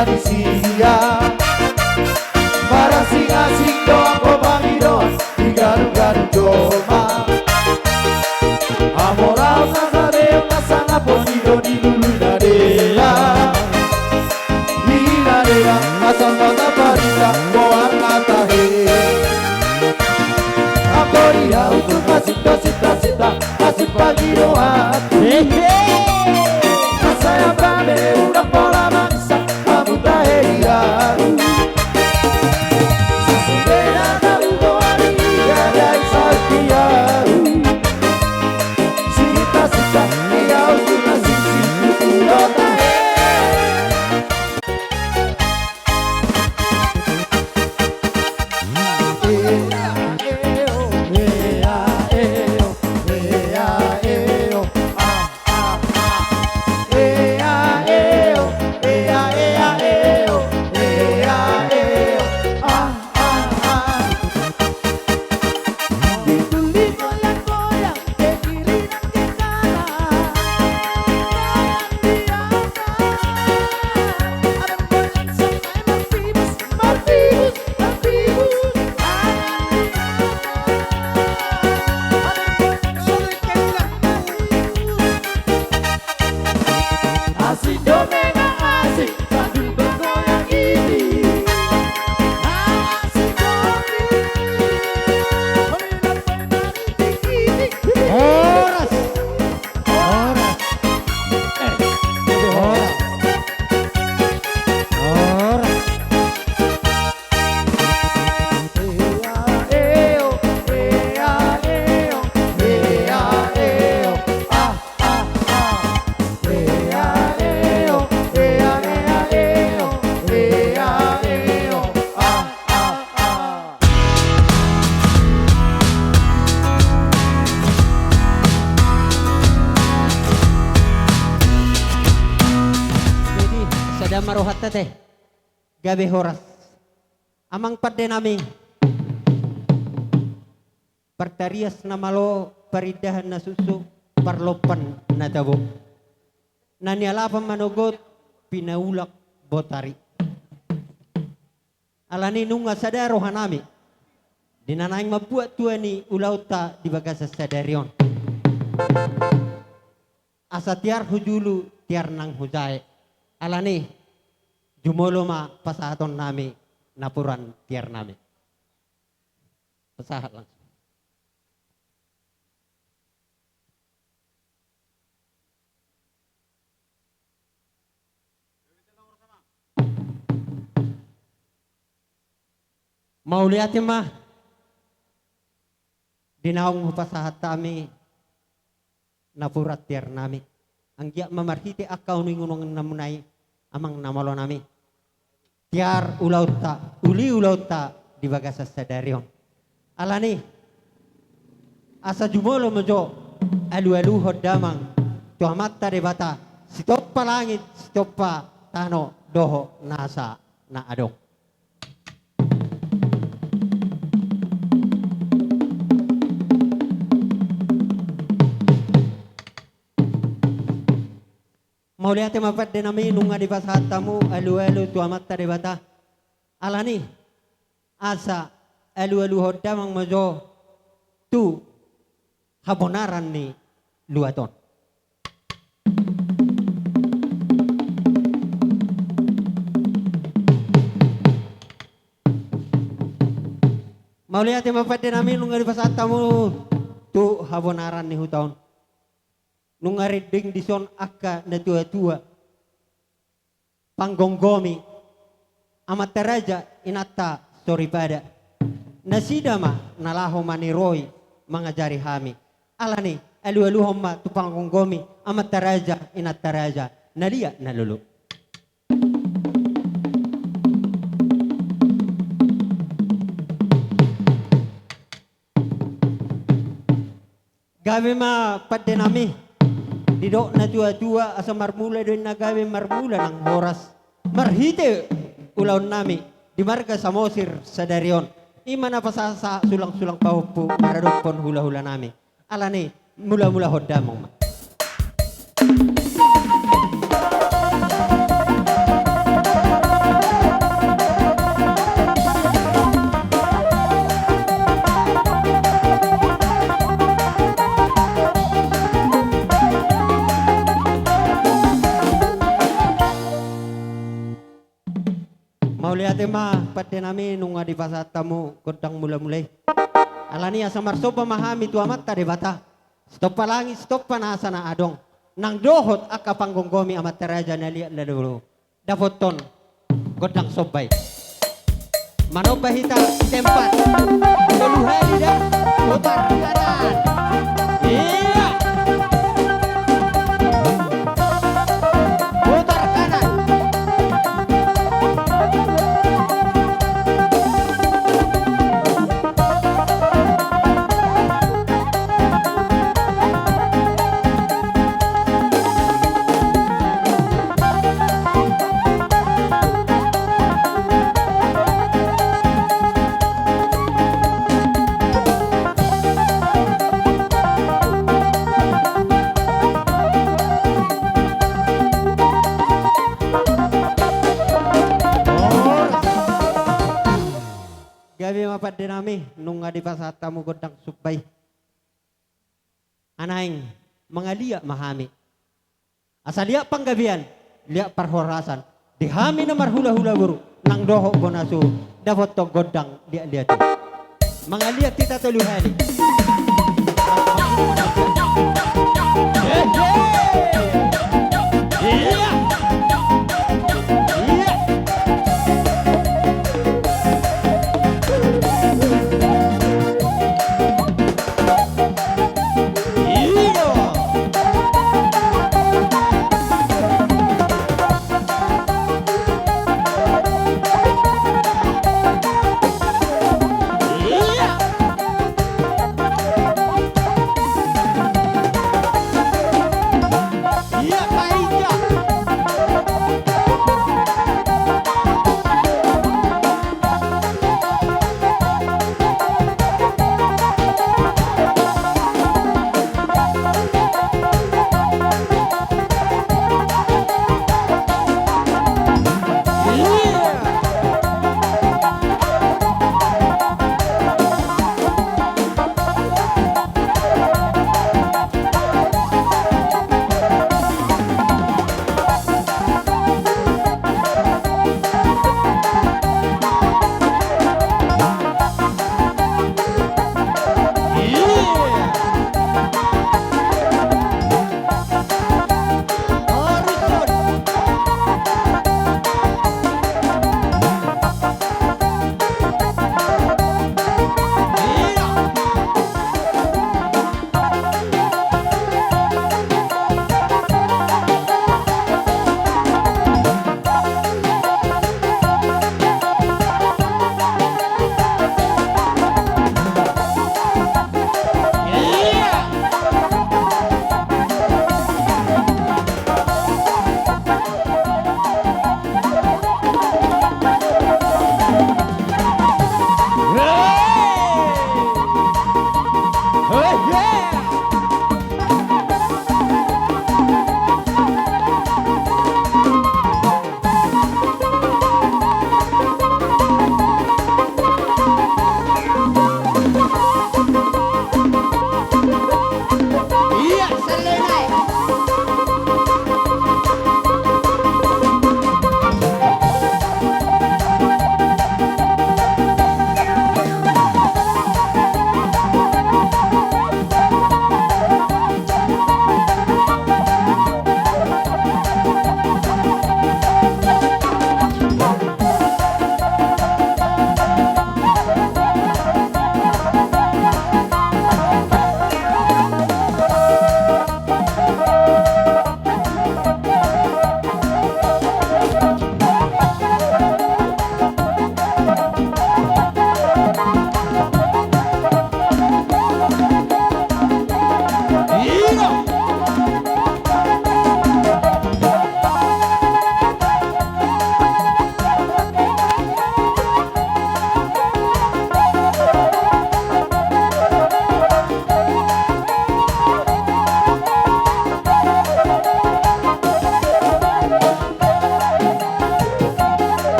Indonesia. Para sing-asing doang pemanggilan di garu-garu coma. Amoral nazareo nasana ponido di lulu nadea. Inadea asal mata parita boar matahe. Aporia untuk masih cita-cita masih pagi doa. Saya berame udah pola mangsa kamu tak heria. Marohat teh gabe horas amang pada nami partarias namalo paridahan na susu parlopan na tabo nanialapan manogot pinaulak botari alani nunga sadaro hanami dinanaing mabuat tua ni ulauta di bagasa sadarion asa tiar hujulu tiar nang hujai alani jumolo ma pasahaton nami napuran tiar nami. Pasahat langsung. Mau lihatin mah dinaong pasahat kami napurat tiar nami. Anggiak mamarhiti akaw ningunong namunay amang namalo nami tiar ulauta uli ulauta di bagasa sadarion alani asa jumolo mojo alu-alu hodamang tuamatta debata sitoppa langit sitoppa tano doho nasa na adong mau lihat mapat de nami nunga di pasahat tamu alu-alu tuamatta debata alani asa alu-alu hodamang mojo tu habonaran ni luaton mau lihat mapat de nami nunga di pasahat tamu tu habonaran ni hutaon nung ariding dison akka na tua-tua panggonggomi amat teraja inata soribada nasidama nalaho maniroy mangajari hami alani alu-alu homma tu panggonggomi amat teraja inat teraja nalia nalulu gawe ma padde nami didok na tua-tua asa marmula doon na gawe marmula ng horas marhite ulaw nami di marga samosir sa darion ima na pasasa sulang-sulang pahupo maradopon hula-hula nami alani mula-mula hodamong ma Lihat mah pada nami nunga di pasatamu kodang mula-mulai. Alani asa marso pamahami tu amat tadi bata. Stop palangi stop panasa na adong. Nang dohot aka panggonggomi amat teraja na liat la dulu. Dapoton kodang sobay. Manobahita tempat. Tuluhali dah putar kanan. Iya. Putar kanan. Gabi mapat dinami nung di pasatamu godang supay. Anaing mangalia mahami. Asal liak panggabian, liak perhorasan. Dihami na marhula-hula buru nang doho bonasu dapat to godang liat-liat. Mangalia tita tuluhani. Iya. Iya.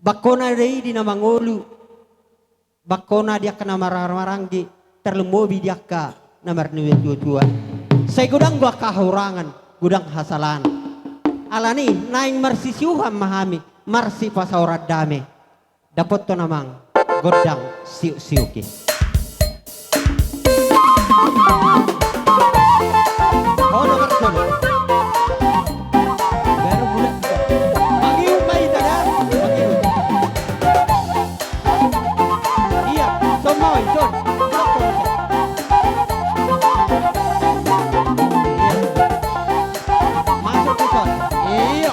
Bakona dei di nama ngolu. Bakona dia kena marang-maranggi. Terlemobi dia ka namar niwe tua-tua. Saya gudang gua kahurangan, gudang hasalan. Alani naing marsisiuhan mahami, marsi pasaurat dame. Dapat to namang godang siu-siuki. Oh nomor solo. Baru bulan. Magiu mai tada. Magiu. Iya, somoy, son. Masuk ke son. Iya.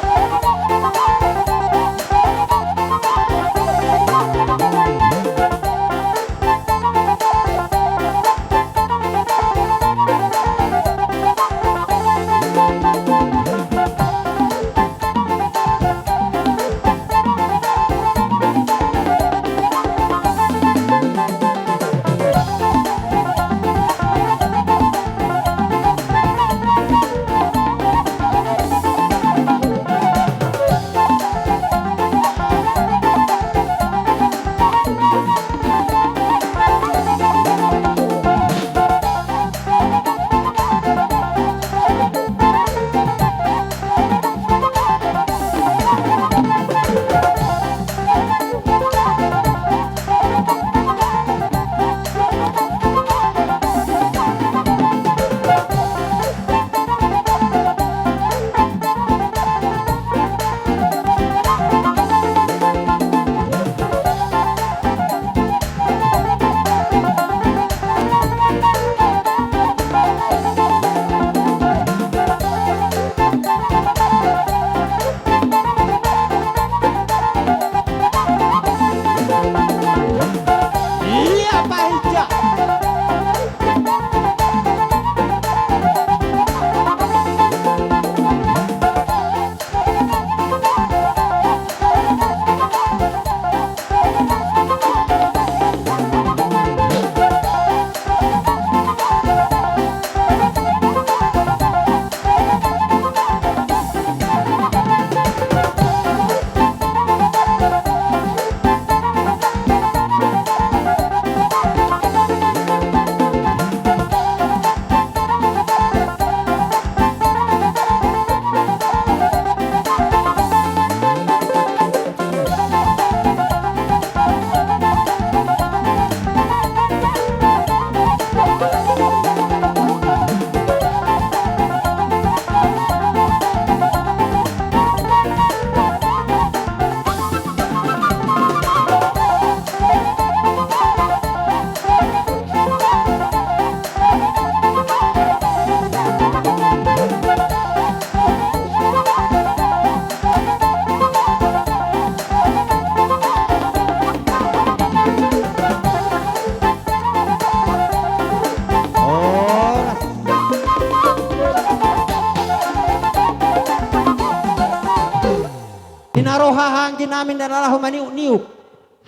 Hanggi namin dalalah maniuk-niuk.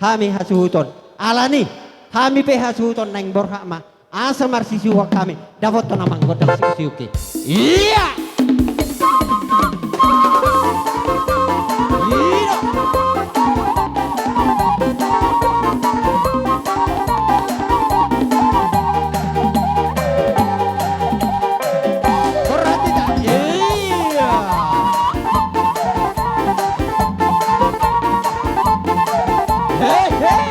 Hami hasuhuton. Alani, hami pe hasuhuton nang borha ma. Asa marsisiwa kami. Dapat to namang godang siuki. Iya. Iya. Berarti tak? Iya. Hey, hey.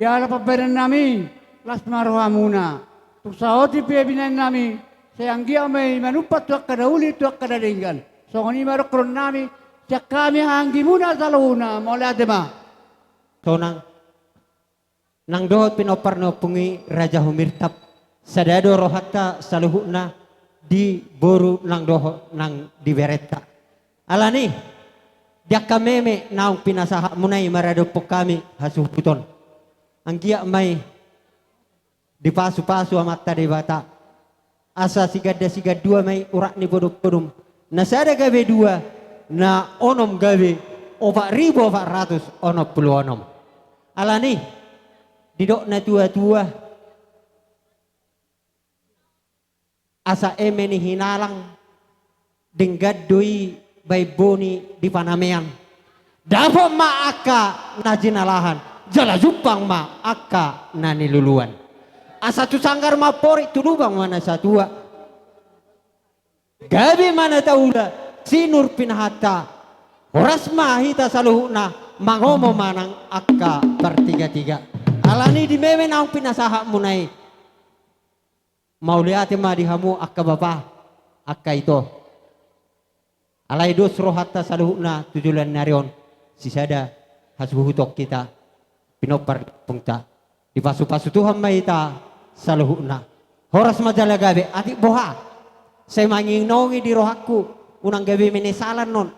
Yala pabaran nami, las maroha muna. Tuksaoti piyabinan nami, sayanggia may manupat tuak kada uli tuak kada dinggan. So kani marokron nami, siya kami hanggi muna sa luna, mula dema. So nang dohot pinoparno pungi Raja Humirtap sadado rohatta saluhuna di boru nang doho nang dibereta. Alani, diak kameme naong pinasaha munay maradopok kami hasuputon. Ang giya may di pasu-pasu amat tadi bata. Asa sigada dua may urak ni bodok-bodom. Nasada gawe dua na onom gawe 4.400 onop puluh onom. Alani, didok na tua-tua asa emeni hinalang denggad doi bayboni di panamean. Dapat maaka na jinalahan. Jala jupang ma aka na niluluan. Asa tu sanggar mapori tulubang mana satua. Gabi mana taula sinur pinahata. Horas mahita saluhuna mangomo manang aka bertiga-tiga. Alani di meme naong pinasaha munay. Mau lihat ma dihamu aka bapa aka itu. Alay dos rohatta saluhuna tujulan narion. Sisada hasbuhutok kita. Pinopar pungta di pasu-pasu Tuhan maita saluhuna horas majala gabe adik boha saya manging nongi di rohaku unang gabe menesalan non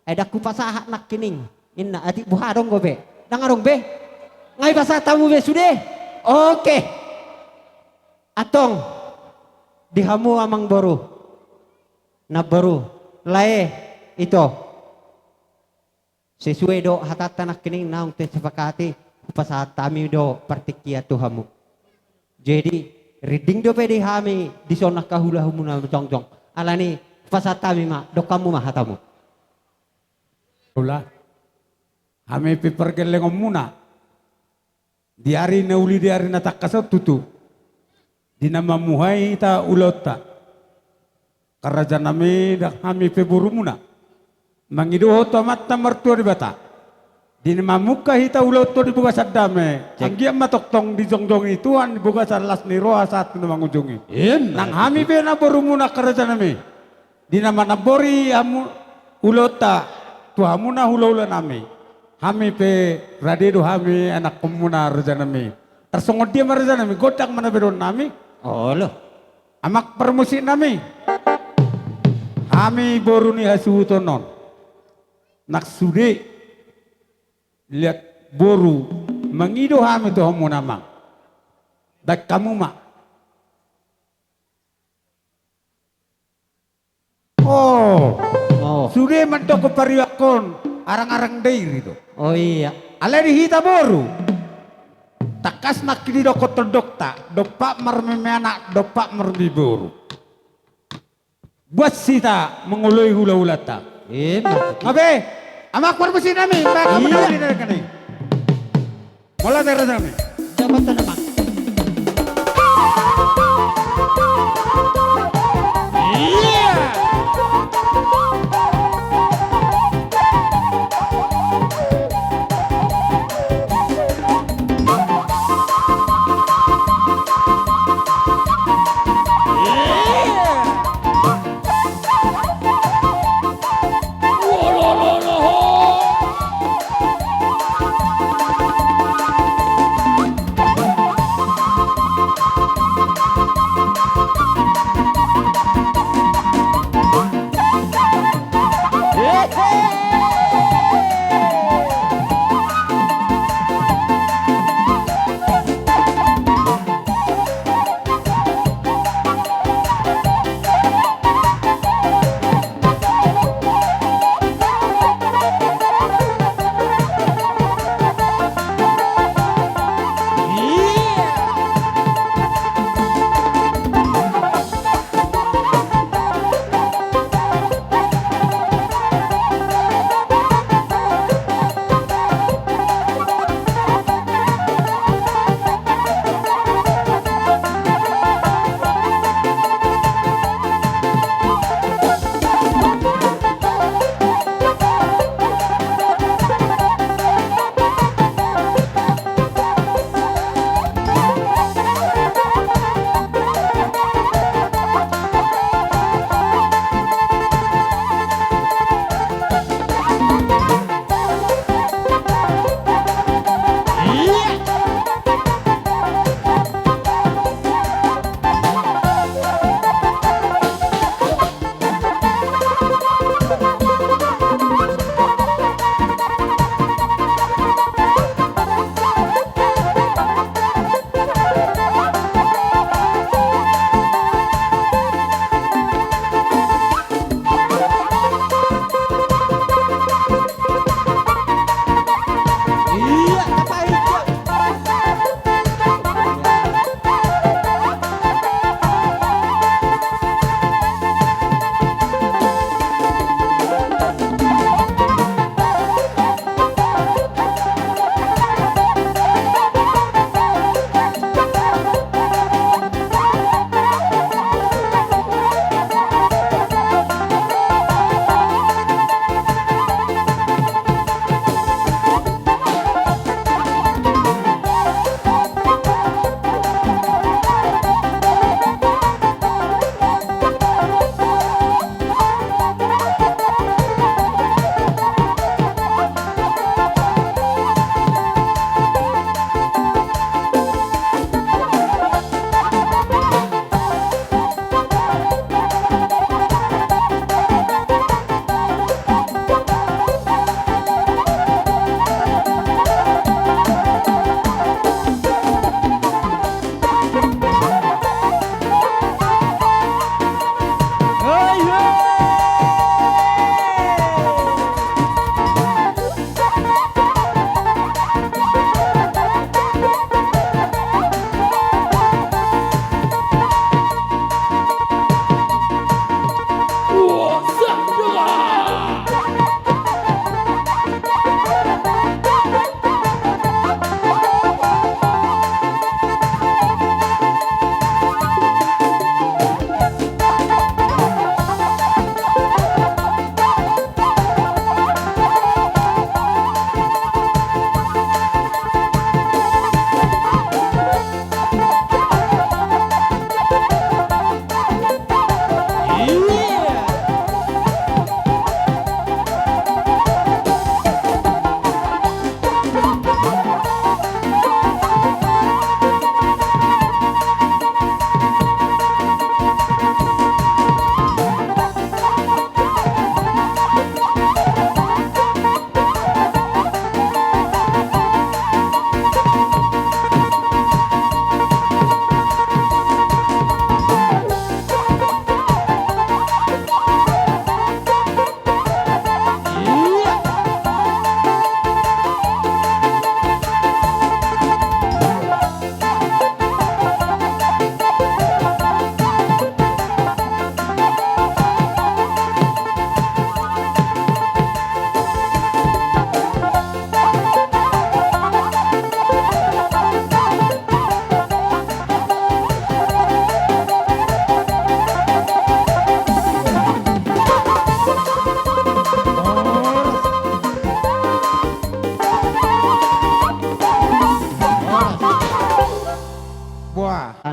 edaku pasaha nak kining inna adik boha dong gobe dangarong be ngai pasah tamu be sude oke atong dihamu amang baru na baru lae itu sesuai do hatata nak kining naung te sepakati pasahat kami do partikia Tuhamu. Jadi reading do pedi hami di sona kahulah muna jong-jong. Alani pasahat kami ma do kamu mah hatamu. Ulah hami piper geleng muna. Di hari na uli di hari na takasa tutu. Di nama muhai ta ulota. Kerajaan nami dak hami peburu muna. Mangido hoto mata mertua di bata. Di mamuka hita ulo to di buka sadame. Anggia matoktong di jongjong ituan di buka salas ni roa saat nu mangunjungi. Nang hami be na borumuna kerja nami. Di nama nabori hamu ulota tu hamuna hula nami. Hami pe radedo hami anak komuna kerja nami. Tersongod dia kerja nami godang mana bedon nami. Oh loh. Amak permusik nami. Hami boruni hasutonon. Nak sude lihat boru mengido hami tu homo namang dak kamu mak oh sudah mentok ke pariwakon arang-arang dair itu oh iya ala dihita boru takas nak kini doko terdokta dopak mermeme anak dopak mermi boru buat sita mengulai hula-hula tak ngabe amak permisi nami, baka menari dari kani. Mulai dari nami. Jabatan amak. Iya.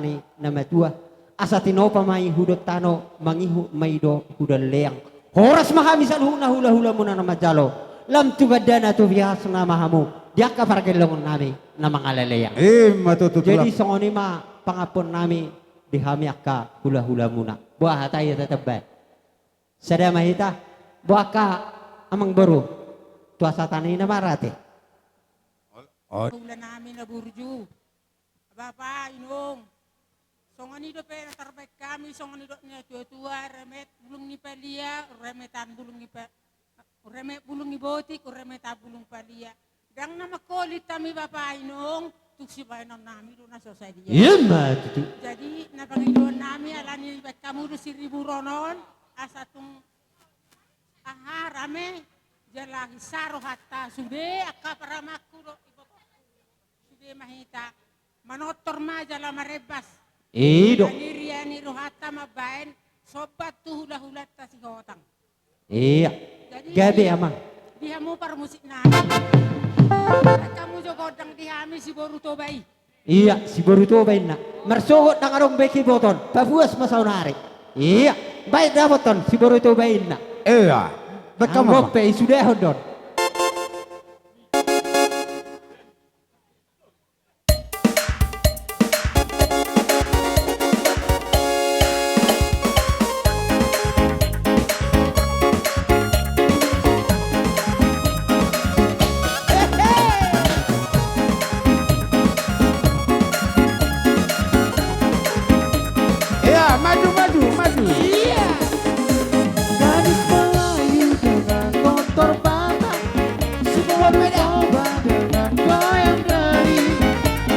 tani nama tua asa tinopa mai hudot tano mangihu maido hudal leang horas mahamisan huna hula hula muna nama jalo lam tugadana tu bias nama hamu dia kapargelong nami nama ngalaleyang Matututulak. jadi songoni ma pangapon nami dihami akka hula hula muna buah tayo tetebay sada mahita buah ka amang baru tuasa tani na marate Ulan namin na burju. Bapak, inong. Songan nido pe terbaik kami, songan nido niya tua-tua, remet bulung ni palia, remetan bulung ni pa, remet bulung ni botik, remetan bulung palia. Dang nama kolit kami bapak inong, tuksi pa inong nami do na society. iya mah Jadi napangidoan nami alani baik kamu do 1,000 ronon, asatung rame jalahi saro hatta sude akka paramaku do sude mahita manotor ma jala marebas Ido. Riani rohata mabain sobat tu hula-hula ta si hotang. Iya. Jadi Gabi amang. dia mau par musik na. Kamu juga odang dihami si Boruto bayi. Iya, si Boruto bayi na. Mersogot nang arong beki boton. Pabuas masaunari. Iya. Baik dapoton si Boruto bayi na. Iya. Bekam Ang apa? gope sudah hodon. Iya, maju. Gadis Melayu dengan motor batang, semua mencoba dengan goyang dari.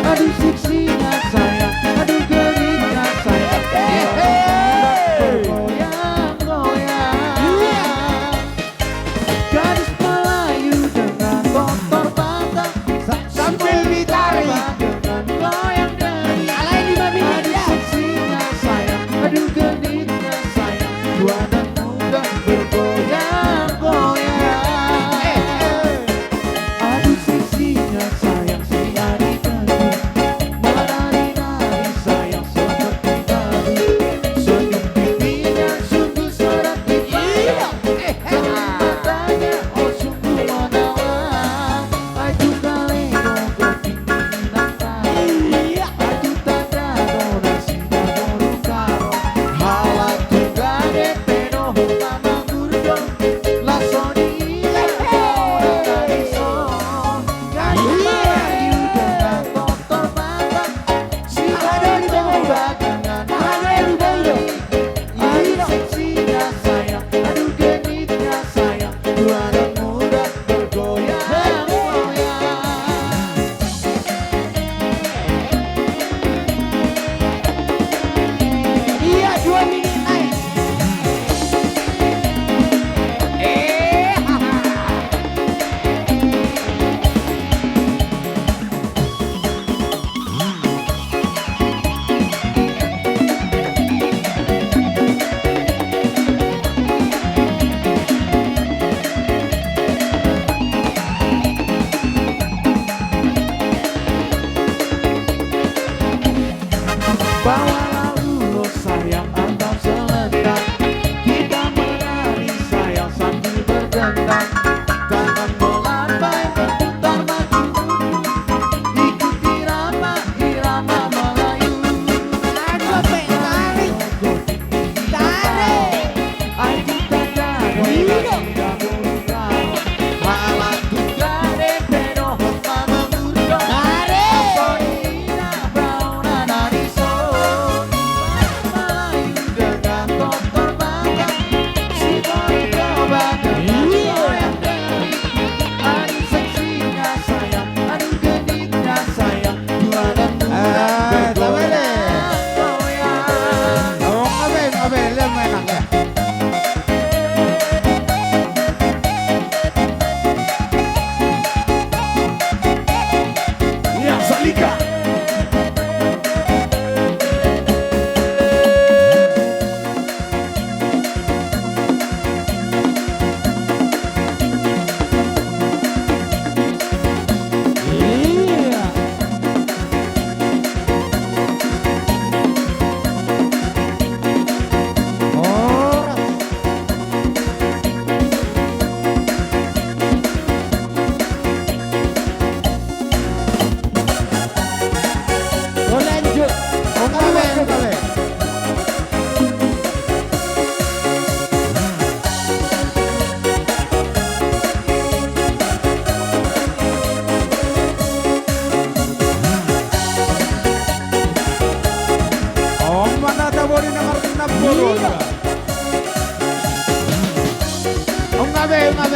Aduh seksinya sayang, aduh geritnya sayang, goyang-goyang. Gadis Melayu dengan motor batang, sambil ditarik dengan goyang dari. Aduh seksinya sayang, aduh geritnya sayang, dua dan muda bergoyang-goyang. Aduh seksinya sayang si adik-adik, menari-nari sayang seperti tadi. Senyum pipinya sungguh serati pandang, cermin matanya oh sungguh menawan. Aduh kaleno tinggi nangkari, aduh tanda donasi dadono karo. Halat tugade pero mama gurdo, la sonina ora dariso. Gadis Melayu dengan motor batang, si badan coba dengan hari-hari. Aduh seksinya sayang, aduh genitnya sayang, dua anak muda bergoyang-goyang. Iya 2 menit naik. Bawalah ulo sayang atau selendang, kita menari sayang sambil berdendang. Tangan melambai berputar maju mundur, ikuti irama Melayu. Aduh tarik, aduh tanda tidak berkau. Malah tugade pero mama gurdo, sonina brauna nariso. Melayu dengan motor batang, si boy coba dengan goyang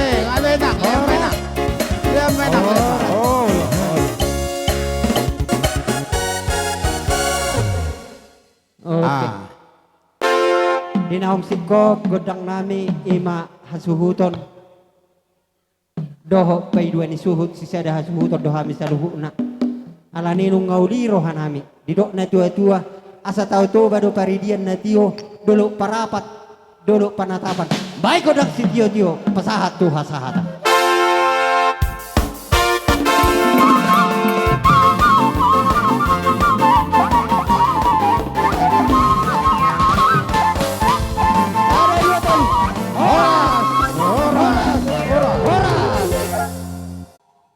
enak, yang enak. Yang enak. Oke. Dinaong sikop godang nami ima hasuhuton. Doho pay dua ni suhut sisa ada hasuhuton doha misaluhuna. Alani nung ngauli rohan nami. Didok na tua-tua asa tau to bado paridian na tio dulu parapat dulu panatapan. Baik godang si tio pasahat tuh hasahata.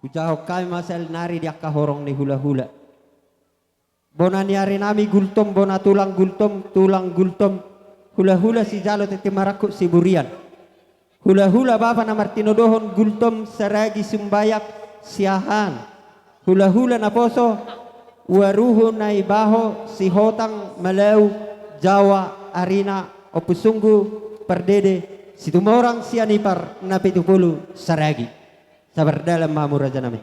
Ujahok kami masal nari di horong ni hula-hula. Bona niari nami gultom, bona tulang gultom. Hula-hula si jalo tete marakuk si burian. Hula-hula bapa na Martino dohon gultom saragi sumbayak siahan. Hula-hula na poso waruho na ibaho si hotang malau Jawa arina opusunggu perdede si tumorang si anipar na 70 saragi. Sabar dalam mamur raja nami.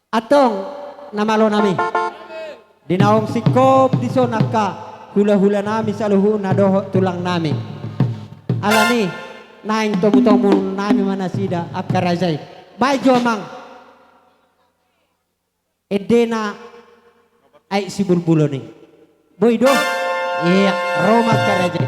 Atong namalo nami. Dinaong sikop di sonaka hula-hula nami saluhu na doho tulang nami. Alani naing tomu-tomu nami manasida akarajay. Bay jomang. Edena ay si bulbulo ni. Boy do. Iya, Roma Karaja.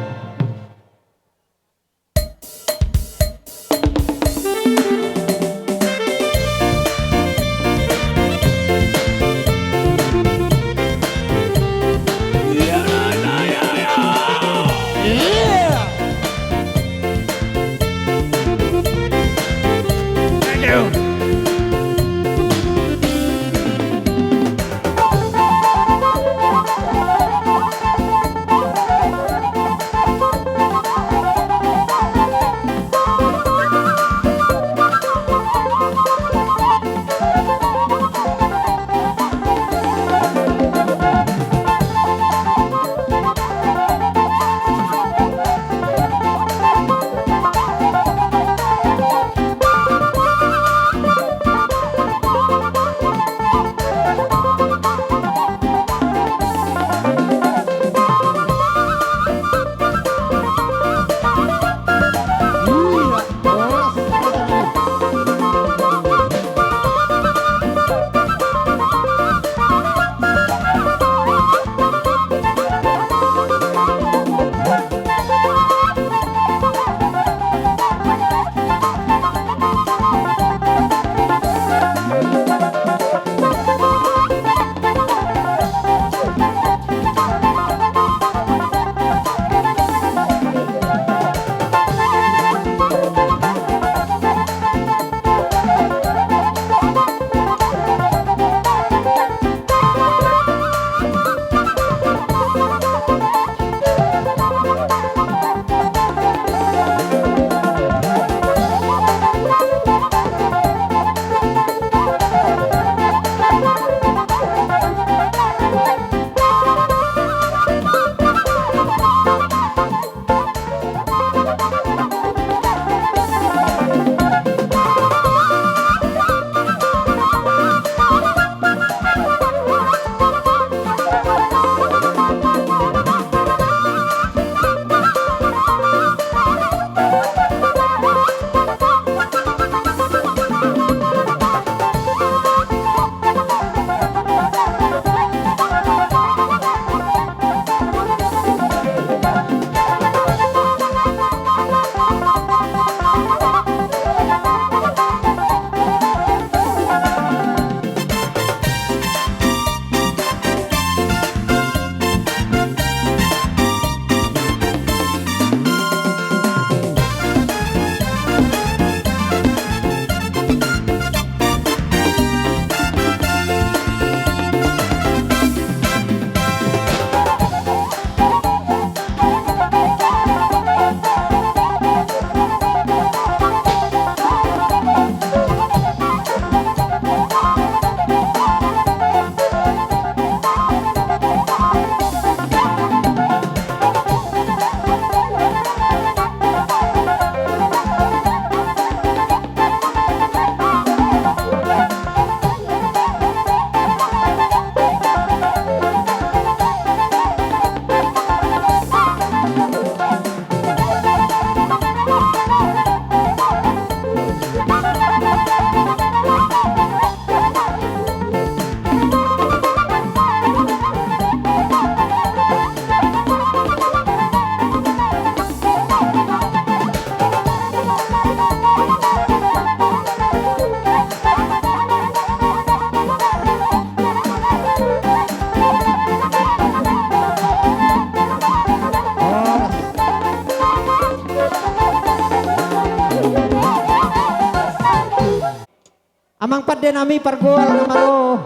Amang padde nami pargoal namaro.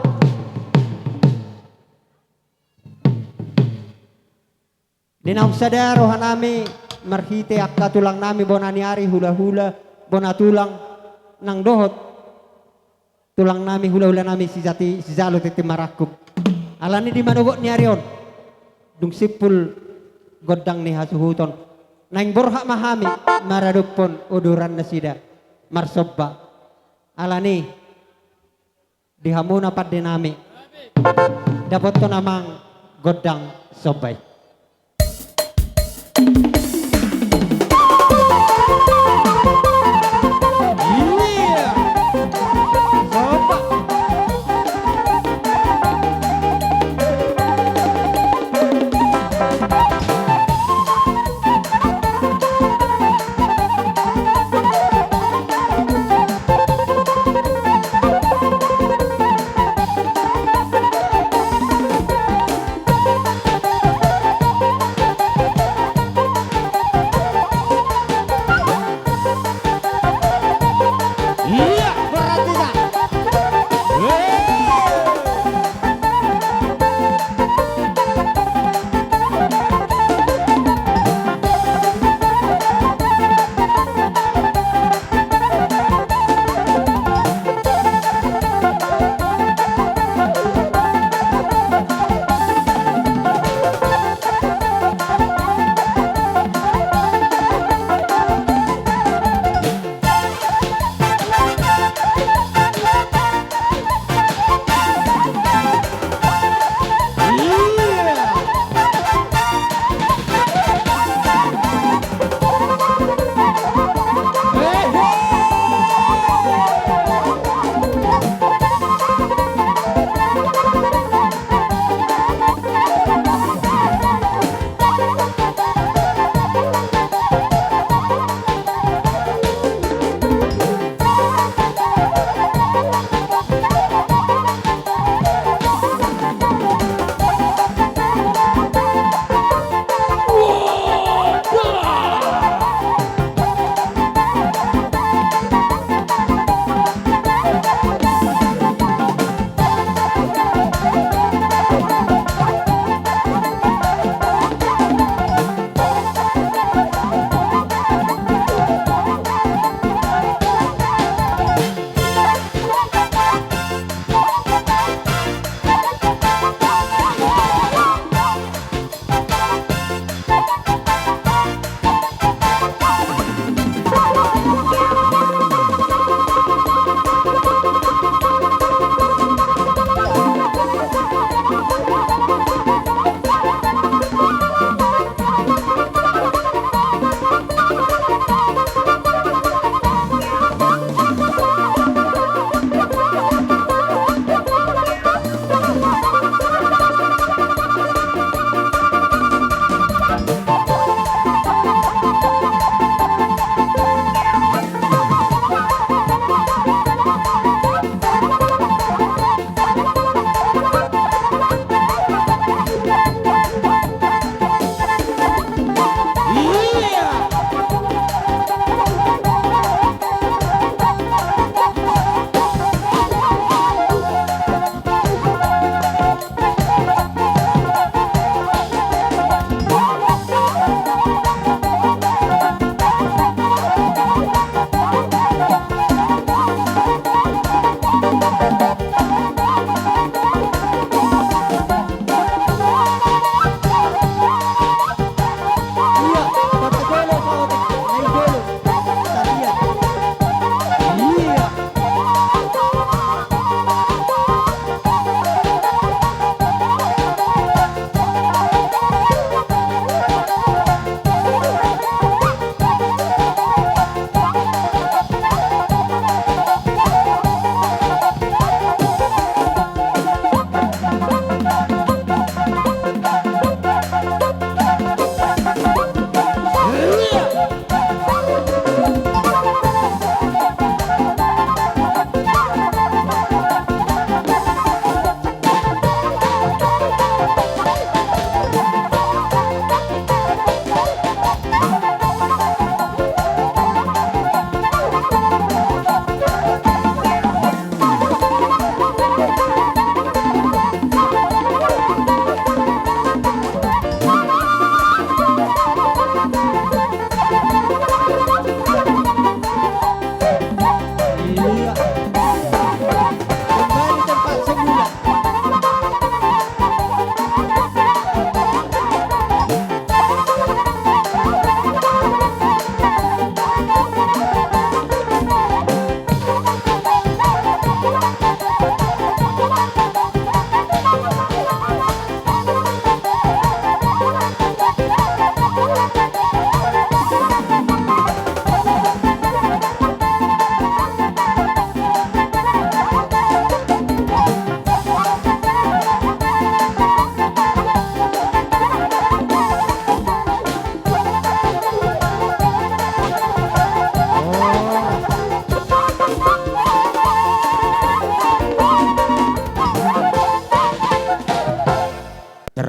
Dinaog sadaro hanami marhite akka tulang nami bonani ari hula-hula bona tulang nang dohot. Tulang nami hula-hula nami si zalo titi marakub. Alani di manugo ni arion. Dung sipul godang ni hasuhuton. Naing borha mahami maradupon uduran na sida marsobba. Alani dihamuna padde nami. Dapat to namang godang sobay.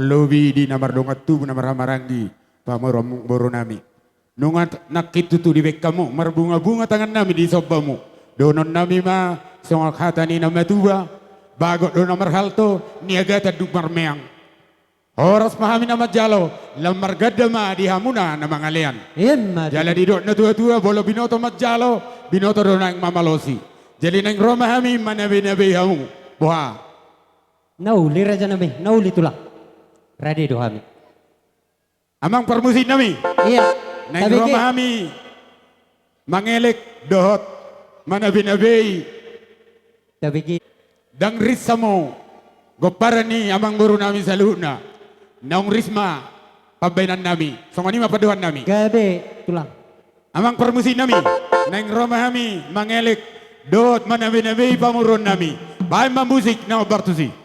Lobi di namar dongat tu namar marangi pamarom boro nami. Nungat nakitu tu di bekamu marbunga-bunga tangan nami di sobamu. Donon nami ma songak hatani nama tuba bagot do namar halto niaga taduk marmeang. Horas pahami nama jalo lamar gadama di hamuna nama ngalian. Imma. Jala di dok na tua-tua bolo binoto majalo binoto do nang mamalosi. Jadi nang Roma hami manabe-nabe hamu. Boha. Nauli raja nami, nauli tulang. Ready do kami. Amang permusin nami. Iya. Nang Tapi Roma hami mangelek dohot manabe-nabe ki dang risamo goparani amang guru nami saluna. Naung risma pabainan nami. Songoni mapaduhan nami. gabe tulang. Amang permusin nami. Nang Roma hami mangelek dohot manabe-nabe pamurun nami. Bahay musik na bartusi.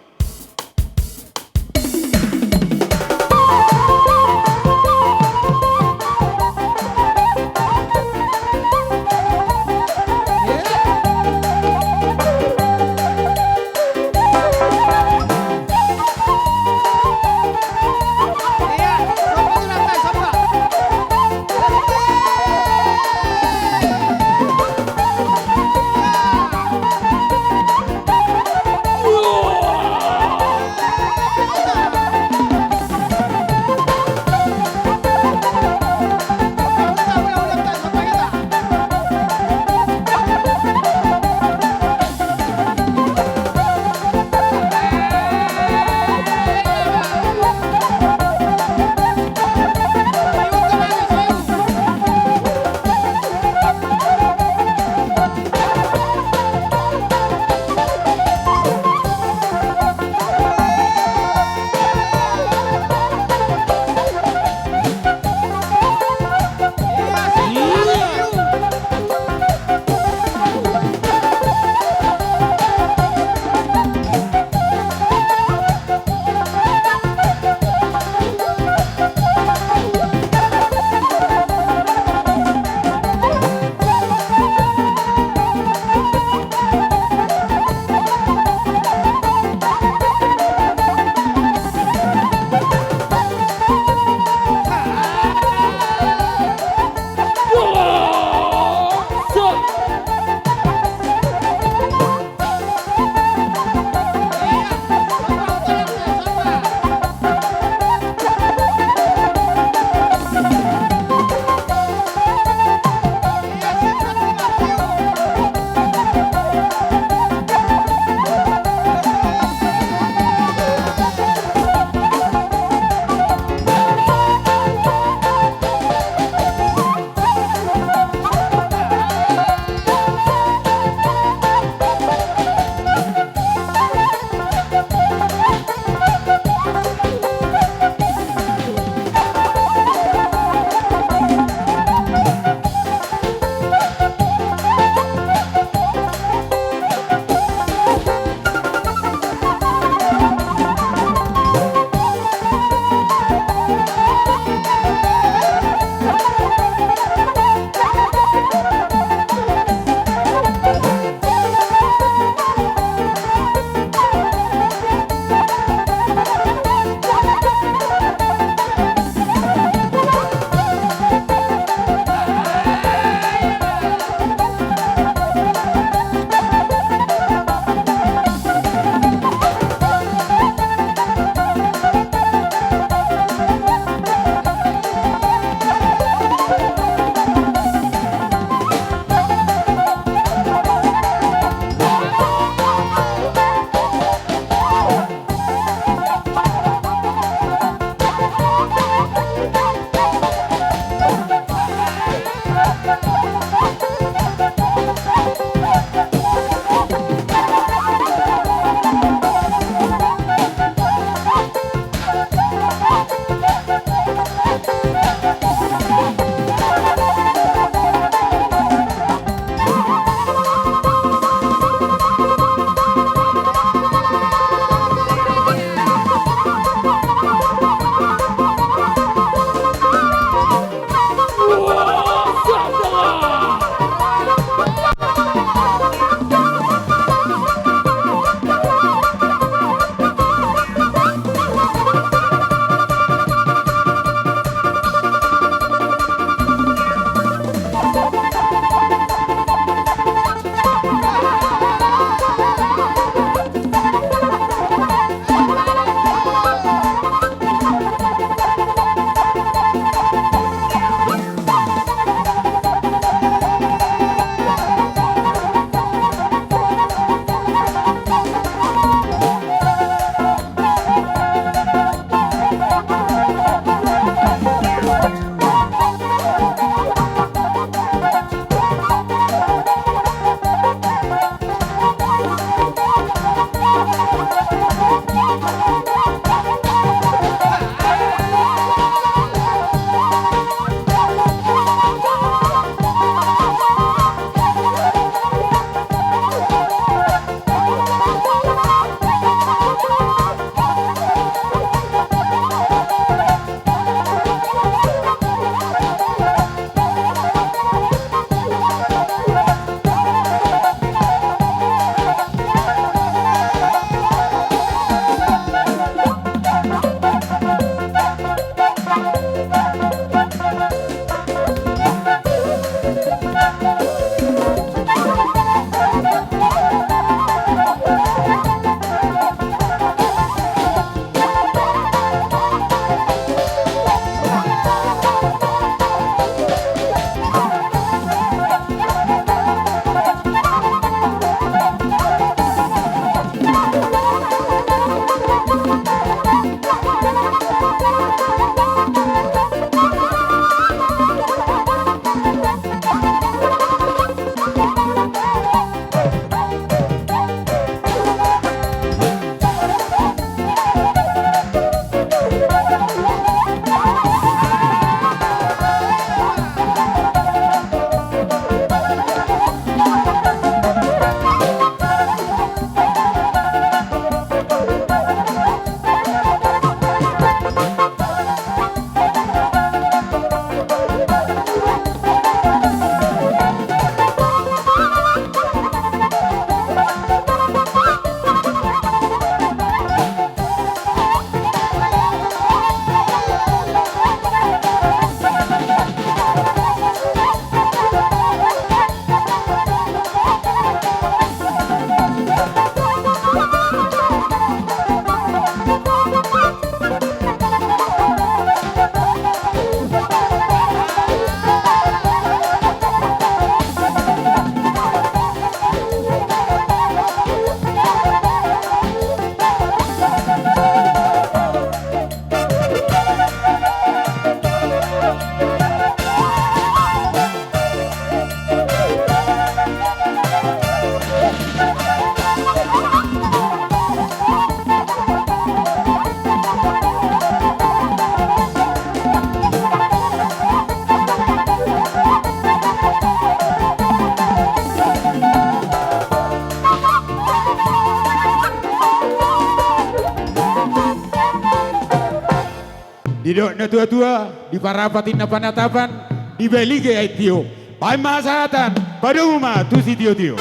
Didok na tua-tua, di parapatin na panatapan, di belige ay tiyo. Pai masahatan, pada umma tu si tiyo-tiyo.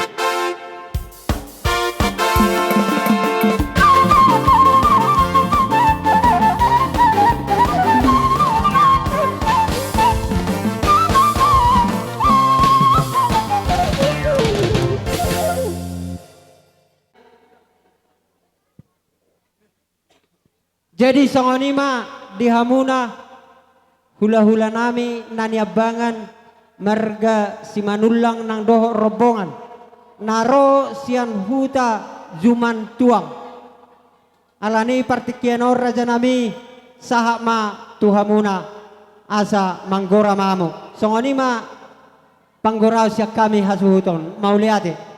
Jadi songonima di Hamuna hula-hula nami naniabangan marga simanulang nang doho rombongan naro sian huta zuman tuang alani partikian raja nami sahama tu Hamuna asa manggora mamu songonima panggorau siak kami hasuhuton mau lihat.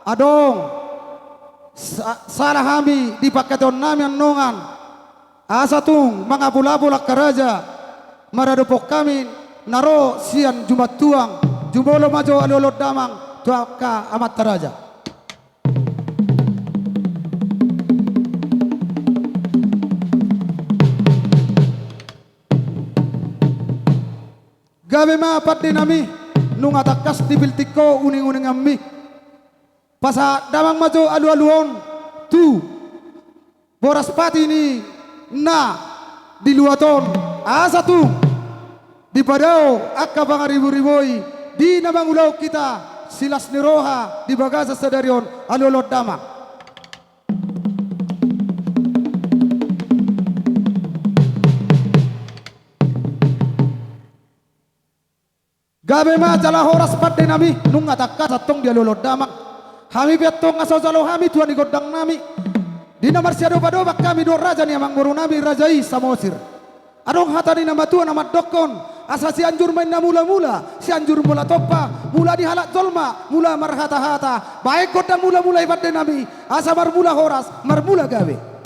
adong salah kami di paketon namin nongan asa tung mga bulabulak karaja maradupok kami naro sian jumat tuang jumolo majo alolot damang tuaka amat taraja. Gabe mapat din nami nung atakas di biltiko uning-uning ami pasa damang majo alu-aluon tu boras pati ni na di luaton asa tu di padao akka bang ribu-riboy di namang ulaw kita silas ni roha di bagasa sadarion alulod damang. Gabe ma jala horas pati nami nung atakas atong di alulod damang kami biatong asaw jalo kami tuan igodang nami di namar siado badoba kami do raja ni amang guru nami rajai samosir anong hatani nama tuan amat dokon asa si anjur main na mula-mula si anjur mula topa mula di halak tolma mula marhata-hata baik godang mula-mula ibadde nami asa marmula horas marmula gawe.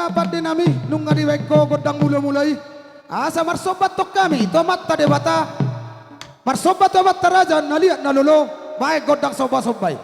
Pati nami nung ngariwek ko godang mula-mulai asa marsobat tok kami tomat ta debata marsobat tomat taraja naliat nalolo baik godang soba-sobay.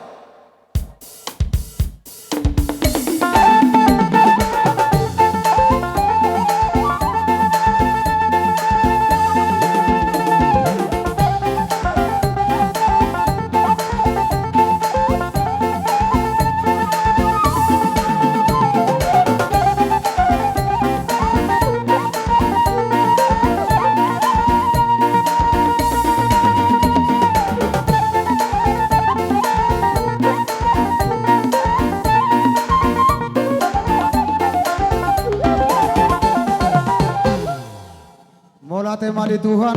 Mali Tuhan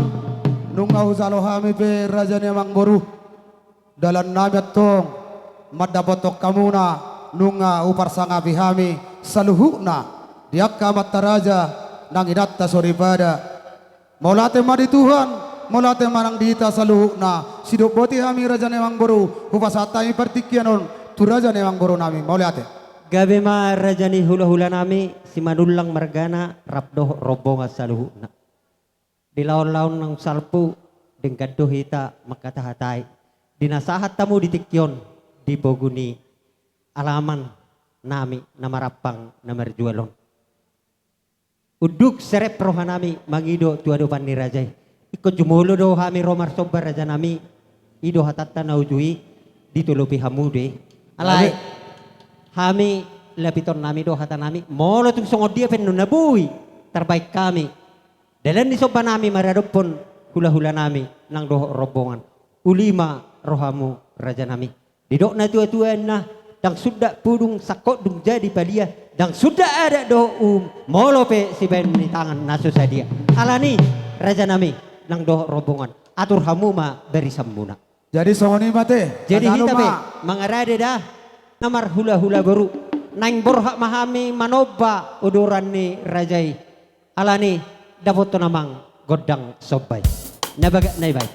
nung ngau hami pe raja ni amang boru dalam nami tong madabotok kamuna nung upar sanga bihami saluhuna diakka mata raja nang idatta soribada molate mali Tuhan molate manang dita saluhuna sidok boti hami raja ni amang boru hupasatai partikianon tu raja ni amang boru nami molate gabe ma raja ni hula-hula nami si manulang margana rapdoh robonga saluhuna di laon-laon ng salpu ding gaddo hita makatahatay dinasahat tamu di tikyon di boguni alaman nami na marapang na marjualon uduk serep roha nami mangido tuadopan ni rajay ikut jumulo do hami romar sobar raja nami ido hatatta na ujui ditulupi hamude alay hami lapiton nami do hata nami molo tung songod dia pen nabui terbaik kami dalam ni soba nami maradopon hula-hula nami nang doh robongan ulima rohamu raja nami didok na tua-tua na dang sudah pudung sakot dung jadi palia dang sudah ada doh molope si ben ni tangan naso sadia alani raja nami nang doh robongan atur hamu ma beri sambuna jadi songoni mate jadi hita be mangarade dah namar hula-hula baru nang borhak mahami manoba odoran ni rajai alani dapat to namang godang sobay nabaga naibay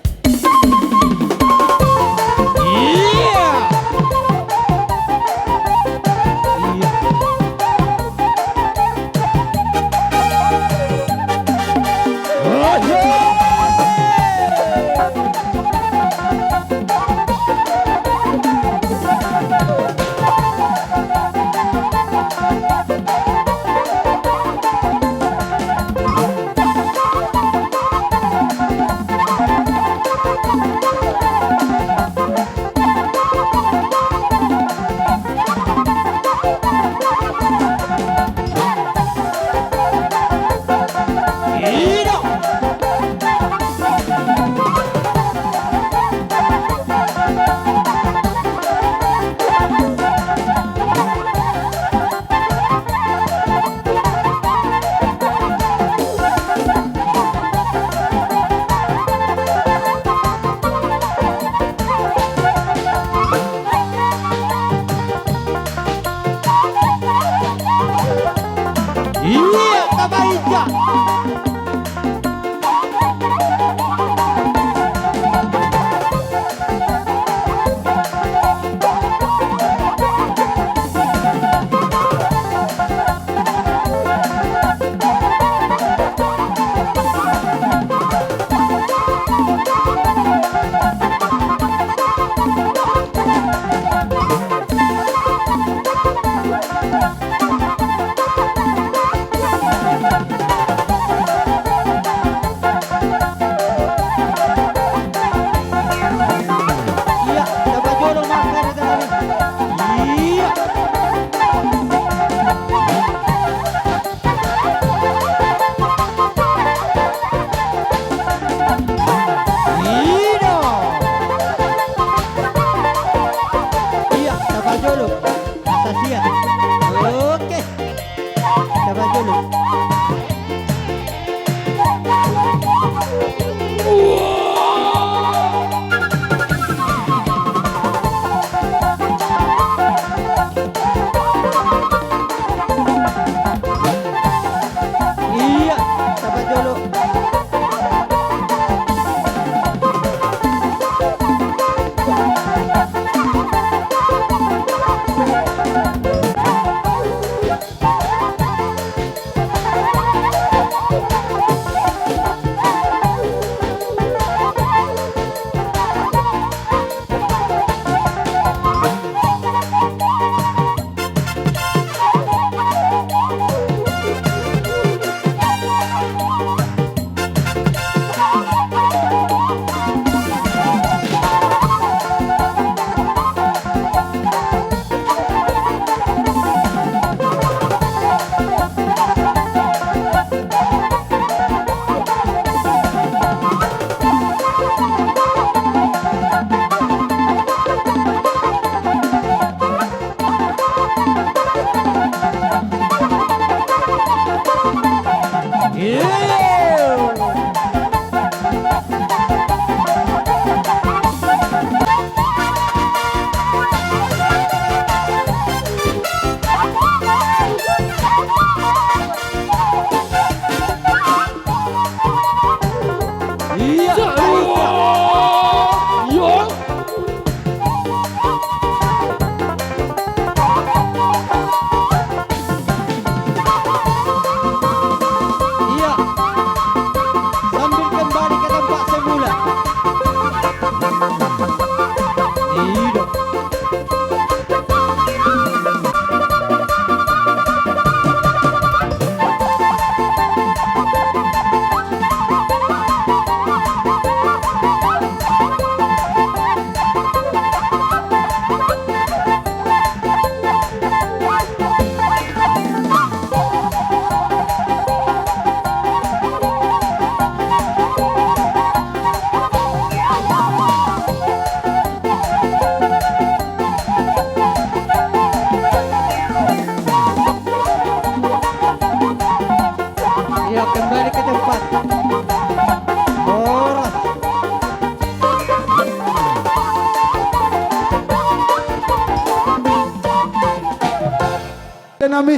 nami.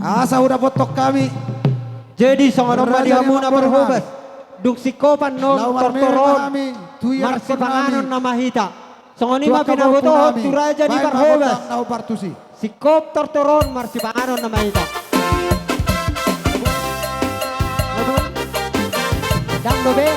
Asa udah botok kami. Jadi songono Raja madi hamuna Niamang Boru berhubas. Duk sikopan non Laumar tortoron. kami. Tuya Marsi nakon panganon nami. na mahita. Songoni Tua ma pinabuto nami. turaja di May berhubas. mabotang nau partusi. Sikop tortoron marsi panganon na mahita. Dang dobe.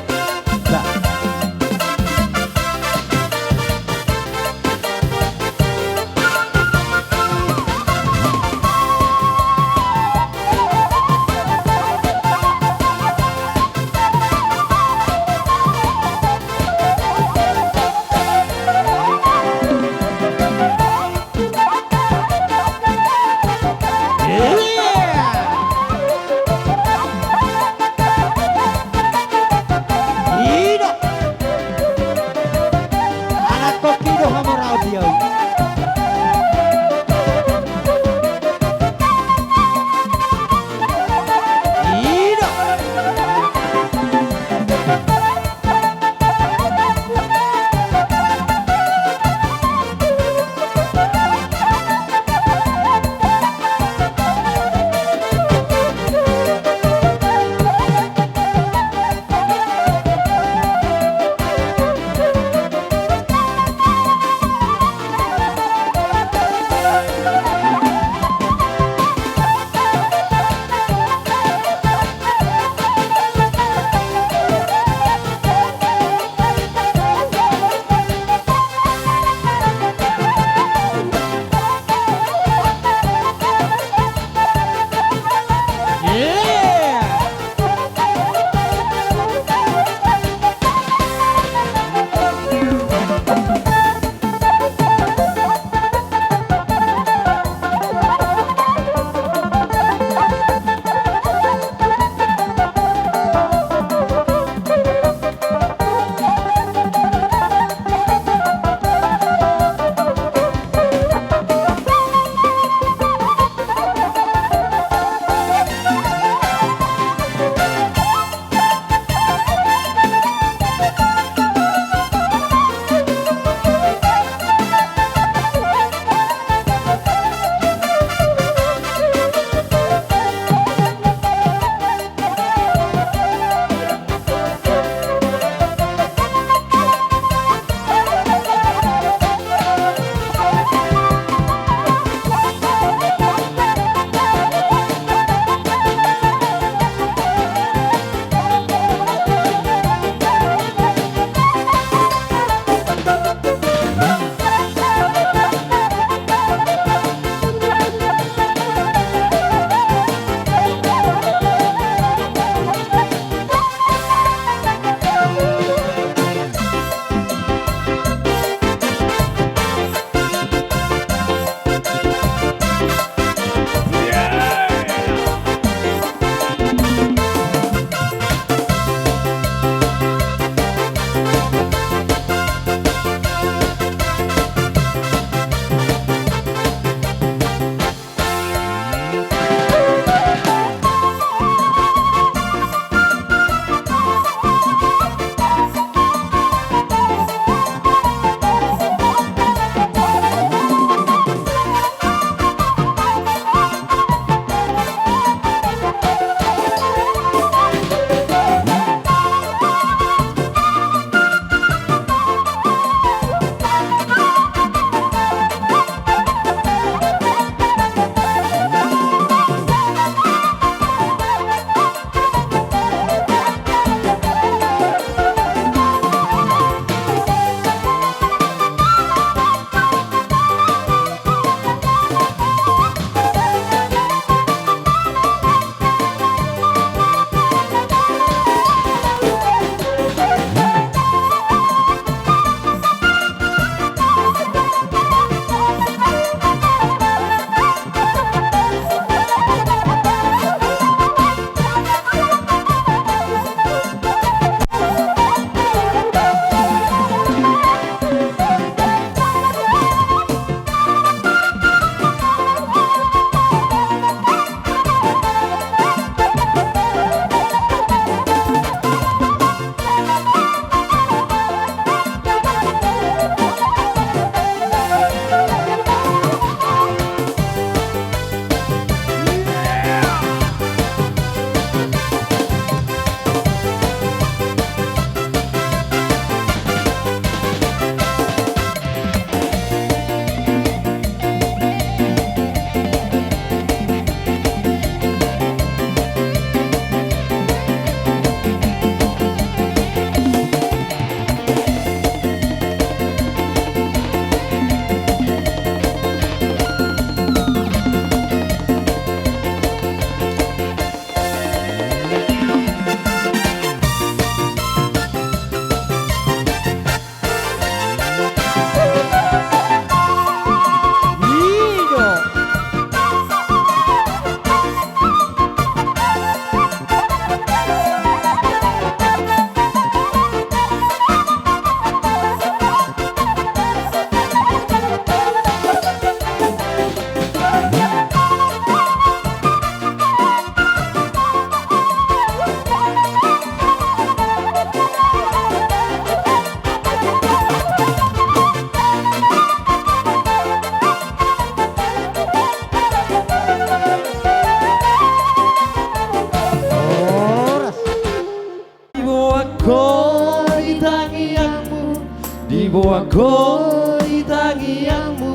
bawah koi tangianmu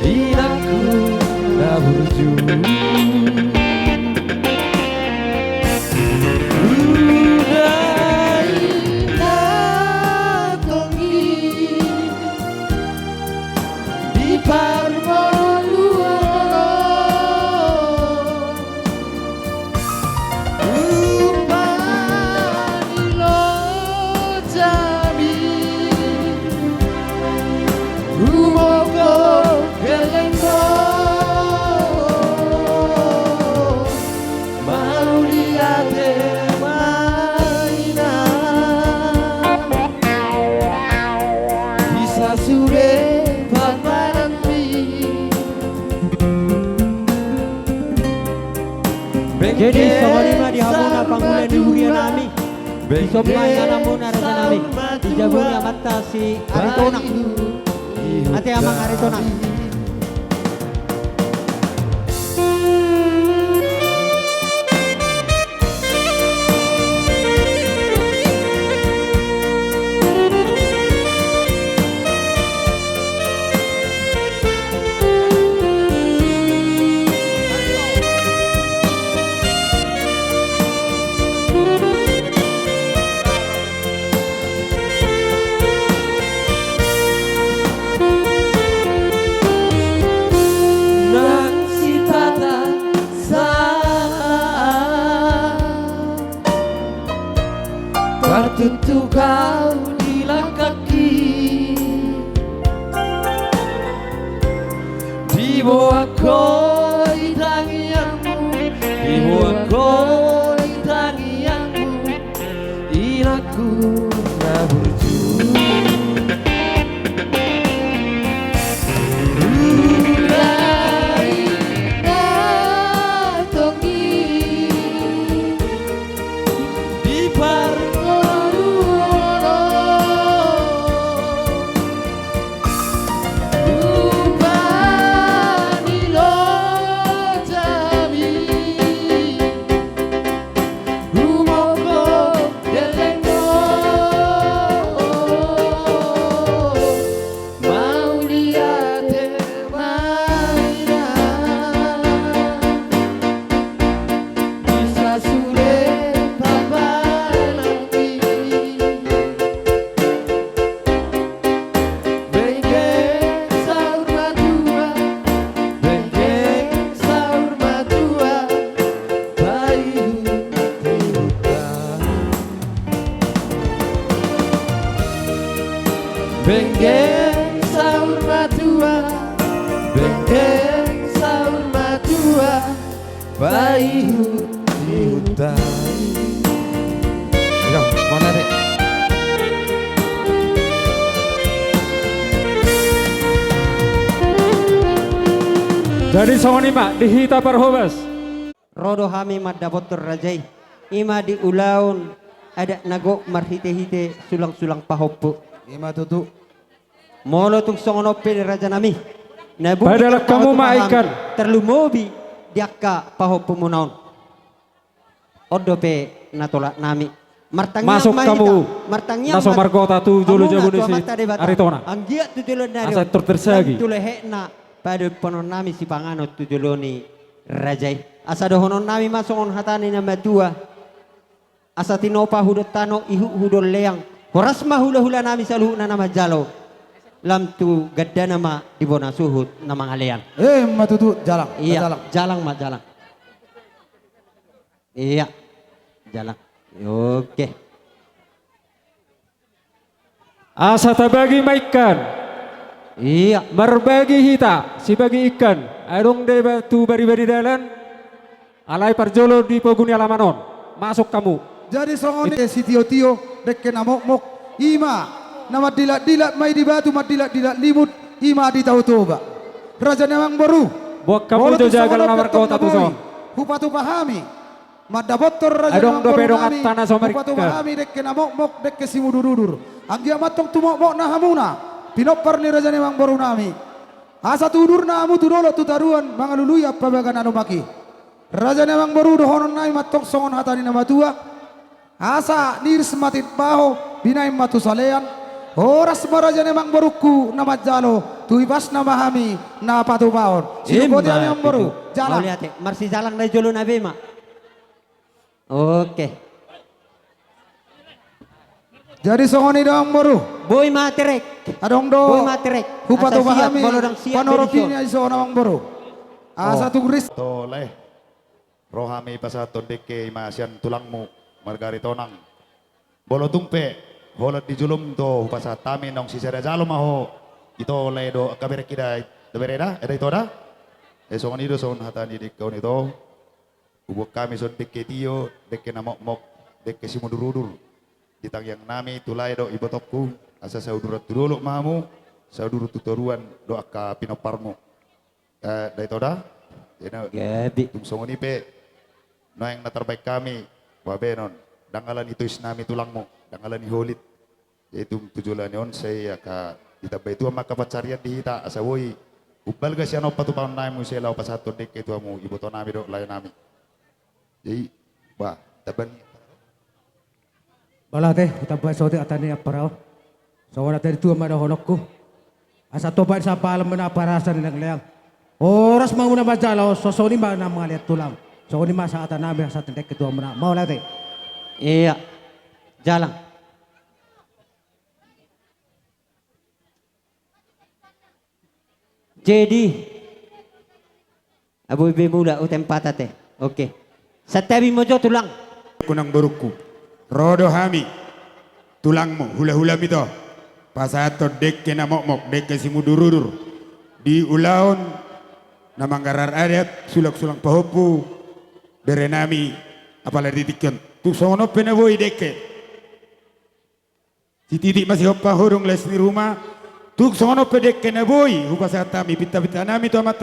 inangku na burju Udai na tongi di parmoluoro Upani lo jami Rumogo gelenggo Mau lihat mainan Bisa sure paparanti Jadi soalima di hamuna pangulan di huria nami. Di somaya namuna raja nami. Di jabunya mata si Aritona. Ate amang Aritona. Nang si tata sa tertutup kau di kaki di bawah koi tangianmu di bawah koi tangianmu inaku na burju Udai na tongi di parmoluoro Upani lo jami Rumogo gelenggo Mau lihat mainan Bisa sure paparanti Bengkek sahur madua Bengkek sahur madua Bayu Bengkek sahur madua Bengkek sahur madua Bayu di hutan Yo, mana dek? Jadi songon ima dihita parhobas. Rodo hami madabotor rajai. Ima di ulaun ada nago marhite-hite sulang-sulang pahoppo. Ima tutu. Molo tung songonope ni raja nami. Nabu Padahal kamu maikan. terlumobi diakka pahoppo munaon. Odope natolak nami. Martangnya Masuk mahita. kamu. Martangnya Naso margota tu dulu jabuni si Aritona. Anggia tu dulu dari. Asa tertersagi. Tulehekna pada ponon nami si panganot tu dulu ni rajai. Asa dohonon nami masuk on hatani nama dua. Asa tinopa hudot tano ihu hudol leang. Horas mahula-hula nami saluh na nama jalo. Lam tu gadda nama di bona suhut nama ngalian. Matutu jalan. Iya, Jalan. jalang mak jalang. Iya, jalang. Oke. Asa tabagi maikan. Iya. Berbagi hita si bagi ikan. Adong de batu bari-bari dalan. Alai parjolo di poguni alamanon. Masuk kamu. Jadi songone si tio-tio dek kena mok-mok ima nama dilat-dilat mai di batu mat dilat-dilat limut ima di tau toba. Raja Nemang Boru. Buat kamu itu jaga nomor kota tu son. Hupatu pahami. Madda botor Raja Adong Nemang Boru dopedong nami. atana somerika. Hupatu pahami dek kena mok-mok dek ke simudududur. Anggia matong tu mok-mok na hamuna. Pinopar ni Raja Nemang Boru nami. Asa tudur na amu tudolo tutaruan mangaluluya pabagan anu maki. Raja Nemang Boru dohonon nai matong songon hatani nama tua. Asa nirs matit baho binaim matu salean Horas maraja ni mang boruku nama jalo tuibas nama hami na patubaon sino kodi ami ang boru jalan Mauliate, marsi jalan na jolo na bema. Oke. jadi songoni dong boru Boy materek. adong do Boy materek. hupatu Asa siap, bahami balodang siap panoropinya iso namang boru asa tugris Toleh rohami pasaton deke imasian tulangmu margaritonang bolo tumpe holat di julum to pasatami nong sisere jalo maho ito le do kabere kida bereda ada itu ada esong ni do son hatani di kaun itu ubuk kami son deke tio deke namok mok deke simudurudur ditang yang nami tulai do ibotopku asa saudurat dulu mamu sauduru tutoruan do aka pinoparmu da itu ada Gabi. tungsong ni pe no yang terbaik kami wabenon dangalan itu isnami tulangmu dangalan iholit yaitu tujulan yon saya ka ditabay itu maka pacarian dihita asawoi ubal ga siya no patupaon namin saya lau pasaton dek itu amu ibu to nami do layan nami jadi ba taban Balate, utabay sote atani aparao. So wala tayo tuwa man honok ko. Asa to ba sa palam na parasan nilang leang. Oras manguna majalo, so ni ba na mga liat tulang. So ni ma sa atan namin sa tindek ketua mana. Mau late. Iya. Jalan. Jadi Abu Ibe mula utem patate. Oke. Satabi mo jo tulang. Kunang boruku rodo hami tulangmu hula-hula mito pasato dekke na mokmok dekke simudurur di ulaon na manggarar adat sulak-sulang pahopu berenami apalagi ditikan tu sono penavoy dekke si titik masih hoppa hurung les di rumah tu sono pedekke na boy hupasatami pita-pita nami tu amat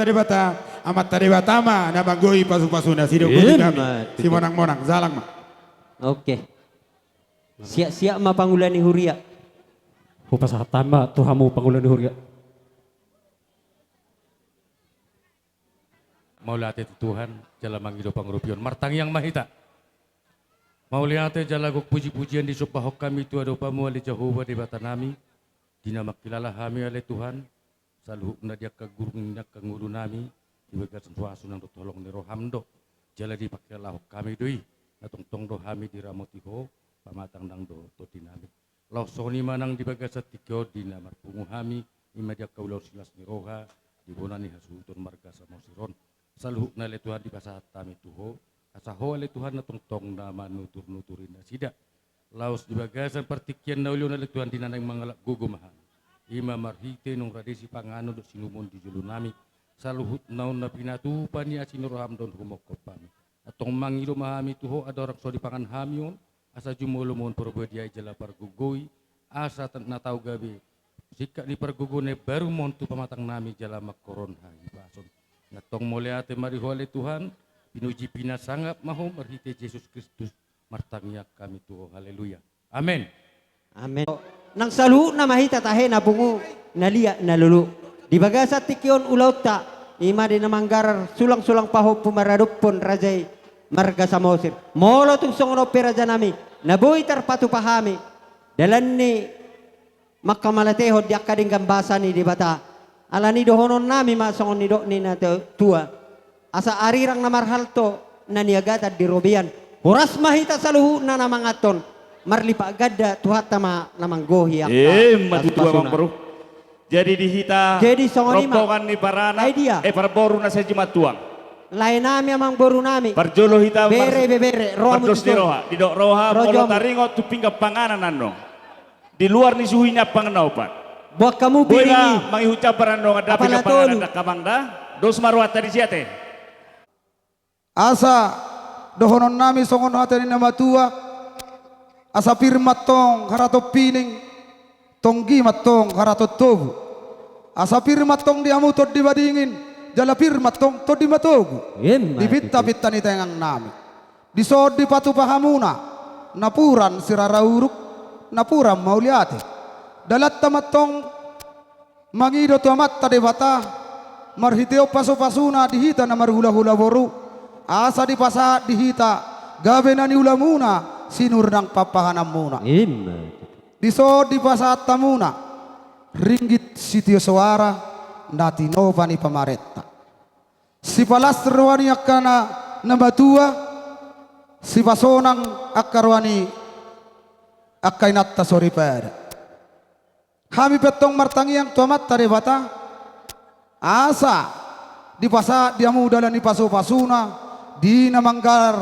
tadebata ma na banggoi pasu-pasuna sido kami si monang-monang zalang ma. Oke. Siap-siap ma pangulani huria. Hupas hatama tuhamu pangulan di hurga. Maulate Tuhan jala mangido pangrupion martang yang mahita. Mauliate jala gok puji-pujian di supahok kami tu ado pamu ali Jehovah di batanami. Dina makilala kami ale Tuhan. Saluhuk na dia kagurung na kanguru nami. Dibagas suasu nang tolong ni rohamdo. Jala di pakilah kami doi. Natong tong do kami di ramotiho pamatang nang do totinami. Lau soni manang di bagas tikyo di namar pungu kami. Ima dia kaulau silas ni roha. Di bonani hasulton marga sa mosiron. Saluhuk na le Tuhan di pasat kami tuho. Asaho le Tuhan na tongtong na manutur-nuturin na sida. Laos di bagasan partikian na ulyo na le Tuhan di nanang mangalak gugumahan. Ima marhite nung radisi pangano do sinumon di julu nami. Saluhut naon na pinatupan ni asinuroham don humokop kami. Atong mangilo mahami tuho ada orang so di pangan hamion. Asa jumulumon perbediai jala pargugoy. Asa natau gabi. Jika di pargugone baru montu pamatang nami jala makoron hai pason. Natong moleate marihole Tuhan. Pinuji pina sangap maho marhite Yesus Kristus martangnya kami tuho. Haleluya. Amin. Amen. Nang salu na mahita tahe na bungo nalia nalulu. Di bagasat tikyon ulaw ta. Ima din namang garar sulang-sulang paho pumaradupon rajay marga sa mosir. Molo tung songon opera dyan nami. Nabuhi tarpatu pahami. Dalan ni makamalate di akading gambasa ni di bata. Ala ni dohonon nami masongon ni do ni na tua. Asa arirang na marhalto na niagata di robian. Horas mahita sa luhu na namangaton. Marlipa agada tuhatama namang gohi ang matutua bang bro. Jadi dihita Jadi songoni rombongan ni parana parboru na sa jimatuang. Lain nami amang boru nami. Parjolo hita bere roha pardos di roha. Di dok roha polo taringo tu pingga panganan nano. Di luar ni suhinya panganaupan. Buat kamu Boy biringi. na mangihucap parando nga dapat ka panganan na kamangda. Dos marwata di siate. asa dohonon nami songon hatani nama tua asa firmat tong harato pining tonggi matong harato tobu asa firmat tong diamu tod dibadingin jala firmat tong tod dimatogu di bitta ni tengang nami di sod di patu pahamuna napuran sirarauruk napuran mauliate dalat tamatong mangido tamat tadebata marhiteo paso-pasuna dihita na marhula-hula boru asa di pasat dihita gabe na ni ulamuna sinur ng papahanam muna Diso di pasat tamuna ringgit sitio suara natino pani pamaretta. Si palas ruani akana nabatua si pasonang akarwani akainatta sori pada. Kami petong martangiang tuamat tare bata asa di pasa dia muda dan di paso pasuna di namanggar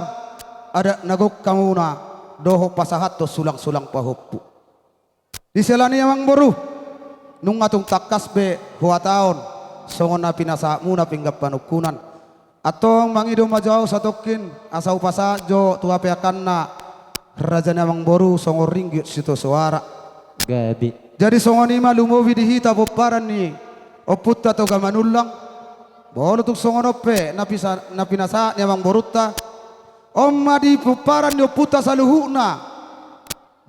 ada nagok kamuna doho pasahat to sulang-sulang pahoppu. Di selani amang boru nung atong takas be huwa taon songon na pinasa muna pinggap panukunan atong mangido majaw sa tokin asaw pasa jo tuwa peakan na raja namang boru songon ringgit sito suara Gabi. jadi songon ima lumowi dihita poparan ni oputta to gamanulang bolo tuk songon ope na pinasa namang boruta omma di poparan ni oputta saluhuna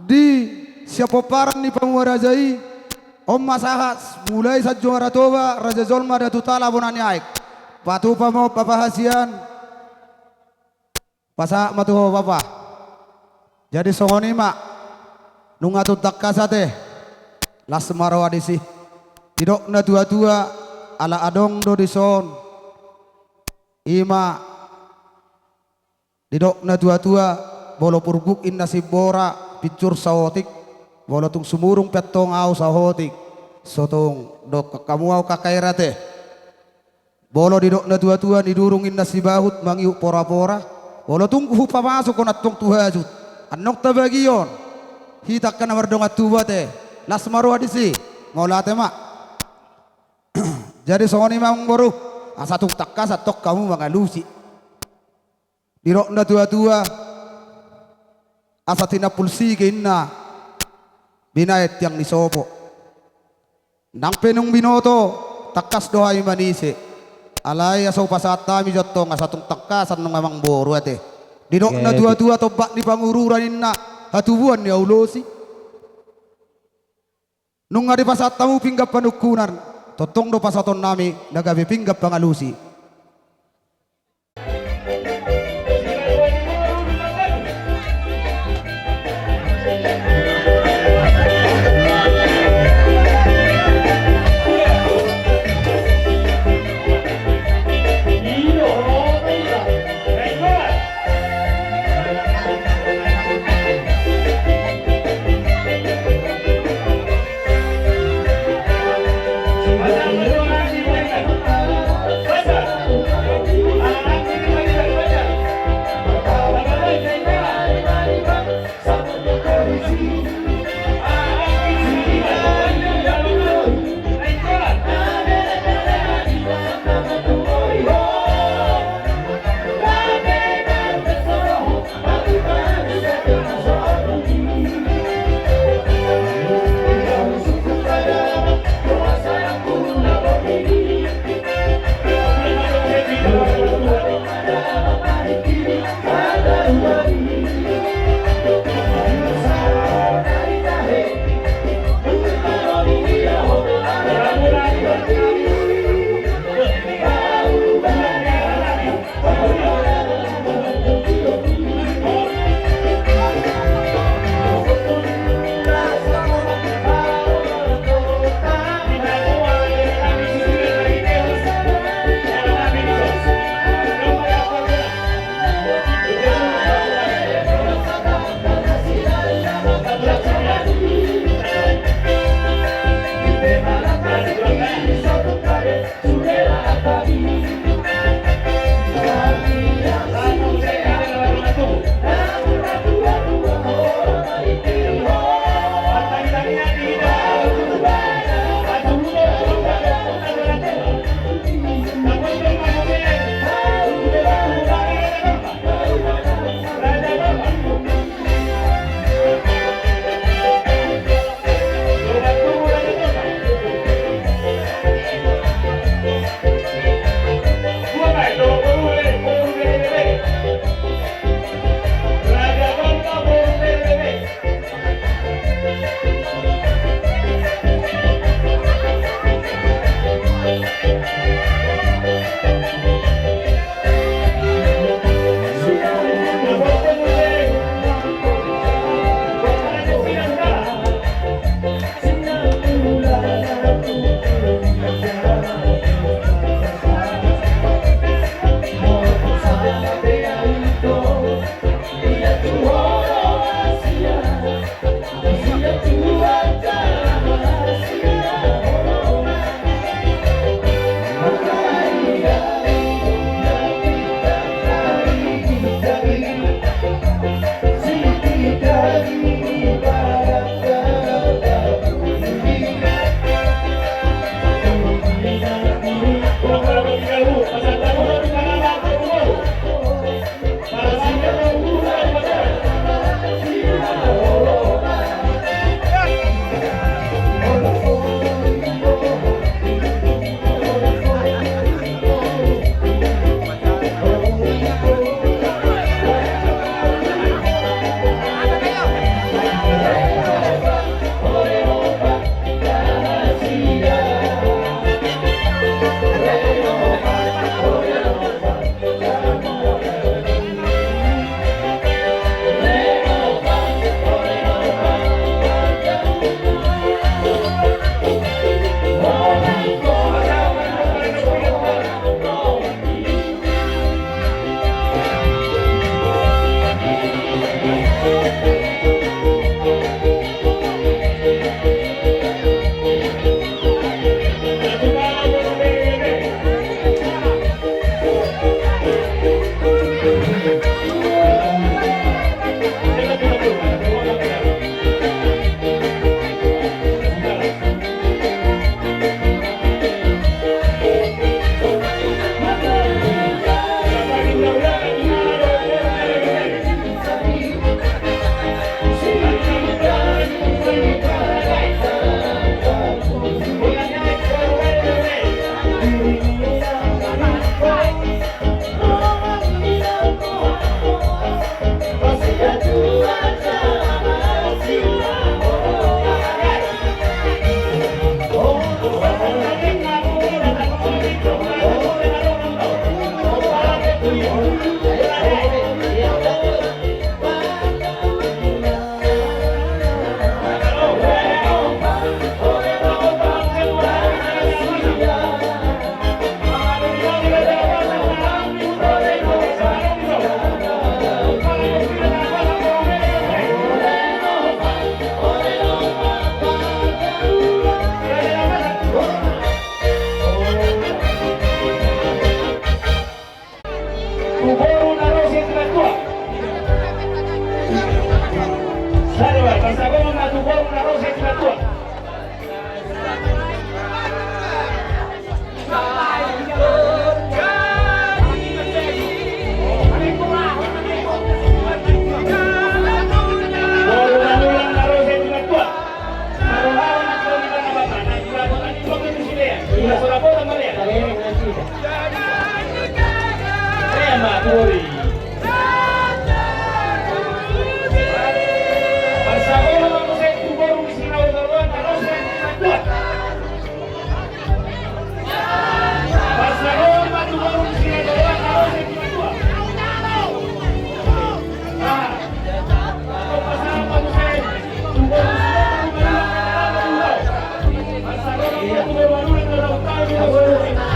di siapa paran ni pamuarajai omma sahas mulai sa juara toba raja zolma da tutala bonani aik patu pamo papahasian pasa matuho papa jadi songoni mak nunga tutak kasate las marawa disi tidok na tua-tua ala adong do dison ima didok na tua-tua bolo purguk inna sibora picur sawotik bolo tung sumurung petong au sahotik sotong dok kamu au kakairate bolo didok na tua-tua didurungin na si bahut mangiu pora-pora bolo tung hupa masuk konat tong tuhajut anok tabagion hitak kana mardonga tuwa te las maru hadisi ngolate mak jadi songoni mang boru asatung takka satok kamu mangalusi didok na tua-tua asatina pulsi kinna binayat yang nisopo nang penung binoto takas dohay manise alay asaw pasata mi jotto nga satong takasan nung amang boru ate didok na dua-dua tobak ni pangururanin na hatubuan ni aulosi nung nga di pasata mo pinggap panukunan totong do pasaton nami nagabi pinggap pangalusi Basta, Sama Tori. Pasagola mo sa tubong sinawagawan aros na kuat. Pasagola matubong sinawagawan aros na kuat. Pasama mo sa tubong sinawagawan Pasagola matubong sinawagawan aros na kuat.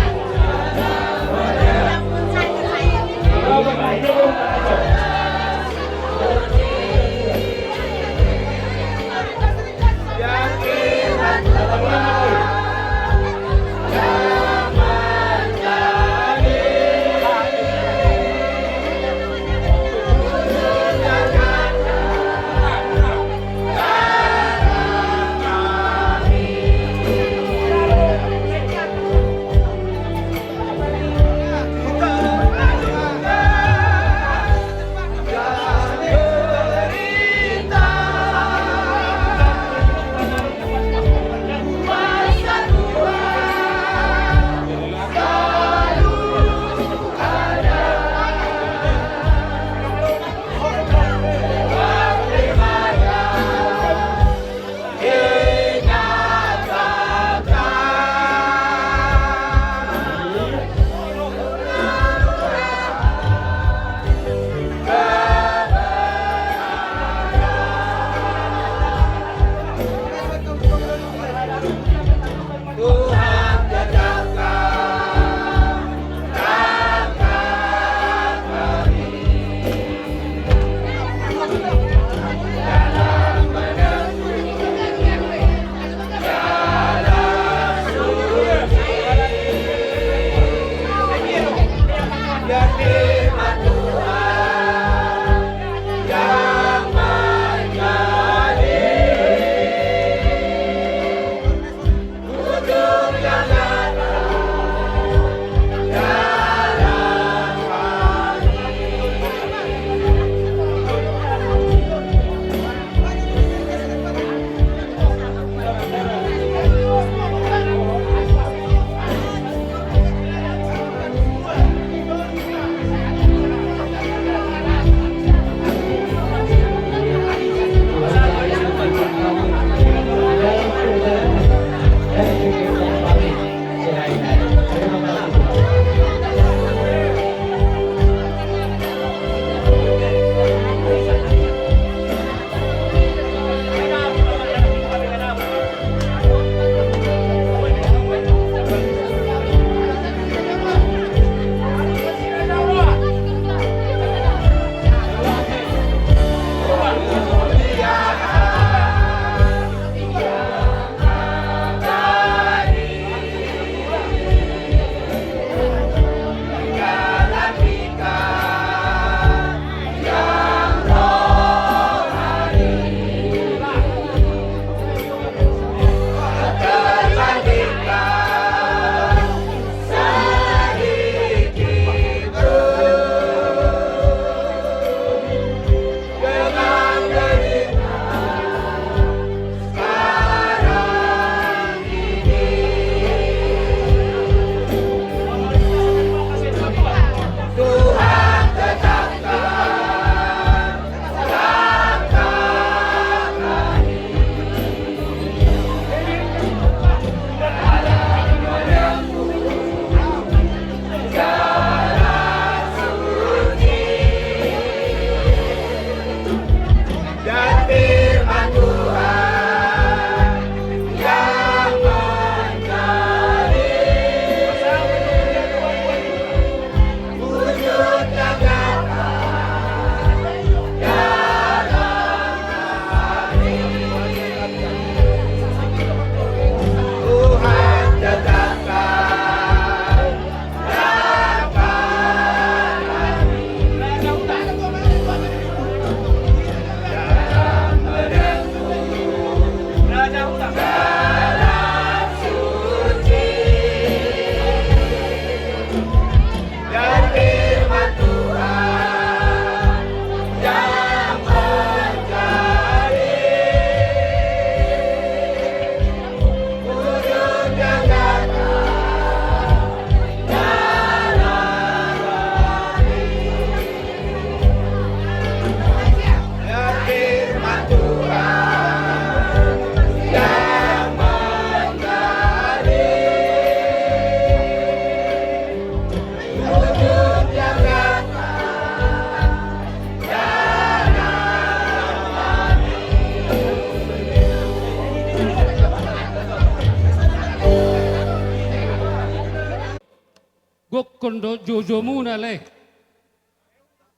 kondo jojo muna le.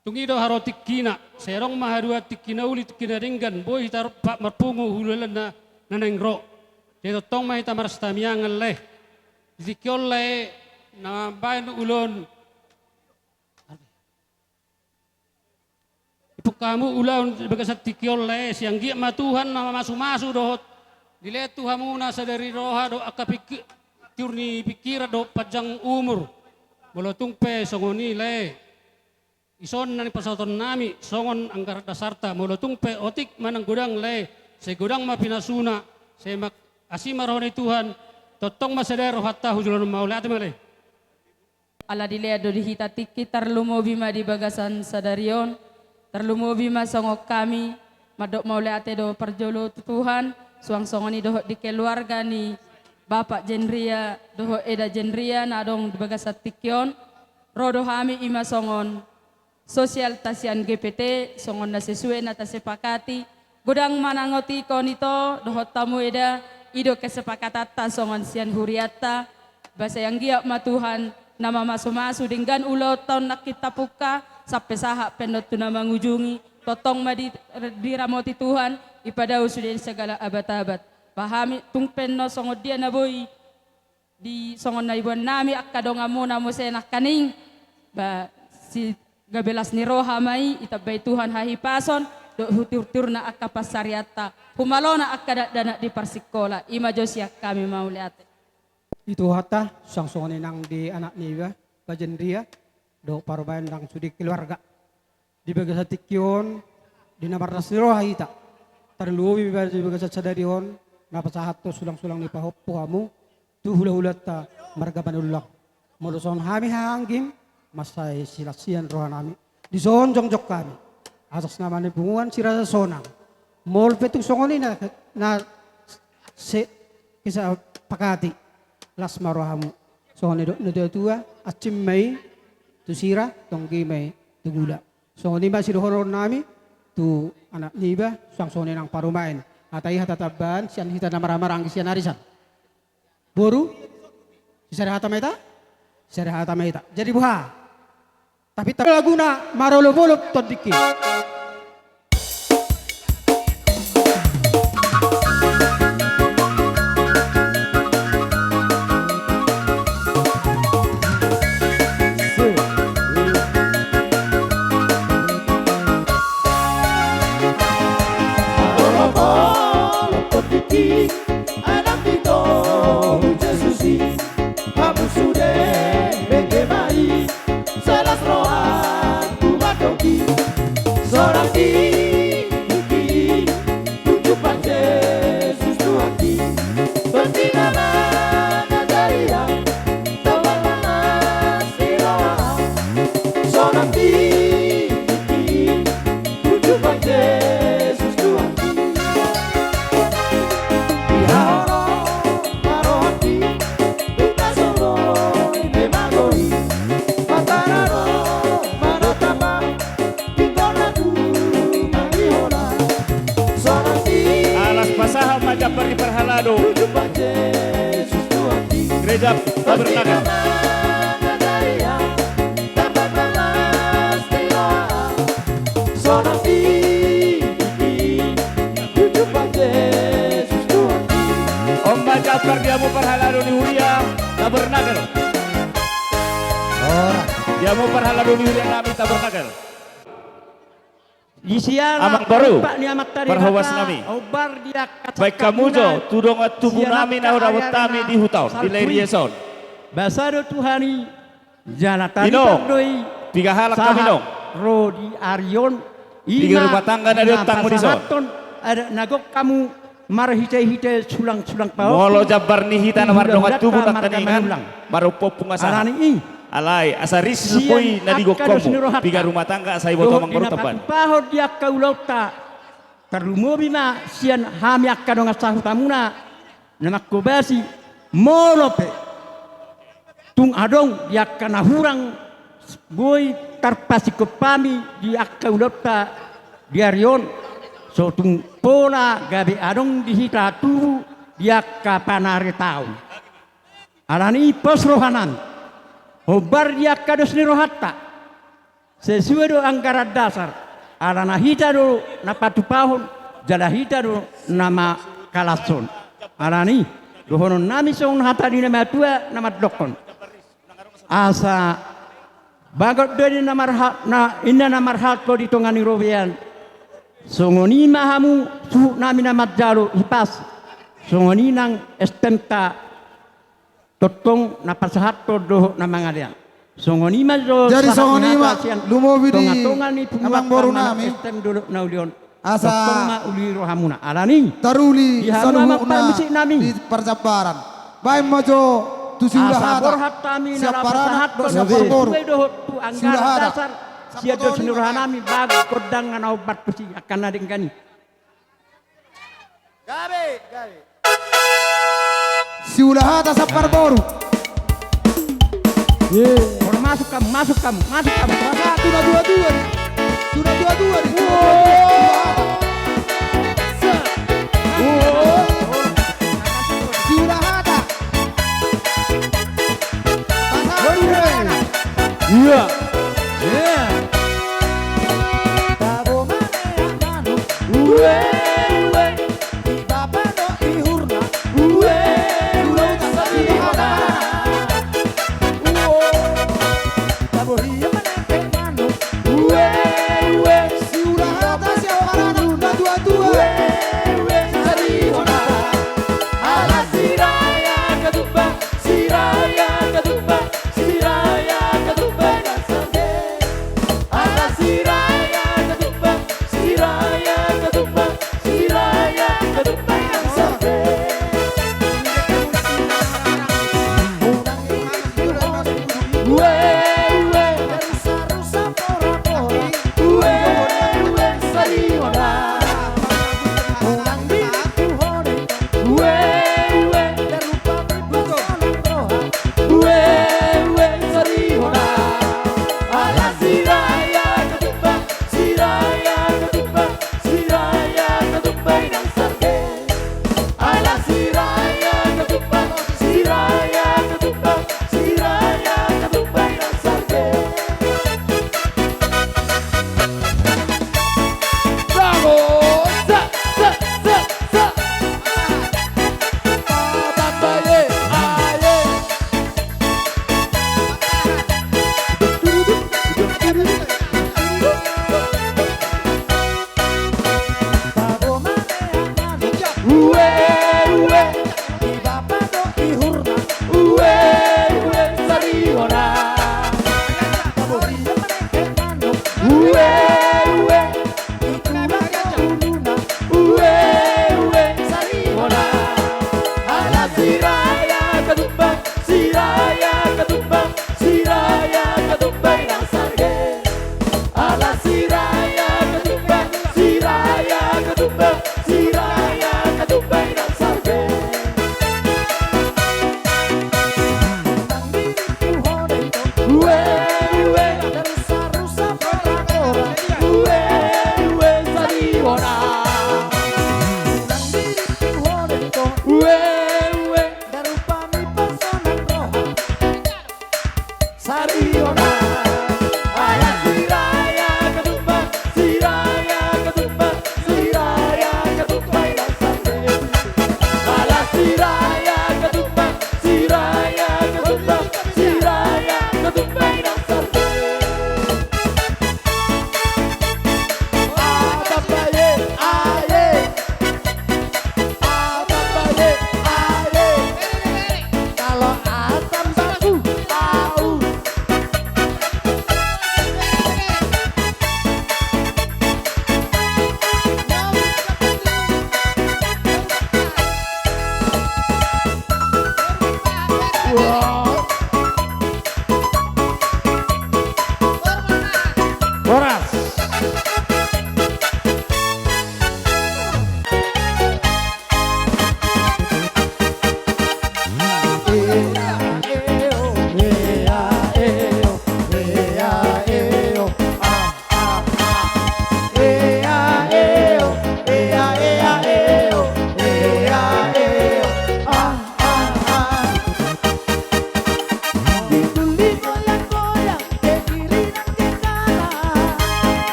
Tungido haro tikina, serong mahadua tikina uli tikina ringgan, boy hitar pak marpungu hululan na nanengro. Jadi tong mah hitar marstamiangan le. Zikiol le na bayan ulon. Ipu kamu ulon bagasat tikiol le, siang gia matuhan nama masu-masu dohot. Dilihat Tuhan muna sadari roha do akapik turni pikiran do panjang umur. Bolotung pe songoni le. Ison nani pasoton nami songon anggar dasarta molotung pe otik manang gudang le se gudang ma pinasuna se mak asima rohani Tuhan totong masadero hatta hujulun maulati male ala dilea do dihita tiki tarlumo bima di bagasan sadarion tarlumo bima songok kami madok maulati do perjolo Tuhan suang songoni doho di keluarga ni Bapak Jenria doho eda Jenria nadong di bagasat tikion rodo hami ima songon sosial tasian GPT songon na sesuai na tasepakati gudang manangoti konito dohot tamu eda ido kesepakatan ta songon sian huriata basa yang giap matuhan nama masu-masu dengan ulo tahun nak kita puka sampai sahak penot tuna mangujungi totong madi diramoti Tuhan ipada usudin segala abad-abad pahami tung penno songon dia na boy di songon na ibuan nami akadongamu namo senak kaning ba si gabelas ni roha mai itabay Tuhan hahipason do hutur-tur na akka pasariata humalona akka dana di parsikola ima josya kami mauliate itu hata sangsongan nang di anak niwa Bajenria do parubayan nang sudi keluarga di bagasat tikyon di namarnas ni roha ita tarluwi di bagasat sadarion napasahat to sulang-sulang ni pahoppo hamu tu hula-hulat ta margabanullah muluson hami hanggim masai silasian rohan nami di sonjong jok kami atas nama ni bunguan sirasa sonang mol petung songoni na se kisah pakati las marohamu songoni dok na tua acim mai tu sira tongki mai tu gula songoni ba sirohoron nami tu anak niba sang songoni nang parumain atai hatataban sian hita na marang sian arisan boru sisara hata meta jadi buha tapi laguna marolo-bolop todiki. Gereja Tabernakel. Om Jafar diamu perhalado ni Huria Tabernakel. Diamu perhalado ni Huria nami Tabernakel. Amang baru perhawas nami. Baik kamu jo tudong at tubuh nami na urawat kami di hutaw di Lerieson. Basado Tuhani janatan doi tiga halak kami dong. Rodi Arion tiga rumah tangga na dong tangmu di son. Ada nagok kamu marhite-hite sulang-sulang pao. Molo jabar ni hita na mardong at tubuh na kaningan baru popungasan. Alay, asa risiko na digok komo. Tiga rumah tangga sa ibo tomang barutamban. Pahod dia kaulota. Terlumobi ma sian hami akadong asahutamuna. Namakobasi molope. Tung adong dia kana hurang boy tarpasi kepami di akaulota diarion. So tung pola gabi adong dihita tu dia kapanare tau. Alani pos rohanan. Hobar dia kados ni rohatta. Sesuai do anggaran dasar. Arana hita do napatupahon. Jala hita do nama kalason. Arani dohonon nami song hata di nama tua nama dokon. Asa bagot do nama na inna nama hat ko di tongani robian. Songoni mahamu su nami nama jalo hipas. Songoni nang estenta totong napasahat to do namangalian. Songoni majo Jadi songoni ma lumobi di amang boru nami estem dulu naulion. asa Totong ma uli rohamuna alani. taruli Dihamuna saluhuna nami. di percabaran. Baik mojo tu siulah Asa hada. borhat kami Siap parana narapasahat do siap perboru. tu Siulah anggaran hada. dasar. Sia do senurhanami bag kodang ana obat pusi akan nadengkani. Siulah hada siap perboru. Orang masuk kamu, masuk kamu, masuk kamu. Masa sudah dua-dua nih. Sudah dua-dua nih. Siulah hada. Iya. Siulah hada siap parana. Sudah dua-dua.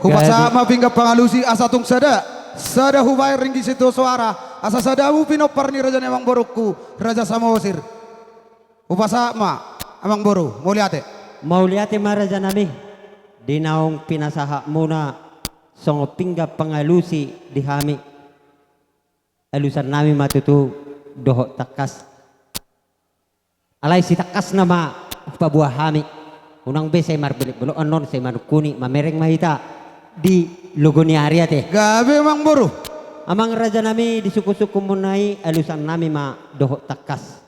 Hupasama pinggap pangalusi asa tung sada. Sada hubay ringgi situ suara. Asa sadamu pinopar ni Raja Amang Boruku. Raja Samosir. Hupasama Amang Boru. Muliate. Mauliate maraja nami. Dinaong pinasaha muna. Songo pinggap pangalusi di hami. Alusan nami matutu doho takas. Alay si takas nama pabuah hami. Unang be say marbelik bulo anon say manukuni mamereng mahita di lugoni area teh. Gabe Amang Boru. Amang raja nami di suku-suku munai alusan nami ma doho takas.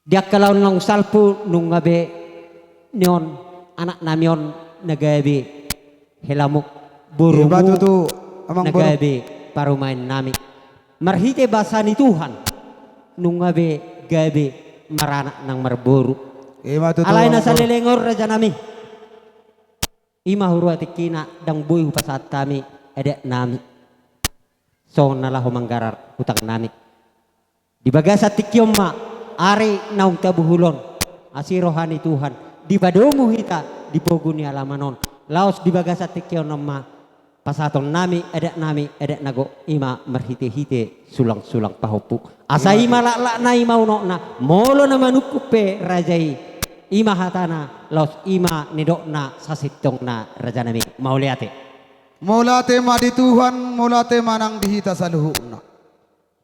Dia kalau nong salpu nung ngabe nion anak namion nagabe helamuk buru Batu Amang Boru. nagabe parumain nami. Marhite basa ni Tuhan nung ngabe gabe maranak nang marburu. Alay na sa lilengor raja nami. Ima huruati kina dang buy hupasat kami edek nami. So nalah humanggarar hutang nami. Di baga sa tikyom ma ari naung tabuhulon asirohani Tuhan. Di padomu hita di poguni alamanon. Laos di baga sa tikyom ma pasatong nami edek nago ima merhite-hite sulang-sulang pahopu. Asa ima lak na ima uno na molo na manukupe rajai ima hatana laos ima nidok na sasitong na raja nami mauliate. Mulate ma di Tuhan, mulate manang dihita sa luhuna.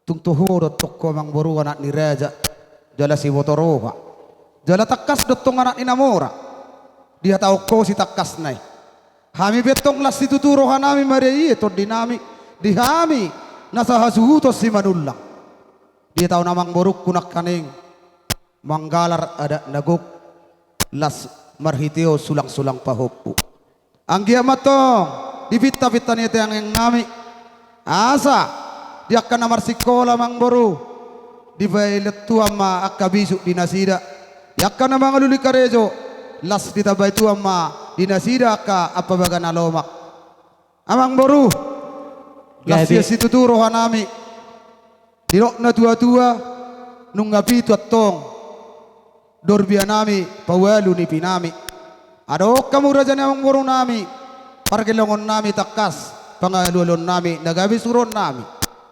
Tungtuhurot toko Amang Boru anak ni Raja. Jala si Botoroha. Jala takas dotong anak ni Namora. Dia tahu ko si takas nai. Hami betong las dituturo hanami Maria ito dinami. Dihami nasa hasuhutos si Manulang. Dia tahu Amang Boru kunak kaning. Manggalar ada naguk. Las marhiteo sulang-sulang pahopu. Ang giamatong. Di pita-pita niya yang nami. Asa. Dia akan namar sikola Amang Boru. Di bailet tua ma akabisu di nasida. Dia akan namang aluli karejo. Las ditabay tua ma di nasida ka apa baga nalomak. Amang Boru. Las dia situturo hanami. Dirok na tua-tua. Nung ngapitu at tong. Dorbia nami. Pawalu ni pinami. Adok kamu Raja Amang Boru nami. Pargelongon nami takas. Pangalulon nami. Nagabi suron nami.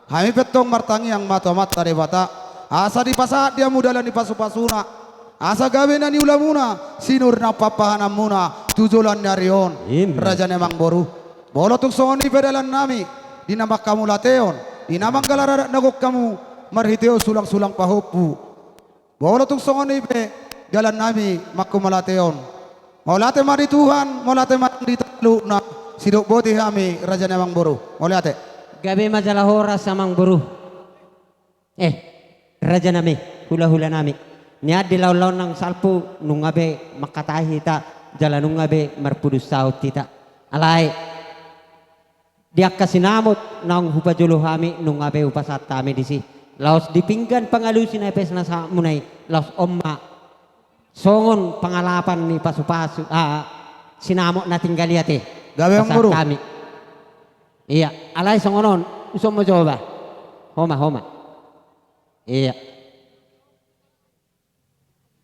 Kami petong martangi yang mata-mata debata. Asa di pasat dia mudalan di pasu-pasuna. Asa gawe na ni ulamuna. Sinur na papahanam muna. Tujulan nyarion. Raja Amang Boru. Bolo tung soni pedalan nami. Dinamak kamu lateon. Dinamang galara nagok kamu. Marhiteo sulang-sulang pahopu. Bolo tung soni pe. Jalan nami makumalateon. Maulate mari Tuhan. Maulate mari talu na. Sidok boti kami Raja Amang Boru. Maulate. Gabi majalah horas Amang Boru. Raja nami, hula-hula nami. Niya di law-law ng salpo nung ngabe makatahi ta, jala nung ngabe marpudus saot tita. Alay, diak kasinamot nang hupajulo kami nung ngabe upasat kami disi. Laos dipinggan pangalusin na epes na sa munay, laos omma. Songon pangalapan ni pasu-pasu, sinamot na tinggaliate. Gabi Amang Boru. Kami. Iya, alay songonon, usom mo coba. Homa. Iya.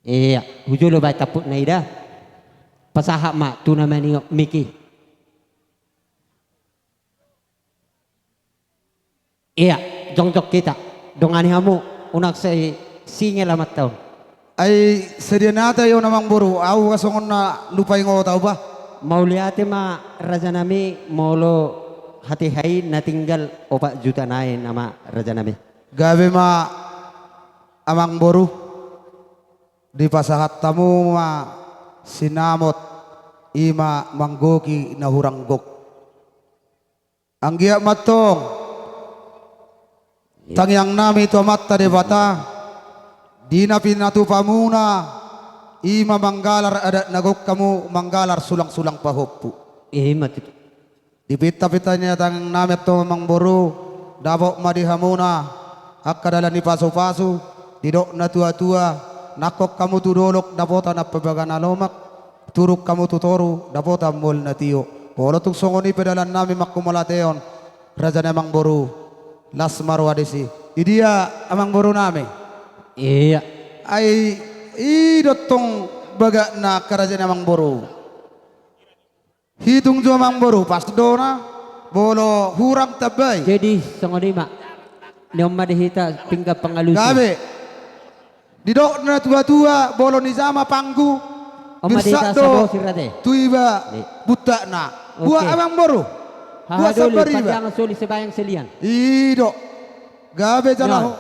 Iya, hujulo ba taput na ida. Pasahak mak tu nama ni Miki. Iya, jongjok kita. Dongani hamu unak say singel amat taon. Ay sedia nata yo Amang Boru. Au kasongon na lupay ngo tau ba? Mauliate ma raja nami molo hati hai na tinggal 4 juta naik nama raja nami. Gabe ma Amang Boru di pasahat tamu ma sinamot ima manggoki na huranggok. Ang giya matong tangyang nami to matta de bata di na pinatu pamuna ima manggalar ada nagok kamu manggalar sulang-sulang pahopu. Matito. Di pita-pita niya tang namet to Amang Boru dabok madihamuna akadala ni paso-paso didok na tua-tua nakok kamu tudolok dapota na pabaga na lomak turuk kamu tutoru dapota mol na tiyo polo tung songoni pedalan nami makumalateon Raja Amang Boru las marwadisi idia Amang Boru nami iya ay idotong baga na Karaja Amang Boru hitung jua mang boru pas dona bolo hurang tabay. Jadi songonima. Nyoma dihita pingga pangalusi. Gabe. Didok na tua-tua bolo ni sama panggu. Oma dihita sabo sirate. Tuiba buta na. Buat amang boru. Buat Hahadoli sabariba. padang soli sebayang selian. Ido. Gabe jalahu.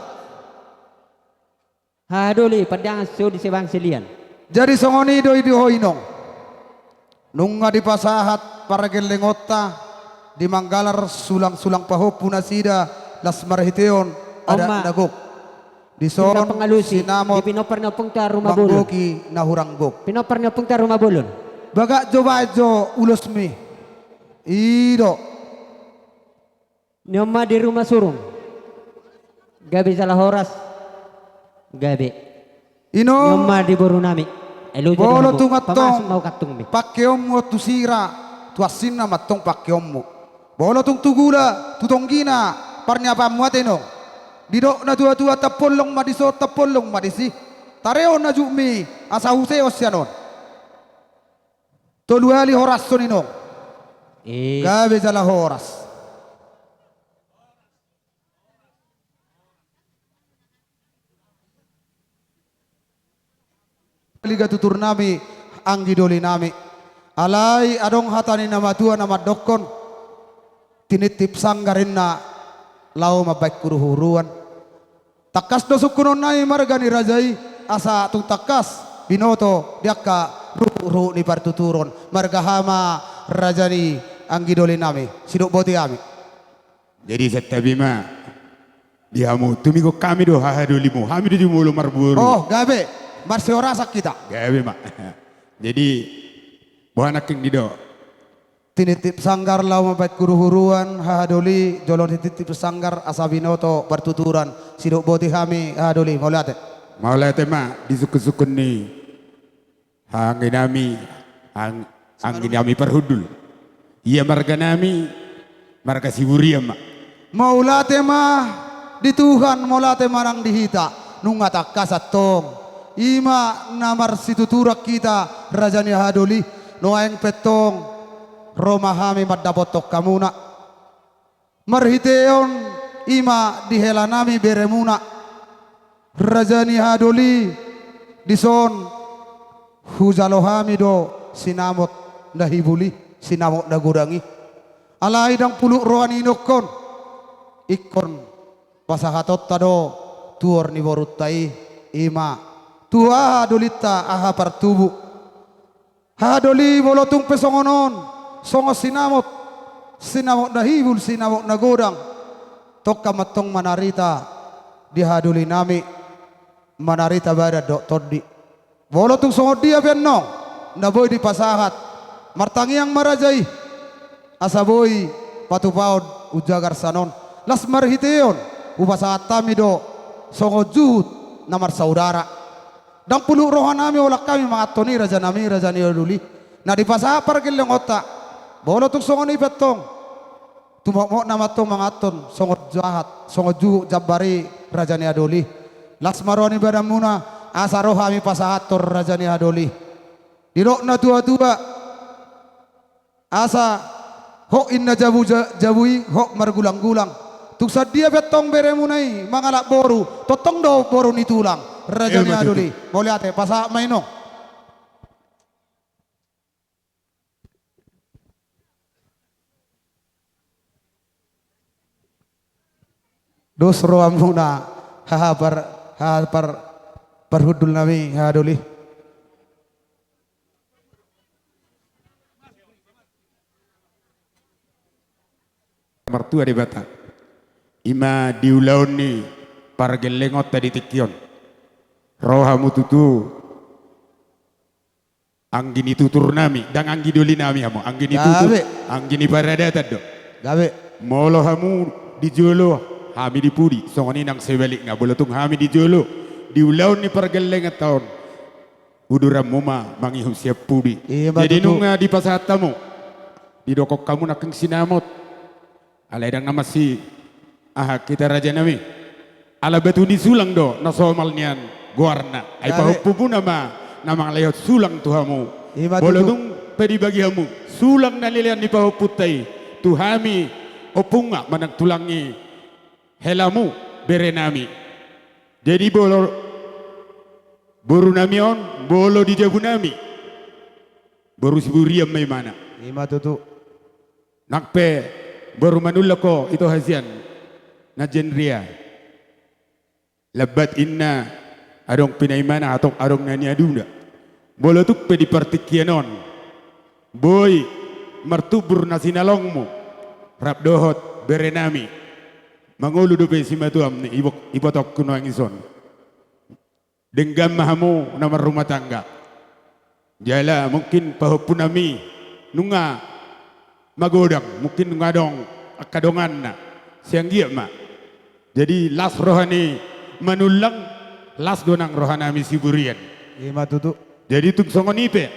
Hahadoli padang soli sebayang selian. Jadi songoni do idi hoinong. Nunga di pasahat para gelengota di Manggalar sulang-sulang pahopu nasida las marhiteon ada nagok. Di son sinamot pinopar na pungta rumah bolon. Manggoki na huranggok. Pinopar na pungta rumah bolon. Baga joba jo ulosmi. Ido. Nyoma di rumah surung. Gabi salah horas. Gabi. Ino. Nyoma di boru nami. Bolo tungatong. Mau katung mi. Pakeom mo tusira. Tuasin na matong pakeom mo. Bolo tung tugula. Tutonggina. Parnya pamuat ino. Didok na tua-tua tapolong madiso tapolong madisi. Tareo na jumi. Asa huseo sianon. Toluali horas sonino. Gabe jala horas. Liga tutur nami anggi doli nami alai adong hatani nama tua nama dokon tinitip sanggarin na lau mabaik kuruhuruan takas dosukunon nai margani rajai asa tung takas binoto diaka ruh ni partuturon margahama rajani anggi doli nami sidok boti kami. Jadi setabima diamu tumigo kami do hahadolimu kami do mulu marburu. Oh gabe Marsio rasak kita. Gawe mak. Jadi buah naking dido. Tinitip sanggar lau mabait kuruhuruan hahadoli jolon titip sanggar asabinoto pertuturan sidok boti kami hahadoli maulate. Maulate mak disukun-sukun ni angin nami perhudul. Iya marga nami marga siburia mak. Maulate mah di Tuhan maulate marang dihita nunga takasat tong. Ima namar situturak kita rajani hadoli noaeng petong romahami madapotok kamuna marhiteon ima dihelanami beremuna rajani hadoli dison huzalohami do sinamot nahibuli sinamot nagurangi alai dang puluk rohani inokon ikon pasahatot tado tuor ni borutai ima Tua dolita aha partubu. Hadoli molotung pesongonon. Songo sinamot. Sinamot nahibul sinamot nagodang. Tokka matong manarita. Di hadoli nami. Manarita bada dok todi. Molotung songo dia benong. Naboy di pasahat. Martangi yang marajai. Asaboy patupaod ujagar sanon. Las marhiteon. Upasahat tamido. Songo juhut namar saudara. Dan puluh rohan nami olak kami mangatoni raja nami duli. Nah di pasapar kileng otak. Bolo tung songon ipetong. Tumok nama tong mangaton songot jahat, songot ju jabari rajani adoli. Lasmaroni badamuna asa rohami pasahator rajani adoli. Dirok na tua-tua asa hok inna jabui hok margulang-gulang. Tuksa dia betong beremunai mangalak boru totong do boru ni tulang. Rajani adoli mau lihat ya pasak maino dos roam muna par perhudul nami adoli mertua di bata ima diulaun ni par gelengot tadi tikion rohamu tutu anggini tutur nami dan anggi doli nami hamu anggini tutur anggini paradata do gabe molo hamu dijolo hami dipudi songoni nang sebalik nggak boleh tung hami dijolo diulaun ni pergeleng tahun uduram muma mangihum siap pudi jadi nunga di pasatamu di dokok kamu nakeng sinamot alai dang nama si kita raja nami ala betu di sulang do nasomalnian guarna ai pahupu nama lewat sulang tuhamu bolo tung pedi bagi hamu sulang nalilian ni pahuputai tuhami opunga manang tulangi helamu berenami jadi bolo boru namion bolo di jabu nami boru siburiam may mana Ima tutu. nakpe boru manulako ito hasian na jenria labat inna adong pinaimana atau adong nani aduna bolo tuk pedi partikianon boy martubur nasinalongmu rap dohot berenami mangulu dope simatuam ni ibotok kuno ang ison denggam mahamu nama rumah tangga jala mungkin pahupunami nunga magodang mungkin ngadong akadongan na siang giya ma jadi las rohani manulang las donang rohanami siburian Ima tutu. jadi tuk songonipe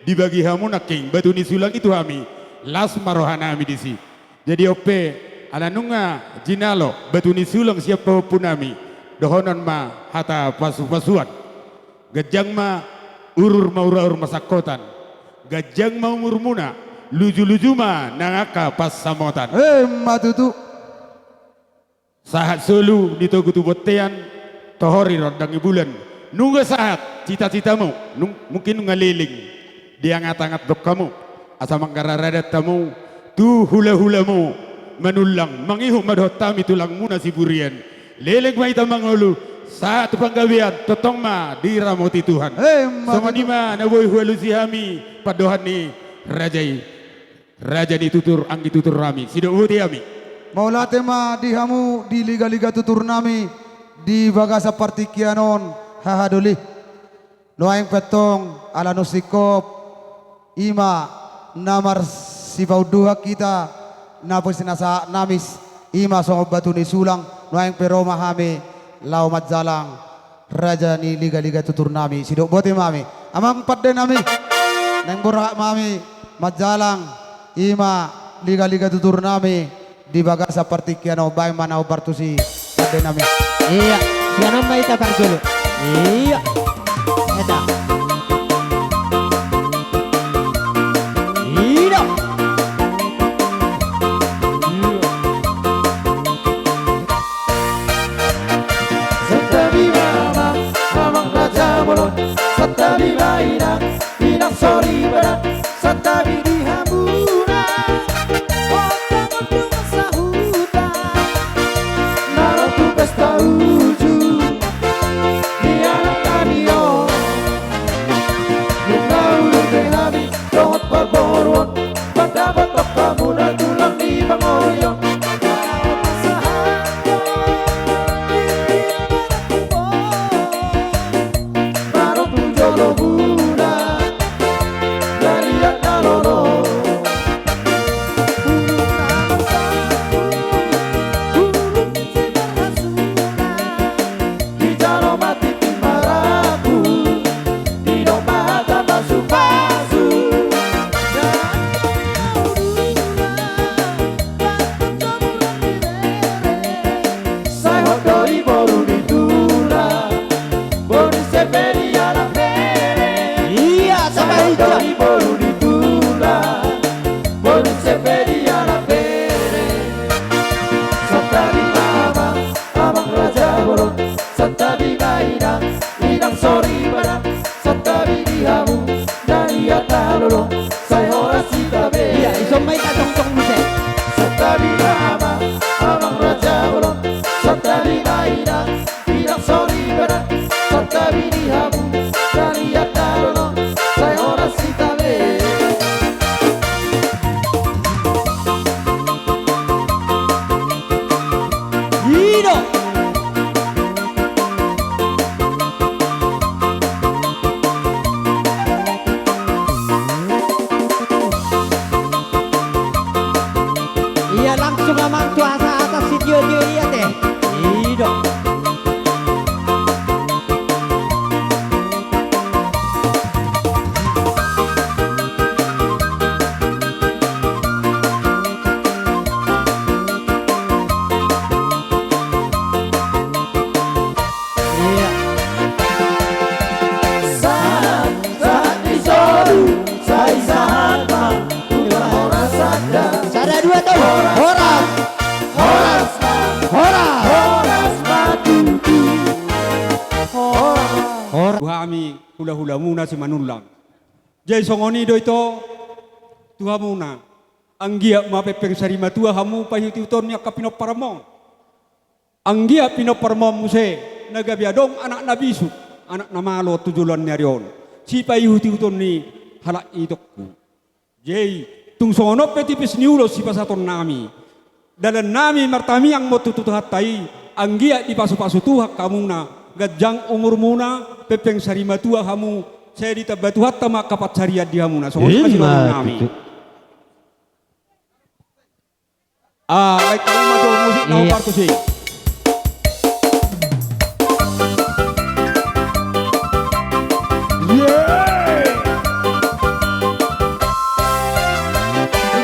dibagi hamu naking batu ni sulang itu hami las marohanami disi jadi ope ala nunga jinalo batu ni sulang siapa punami dohonon ma hata pasu-pasuan gajang ma urur masakotan gajang ma umur muna luju-luju ma nangaka pas samotan Ima tutu. sahat solu ditogutu botean tohori rodangi bulan nunggu saat cita-citamu mungkin ngaliling dia ngat-ngat dok kamu asa manggararadat tamu tu hula-hulamu menulang mangihu madhotami tulang muna siburian lelek maita mangolu saat panggawian totong ma diramoti Tuhan songonima naboy hualu sihami padohan ni raja ni tutur anggi tutur rami sido uti ami Maulate ma dihamu di liga-liga tutur nami di bagasa partikianon hahaduli noaing petong ala nusikop ima namar sifau dua kita napos sinasa namis ima songob batu ni sulang noaing peroma hami lau matzalang raja ni liga-liga tutur nami sidok bote mami amang padde nami neng borak mami matzalang ima liga-liga tutur nami di bagasa partikiano bay manau bartusi padde nami Iya, siapa maita parjolo? Iya, eta. Iya. Satabi mama, mamang raja bolon. Satabi mainang, inang sori badan. Satabi di hamura, otang untuk sahuta. Narotu pesta uju, di anak kamion. Nungau lude hami, dohot barboron. Mendapat kamu dan tulang di bangoyon. Santa Vini Habu, Dalia Tarolo, Sai ora si si manulang. Jai songoni do ito Tuhan muna. Anggia mapepeng sarima tua hamu pahiuti utonnya kapino paramong. Anggia pino paramong muse nagabiadong anak nabisu anak namalo tujulan nyarion. Si pahiuti utoni halak idokku. Jai tung sonop petipis niulo si pasaton nami. Dalam nami martami yang mau tutuhat tai. Anggia di pasu-pasu tuha kamuna. Gajang umur muna pepeng sarima tua hamu. Saya ditabatu hatta mak kapat syariat di hamuna. So masih nami. Baik kamu maju musik nau partu sih.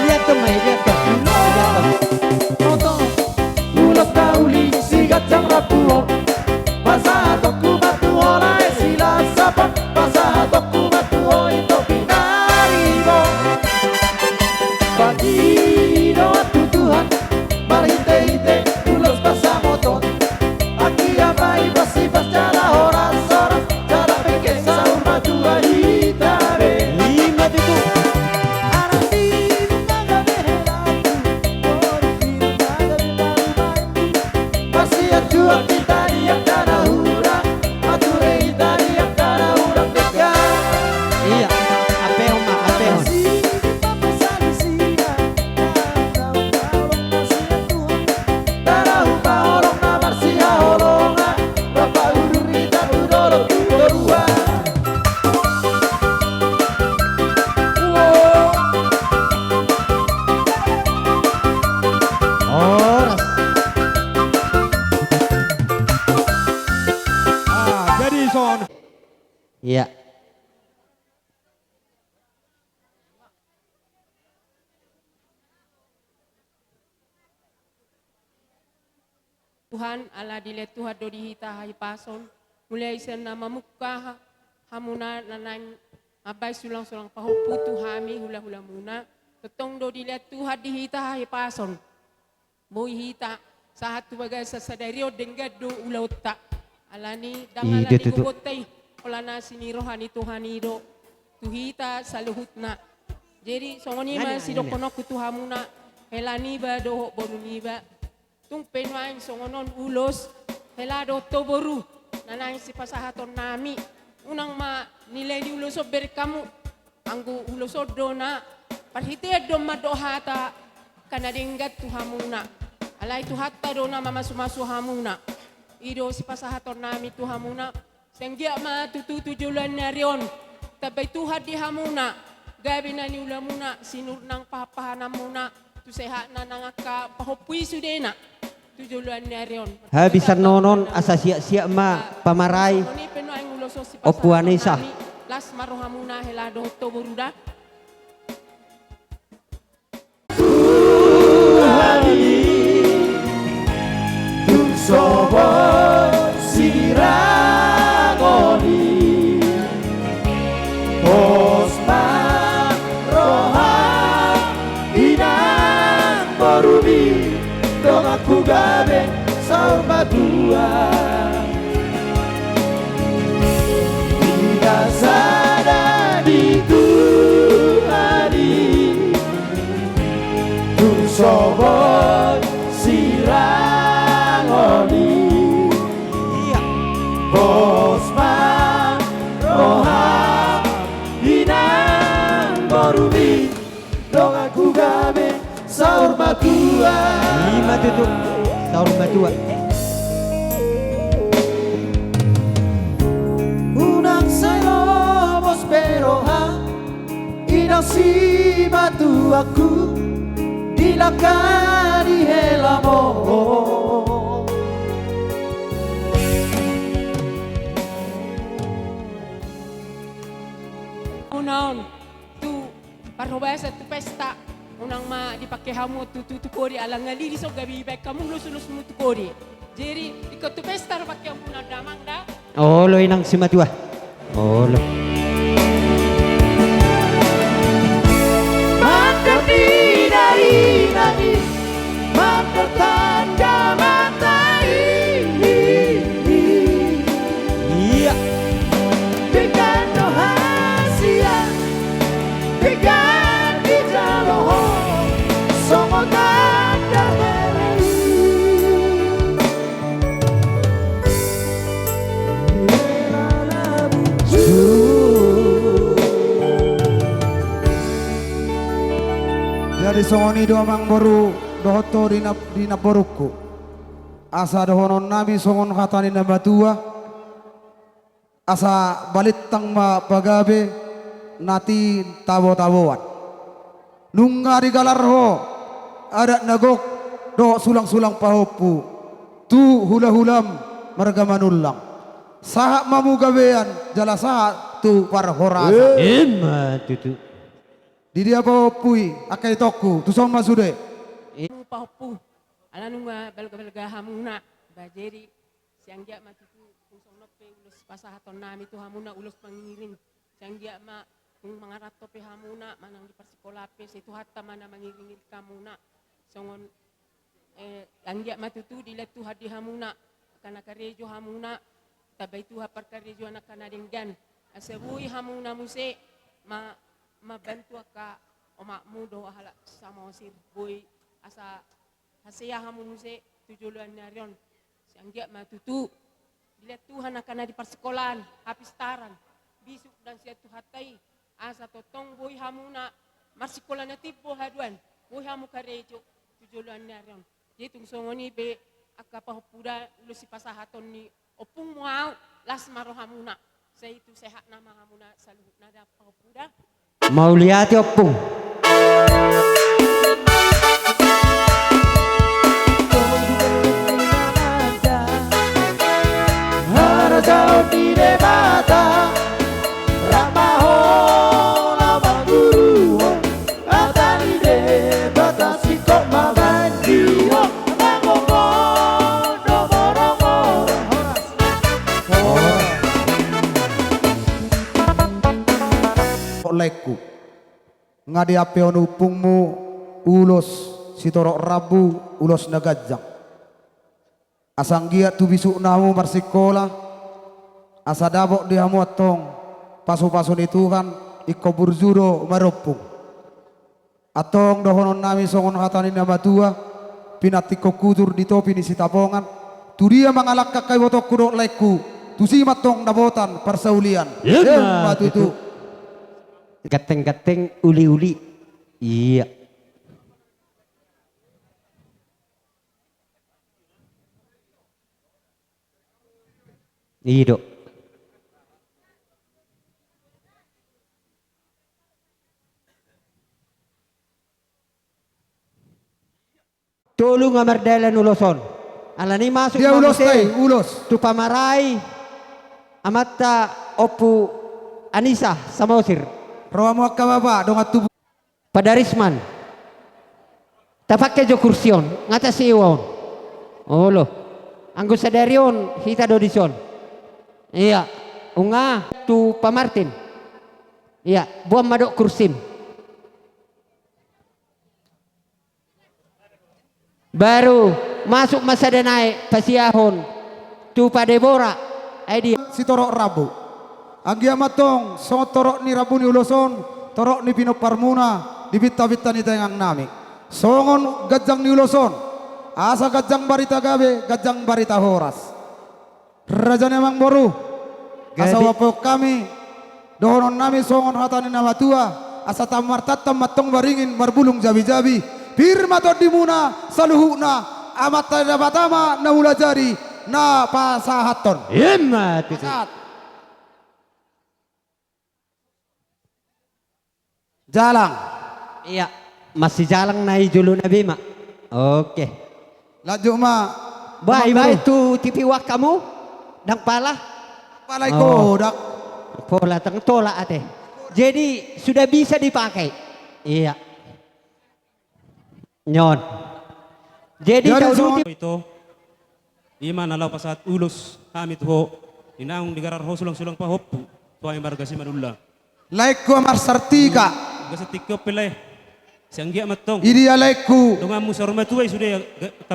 Lihat tuh, Mai, lihat tuh. Moto ulas kauli si gajang rapuo. Basa toku batu ola sila sapa. Basa toku batu oi to pinaribo. Bagi doa Tuhan marite-ite ulas basa moton. Aki abai basi bas jala horas horas. Jala peke saur maju hitare. Lima itu. Arati naga behelaku. Masih ajua kita diam kana hura. Mature kita diam kana hura tega. Iya, apeo mak, apeo. Darah orang na marsia olonga. Bapak ururita udoro tudorua. Horas. Jadi son. Iya. Tuhan ala dile Tuhan do dihita hai pason mulai sen nama muka hamuna nanan abai sulang-sulang pahupu tuhami hula-hula muna tetong do dile Tuhan dihita hai pason mo hita sahat tu bagai sasadario denggad do ulauta alani damala Ide di tutu. kubotai olana sini rohani Tuhani do tuhita saluhutna jadi songoni Ngani, masih do ngani. kono kutuhamuna helani ba do bonuni ba tung penwain songonon ulos helado toboru nanang si pasahaton nami unang ma nilai di uloso berkamu anggu uloso dona parhite do madohata kana denggat tuhamuna alai tuhatta dona mama sumasu hamuna ido si pasahaton nami tuhamuna senggia ma tutu tujulan narion tabay tuhat di hamuna gabi na ni ulamuna sinur nang papahanamuna tu sehat na nangaka pahopui sudena tujulan narion Habisan nonon asa siap-siap ma pamarai Oni peno ang uloso si Opuanisa. Las marohamuna helado toboruda. Sobo sirangoni Osman roha inang borumi dong aku gabe saur badua Tidak sadar di Tuhani Tung sobo sirangoni Osman roha inang borumi dong aku gabe saur badua lima tutup saur batua. Unang sayo mos peroha inang si batu aku dilakani helamo Unaon tu parobasa tu pesta unang ma dipakai hamu tu kori alang ngali so gabi baik kamu lulus mu tu kori. Jadi ikut tu pesta ro pakai hamu na damang da. Oh lo inang si matua. Oh lo. Mengerti dari nadi mempertanda mata ini Iya. Berikan Tuhan pikan di jaloho songo tandar beri Jadi songoni doa mang boru dohoto dina boruku. Asa dohonon nami songon hatani namba tua. Asa balitang ma bagabe nati tabo-taboan. Nunga di galarho ada nagok do sulang-sulang pahopu. Tu hula-hulam marga manulang. Saha mamu gabean jala saha tu parhorasa. Emma tutu. Di dia pahopui akai toku tu song masude. Pahopu ala nunga balga hamuna bajeri siang dia matutu kung nope ulus pasahaton nami tu hamuna ulus pangiring siang dia ma kung mangarat tope hamuna manang di persikolape situ hatta mana mangiring kamuna songon yang dia matutu dilet tu hadi hamuna kana karejo hamuna tabay tu hapar karejo anak kana dinggan asebui hamuna muse mabantu ka omakmu do hala sama sirboy asa hasia hamun se tujuluan narion siang dia matutu dilihat Tuhan akan di persekolahan habis taran bisuk dan siat tuhatai asa totong boy hamuna marsikola na tipo haduan boy hamu karejo tujuluan narion jadi tung songoni be akka pahupuda lu si pasahaton ni opung mau las maro hamuna saya itu sehat nama hamuna saluhut nada pahupuda Mau lihat ya opung. Harajao di debata Ramaho lama guru Atani debata sikok mabandiho Mangongo domorongoro Leku ngadi apeon upungmu ulos sitorok rabu ulos nagajang asanggia tu bisuk namu marsikola asa dabok dihamu atong pasu-pasu ni Tuhan iko burzuro maropung atong dohonon nami songon hatani nama tua pinatiko kudur di topi ni sitapongan tu dia mangalak kakai botok kudok leku tu simatong nabotan persaulian matutu Gateng-gateng uli-uli. Iya. Iya dok. Tolong amardalan uloson. Alani masuk dia ulos tay, ulos. Tu pamarai amata opu Anissa Samosir. Romo akababa dongat tubuh. Padarisman. Tapakke jo kursion ngata siwon. Oh lo. Anggo sadarion hita dodison. Iya, unga tu pamartin. Iya, buam madok kursim. Baru masuk masa danai pasiahon tu padebora. Ai sitorok rabu. Anggia matong so torok ni rabu ni uloson torok ni pino parmuna di bita-bita ni tengang nami songon gajang ni uloson asa gajang barita gabe gajang barita horas raja nemang boru asa wapo kami dohonon nami songon hatani nama tua asa tamar tatam matong baringin marbulung jabi-jabi firma to dimuna saluhuna amat tada batama na ulajari na pasahaton Emma jalang. Iya, masih jalang naik julu Nabi mak. Oke. Lanjut mak. Baik tu tipi wak kamu, dang pala. Pala iko, dak. Pola tang tolak ate. Jadi sudah bisa dipakai. Iya. Nyon. Jadi tahun itu iman alau pasat ulus kami tuh inaung digarar ho sulang-sulang pahoppu tuai margasi manulla. Laiku amar sartika. Gasa tikko pele. Sianggia matong. Idia laiku. Tungamu saruma tuai sudah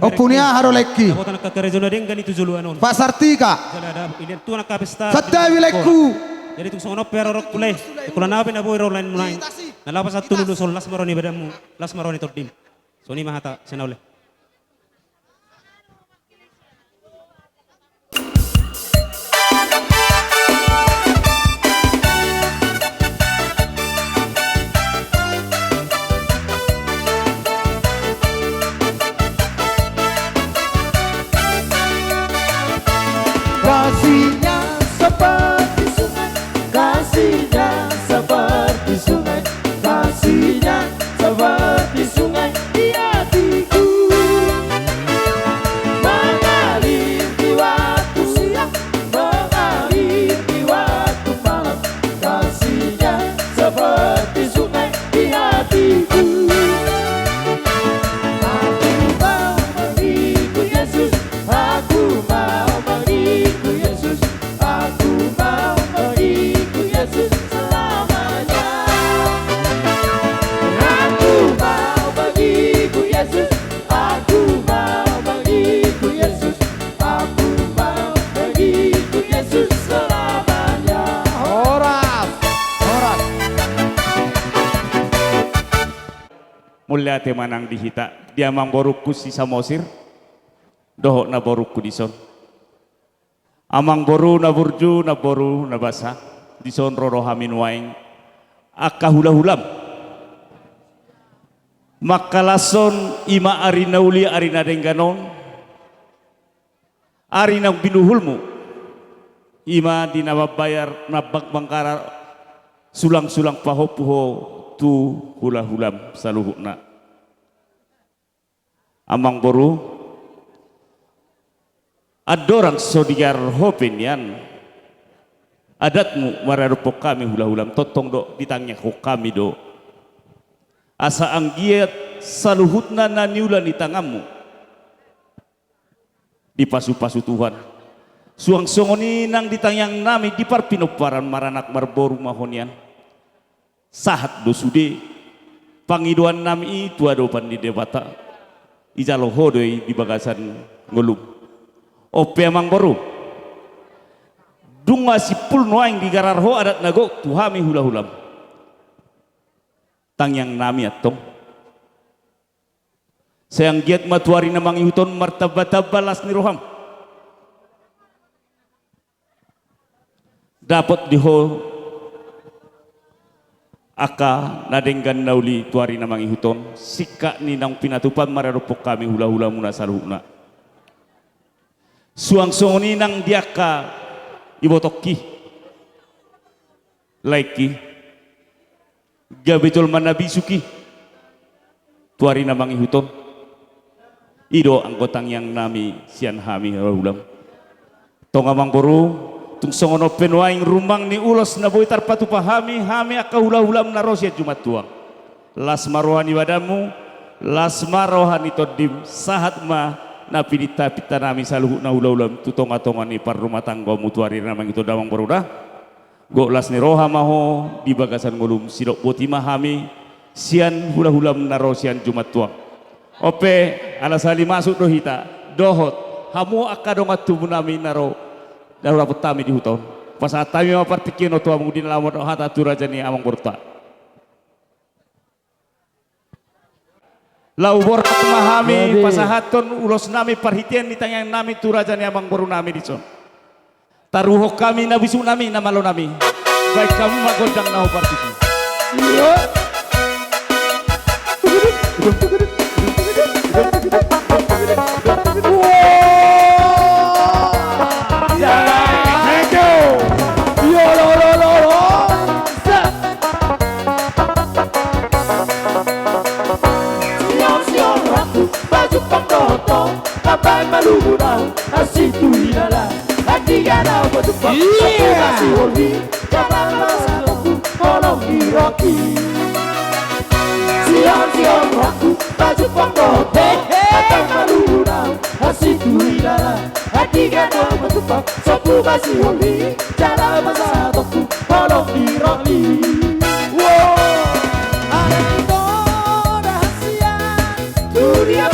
Opunia haro laiki. Ako tanaka karezona dengan itu juluanon. Pak Sartika. Jadi ada ini tuh anak kapesta. Sadai laiku. Jadi tuh sono pero rok tulai. Kalau nabi nabu ero lain mulai. Nalaw pasat tululusol las maroni badamu las maroni tordim. So ni mahata senawle. Kasihnya seperti sungai, kasihnya seperti sungai, kasihnya seperti sungai di hatiku. Mengalir di waktu siang, mengalir di waktu malam, kasihnya seperti sungai di hatiku. Aku mau mengikut Yesus, aku mau mengikut Yesus, aku mau mengikut Yesus selamanya. Aku mau mengikut Yesus, aku mau mengikut Yesus, aku mau mengikut Yesus selamanya. Horas, horas. Mulia temanang dihita dia mangborukku si samosir dohok na borukku dison amang boru na burju na boru na basa dison roro hamin waing akka hula-hulam makalason ima arina uli arina dengganon arina binuhulmu ima dinababayar nabak bangkara sulang-sulang pahopuho tu hula-hulam saluhukna amang boru adorang sodigar hopen yan adatmu mararupok kami hula-hulam totong do ditangnya ko kami do asa anggiat saluhutna na niulan di tanganmu di pasu-pasu Tuhan suang songoni nang ditangyang nami di parpinoparan maranak marboru mahonian sahat dosude pangiduan nami itu adopan di debata ijalo hodoi di bagasan ngolum ope amang boru dunga si pulnoaing di gararho adat nago tuhami hula-hulam tangyang nami atong sayang giat matuari namang ihuton martabata balas ni roham dapat diho aka nadenggan nauli tuari namang ihuton sika ni nang pinatupan mararupok kami hula-hula muna saruhna suang songoni nang diaka ibotokki laiki gabetol manabi suki tuari namang ihuton ido anggotang yang nami sian hami hula-hulam tongamang boru tung songono penuaing rumang ni ulos na boy tarpatu pahami hami akka hula-hulam na rosya Jumat tuang las marohani wadamu las marohani todim sahat ma na pinita pita nami saluhu na hula-hulam tutong-atongan ni par rumah tangga mutuari namang itu damang barudah go las ni roha maho di bagasan ngulum sidok boti mahami sian hula-hulam na rosyan Jumat tuang ope alasali masuk dohita dohot hamu akka dongat tubuh nami naro dalam rapot tami di hutan pas tami mapartikin oto amudin lamot hata turajani amang borta lau borat mahami pasahaton ulos nami parhitian ditanyang nami turajani amang boru nami dison taruhok kami nabisu nami namalo nami baik kamu magodang naho partiki Kapan malugu daw, asitu hinala, hatiga daw patupang, kasi holi, kapan masaku, kolong iroki. Sion raku, baju pangkote, kapan malugu daw, asitu hinala, hatiga daw patupang, sopu kasi holi, jala masaku, kolong iroki. Wow, ada itu rahasia, dunia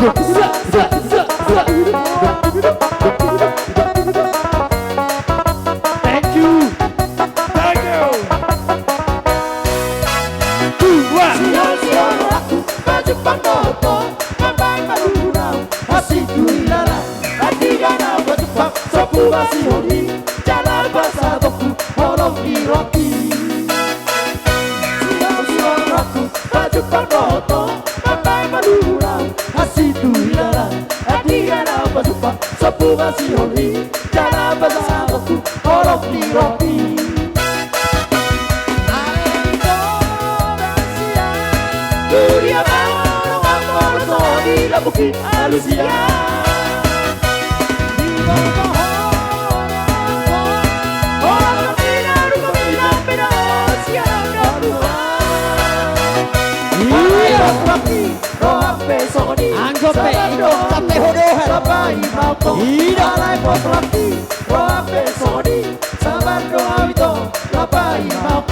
Thank you. Thank you. Sial-sial aku baju pandoto Mabai madurau Asik duilala Adigana baju pak Sopu basi holi Jalan basa boku Holong di roti Sial-sial aku baju pandoto Mabai madurau Asik duilala Adigana baju pak Sopu basi holi Jalan basa boku Holong di roti Dunia baru amor di la bukit Alusia di bawah orang binar siapa dua iya waktu roh besok ni anggap sampai hodohan sampai mau alai pot waktu roh besok ni sabar doa itu sampai mau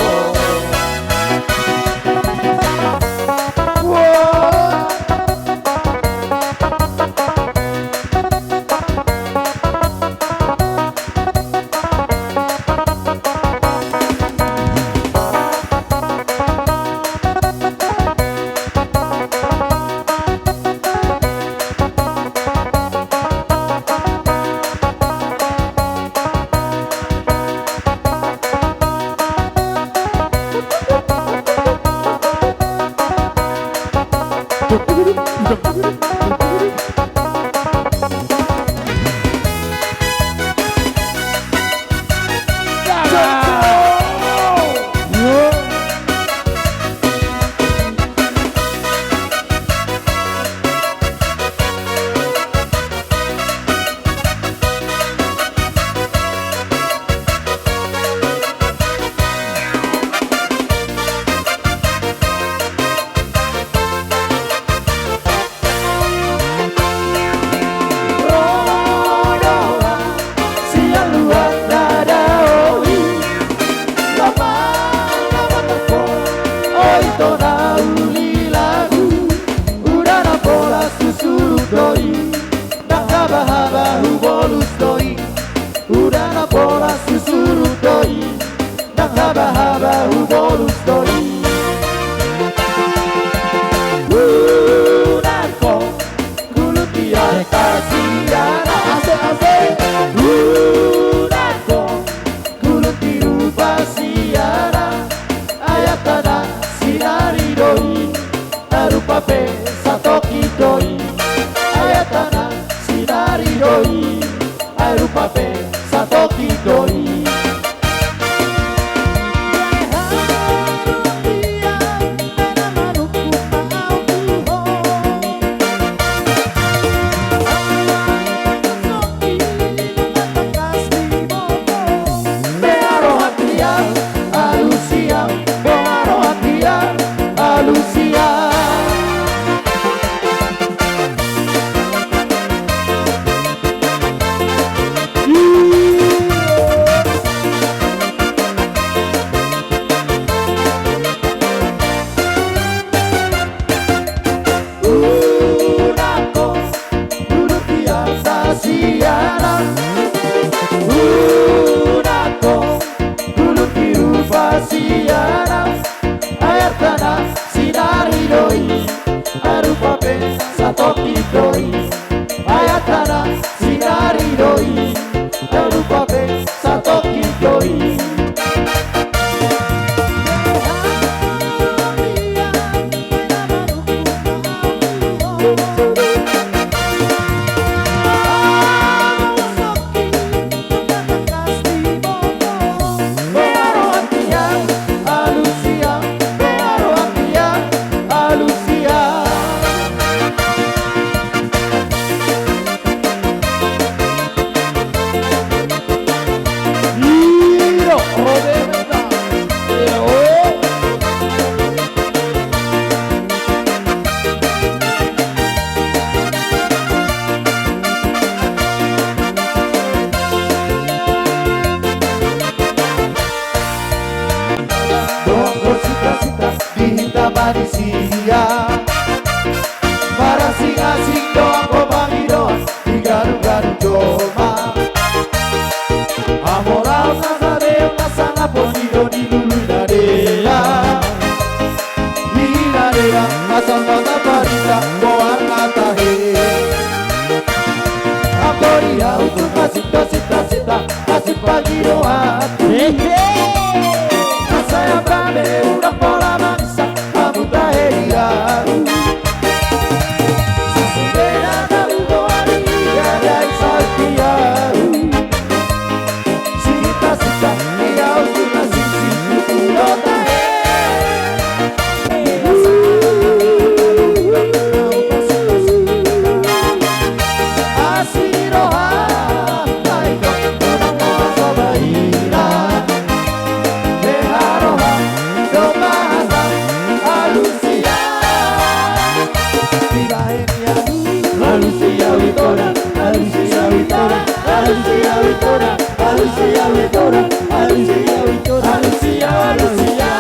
Alicia Vitora, Alicia Vitora, Alicia Vitora, Alicia Vitora, Alicia Vitora, Alicia, Alicia.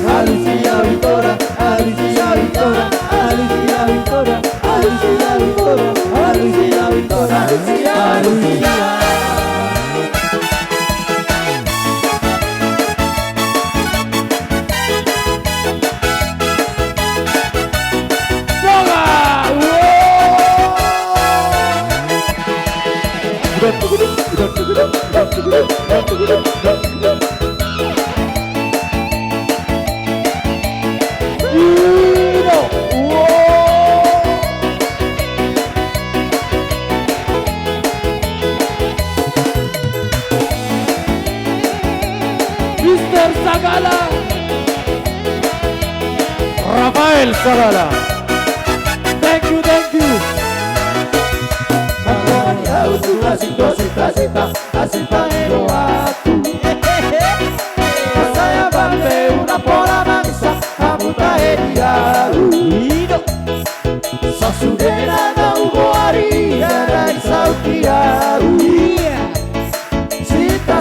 Alicia Vitora, Alicia Vitora, Alicia Vitora, Alicia Vitora, Alicia Vitora, Alicia, Alicia. Mr. Sagala, Rafael Sagala. Thank you, thank you. Saya bambe una pola mansa, amuta ediaru. Sasudena na uboari, dari sautiaru. Sita,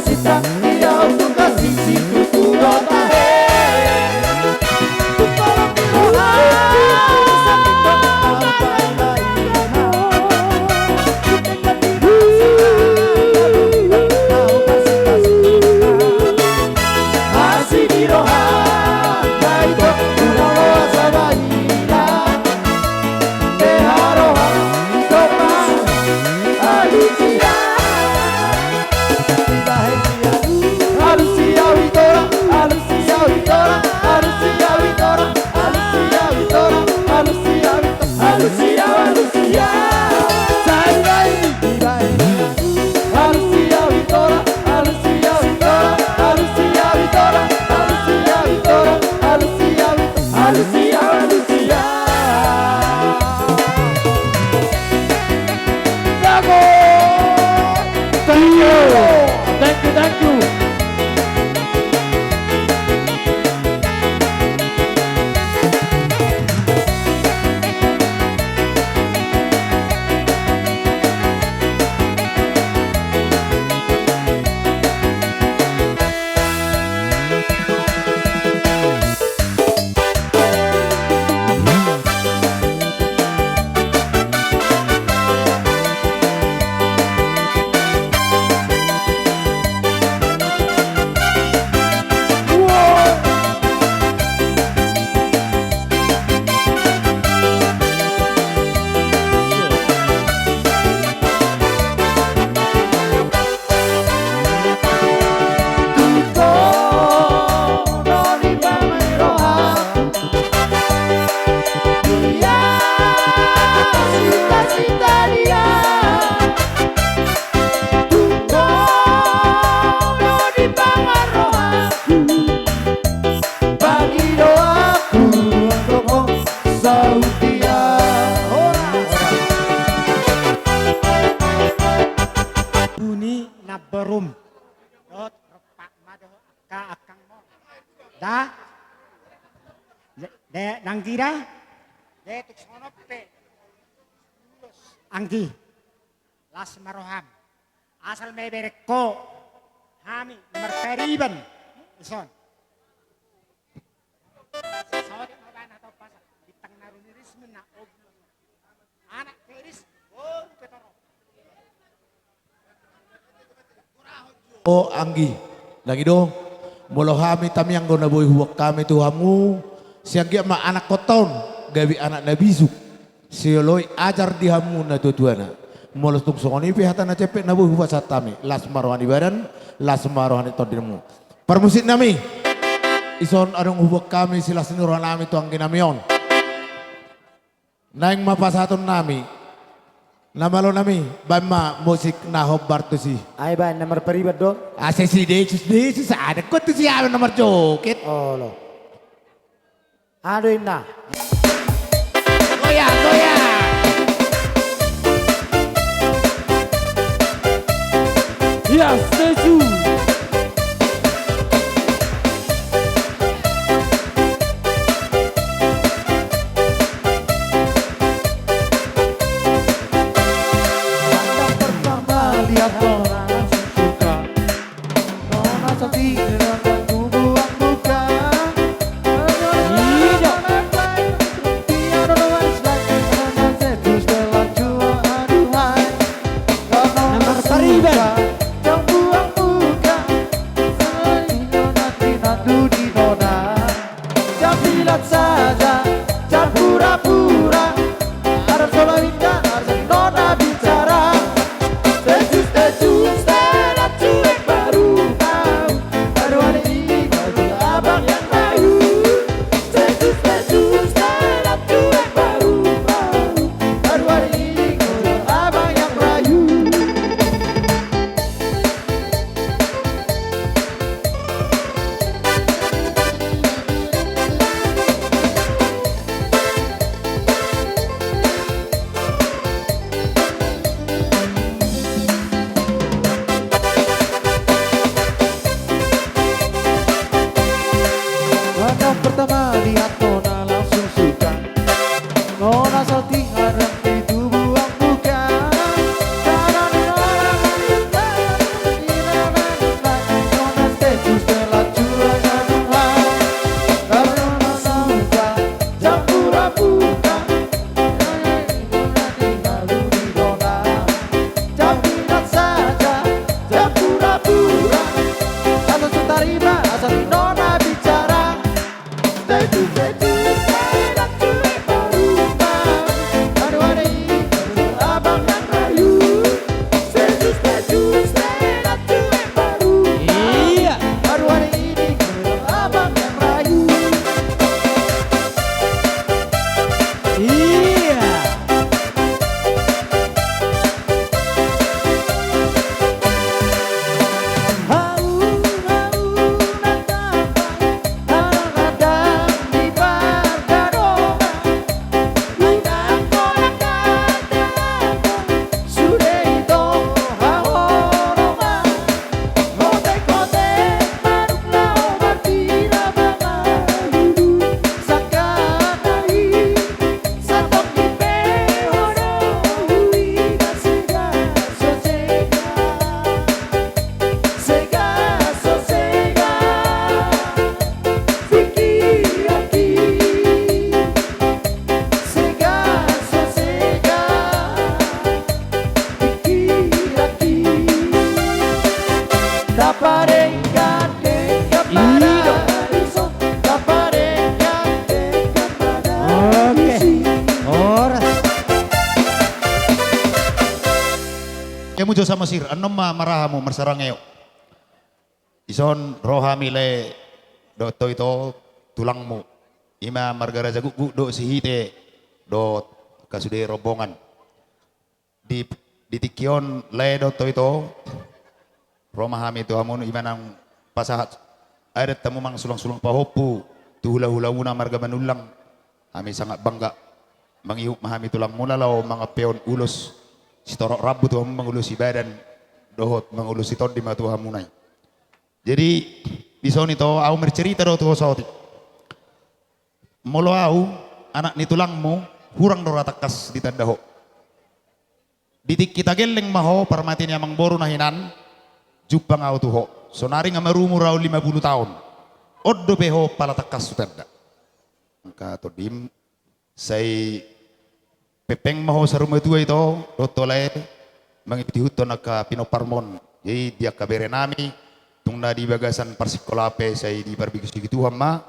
dia untuk kasih situ turota. Thank you. Berum, rot repak mado ka akang mo, da, de nanggira, de tuksono pe, anggi, las maroham, asal me bereko, hami nomor periban, ison. Sawat mo ba na to pasa, bitang naruniris mo na anak peris, oh petoro. Oh Anggi, lagi do, molo kami tamyang go na boy huwag kami tuhamu, siyang ma anak koton, gabi anak na bisuk, siyoloy ajar di hamu na tutuana, molo tung songoni pihatan na cepet na boy huwag sa tami, las marohani badan, las marohani todinmu. Permusik nami, ison adong huwag kami sila sinuruhan nami tuang ginamion, naing mapasaton nami. Namalo nami, bama musik na hobbar tu si. Ay ba, nomor peribad do? Asa si Desus ada ko tu siya nomor joket. Oh lo. Aduin na. Goyang. Yes, Desu. saja, jangan pura-pura. Harus solo indah, harus nona bicara. Stay tune, stand up cuek baru tahu. Baru hari ini baju abang yang rayu. Stay tune, stand up cuek baru tahu. Baru hari ini baju abang yang rayu. Anak pertama lihat Nona langsung suka. Nona salting harap itu buang buka. Nona status telah curang anuhan. Karena Nona suka jangan pura-pura. Baru di Nona jangan minat saja, jangan pura-pura. Atau terima asal Nona bicara. Stay tune, stand up cuek baru tahu. Baru hari ini baru abang yang rayu. Stay tune, stand up cuek baru tahu. Baru hari ini baru abang yang rayu. Mujo sama sir, anom marahamu marsarangeo. Ison rohami le doto itu tulangmu. Ima margara jagu do sihite do kasude rombongan. Di tikion le doto itu romahami itu amun ima nang pasahat. Ada temu mang sulang-sulang pahopu tu hula-hula muna marga manulang. Kami sangat bangga mangihuk mahami tulang muna law mga peon ulos. Sitorok rabu tuh mengulusi badan dohot mengulusi ton di matu hamunai. Jadi di sini tuh aku bercerita doh tuh saudi. Molo aku anak ni tulangmu hurang dora takas di tanda ho. Ditik kita geleng maho permatin yang mangboru nahinan jupang aku tuh ho. Sonari ngamarumur rau 50 tahun. Oddo peho pala takas sutanda. Angka to dim say pepeng maho sa rumah tua itu rotole mengikuti hutan ke Pinoparmon. Jadi dia kabere nami tungna di bagasan parsikolape saya di barbikis gitu hama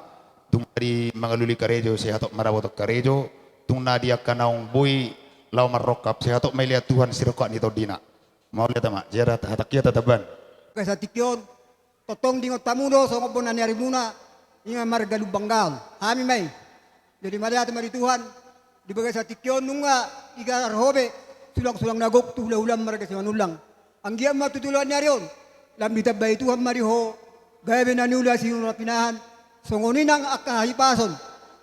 tungna di mangaluli karejo saya hatok marabotok karejo tungna dia kanaung boy lau marokap saya hatok melihat Tuhan sirokak ni dina. Mau lihat ama jarat hatakia tataban. Kasa tikyon totong dingot tamuno so ngobon ani arimuna inga marga lubanggal. Hami may. Jadi mari mari Tuhan di bagai sa tikyon nunga iga arhobe sulang-sulang nagok tu hula-hulam marga si manulang. Ang giyam matutuluan niya riyon. Lambita ba Tuhan mariho gaya benanula si nuna pinahan. Songonin ang akahipason.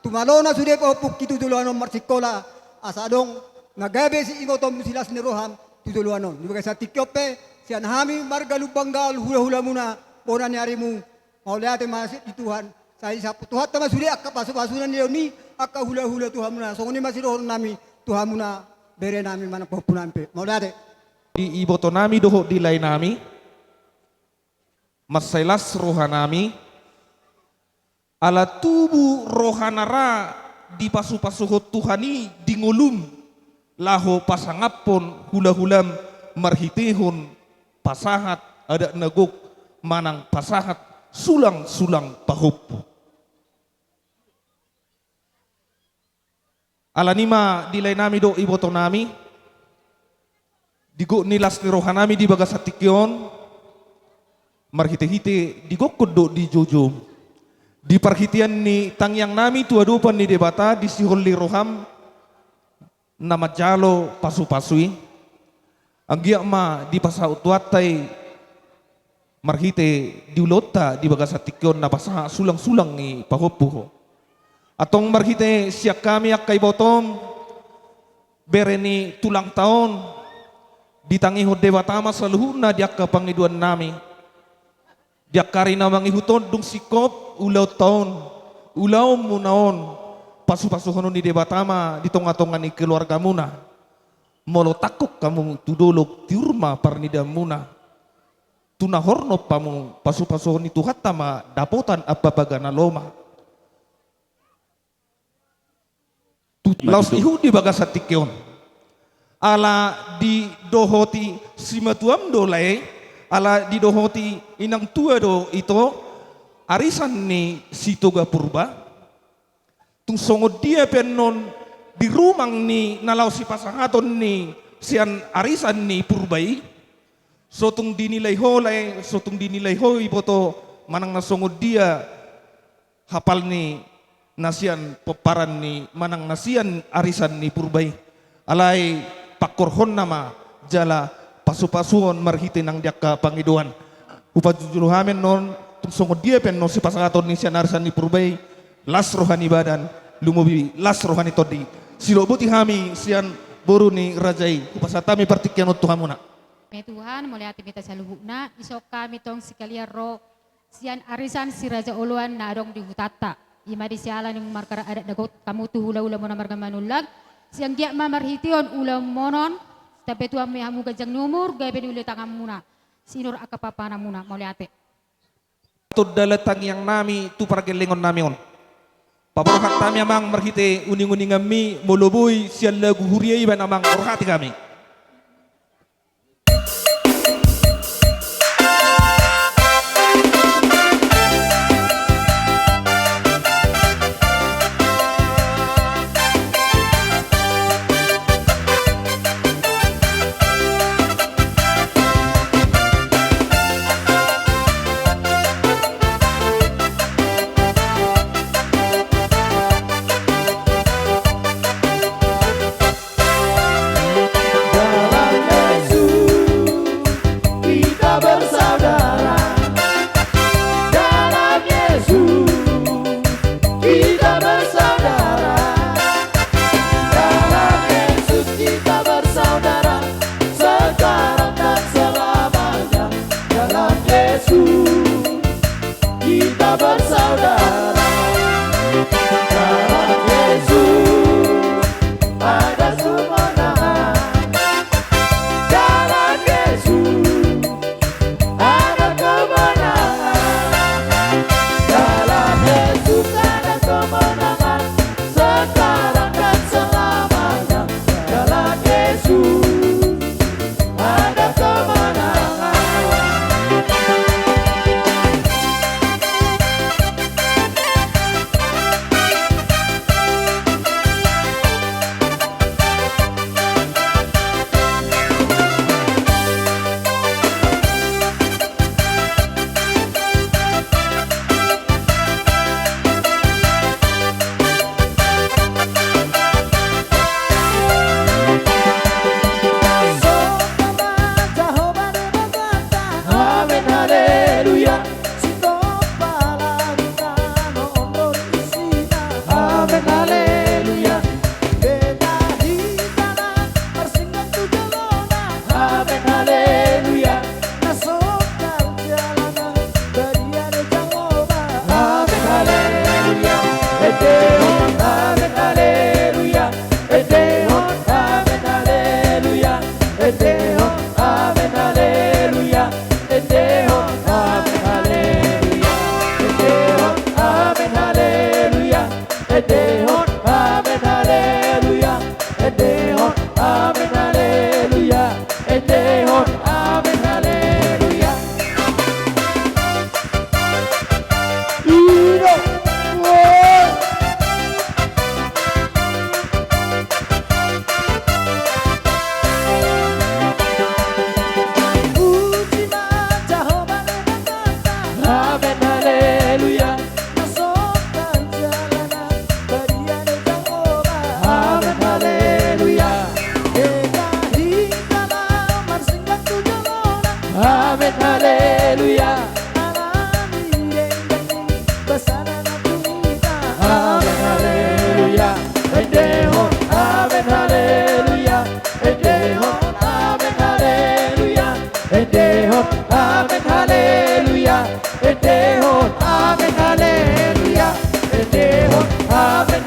Tumalo na sude pa hupuk kitutuluan ng marsikola asadong nagabe si ingotom silas ni Roham tutuluan nun. Di bagai sa tikyope siyan hami marga lubanggal hula-hula muna pona ni arimu maulate masit di Tuhan. Saya sa Tuhan tama sude akka pasu-pasunan niyo ni akka hula-hula Tuhan muna. Songonin masirohon nami Tuhan muna bere nami mana popunan pe. Maulate. Di iboto nami doho dilay nami masailas rohanami ala tubu rohanara di pasu-pasuhot Tuhani dingulum laho pasangapon hula-hulam marhitihon pasahat ada nagok manang pasahat sulang-sulang pahup. Alanima dilay nami do iboto nami. Digo nilas ni rohanami di bagas hatikyon. Marhite-hite digokod do di jojo. Di parhitian ni tangyang nami tuadupan ni debata di sihol li roham. Namajalo pasu-pasui. Ang ma di pasautuatay marhite diulota di bagas hatikyon na pasa sulang-sulang ni pahopuho. Atong marhite siya kami ak kay botom bereni tulang taon ditangiho debatama sa luhuna diak kapangiduan nami. Diak kari na mangihuton dung sikop ulaw taon ulaw munaon pasu-pasuhonon ni debatama ditong-atongan ni keluarga muna. Molo takok kamu tudolog tiurma parnida muna. Tunahorno pamu pasu-pasuhon ni Tuhan tama dapotan apa bagana loma. Laos ihu di bagas hatikyon. Ala di dohoti simatuam dolay, ala di dohoti inang tua do ito, arisan ni Sitoga Purba. Tung songod dia penon di rumang ni nalaw si pasangaton ni sian arisan ni Purbai. So tung dinilay holay, so tung dinilay hoy boto manang nasongod dia hapal ni nasian peparan ni manang nasian arisan ni Purbai. Alay pakorhon nama jala pasu-pasuon marhite nang diaka pangiduan. Upajuluhamen non songod dia pen no si pasangaton ni sian arisan ni Purbai. Las rohani badan lumubi las rohani todi. Silobuti hami sian boru ni rajai upasatami partikyan Tuhamuna. Tuhan mulai hati kita saluhuna isok kami tong sekalian ro sian arisan si Raja Uluan na adong di hutata. Ima di sialan yung markara adat dagot kamu tu hula-hula mo na marga manulag. Siang dia mamarhition ulam monon. Tapi tuan may hamu gajang numur gaya pedi ulit tangan muna. Sinur akapapana muna mulai hati. Dalatang yang nami tu paragelingon nami on. Pabarohat kami amang marhite uning-uning kami muluboy siyan lagu huriyay ban amang rohati kami.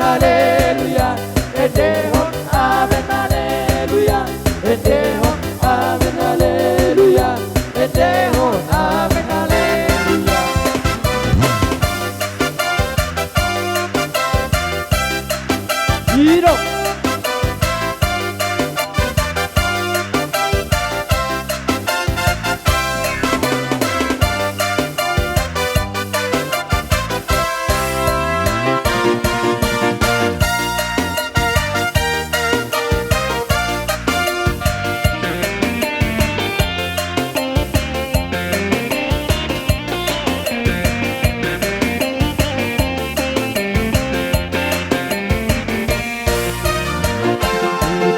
haleluya, edehon amen haleluya, edehon amen haleluya, edehon amen haleluya. Hidup.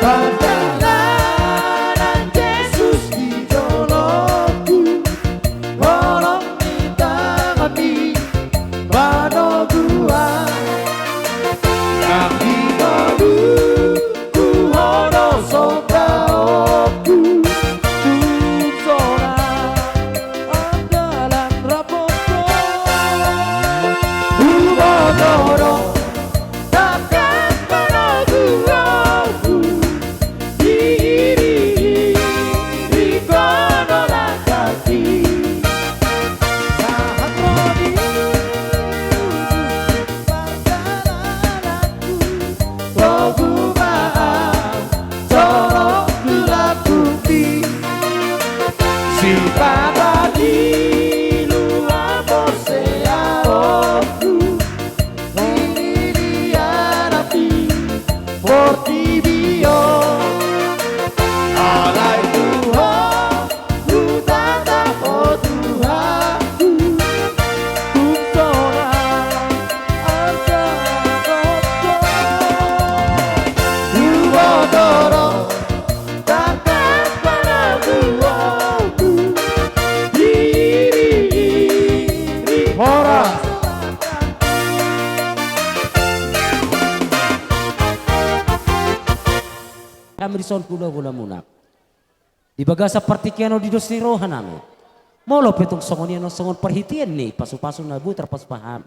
Perjalanan Yesus di dalamku, tolong ditangani manoguan yang digaluku hono sobraoku tuksona andalan rapopo ubodoro takkan manoguanku kami dison kula munak. Di bagasa partikiano di dosi rohanami. Molo petong songoni no songon perhitian nih pasu-pasu nabu terpas paham.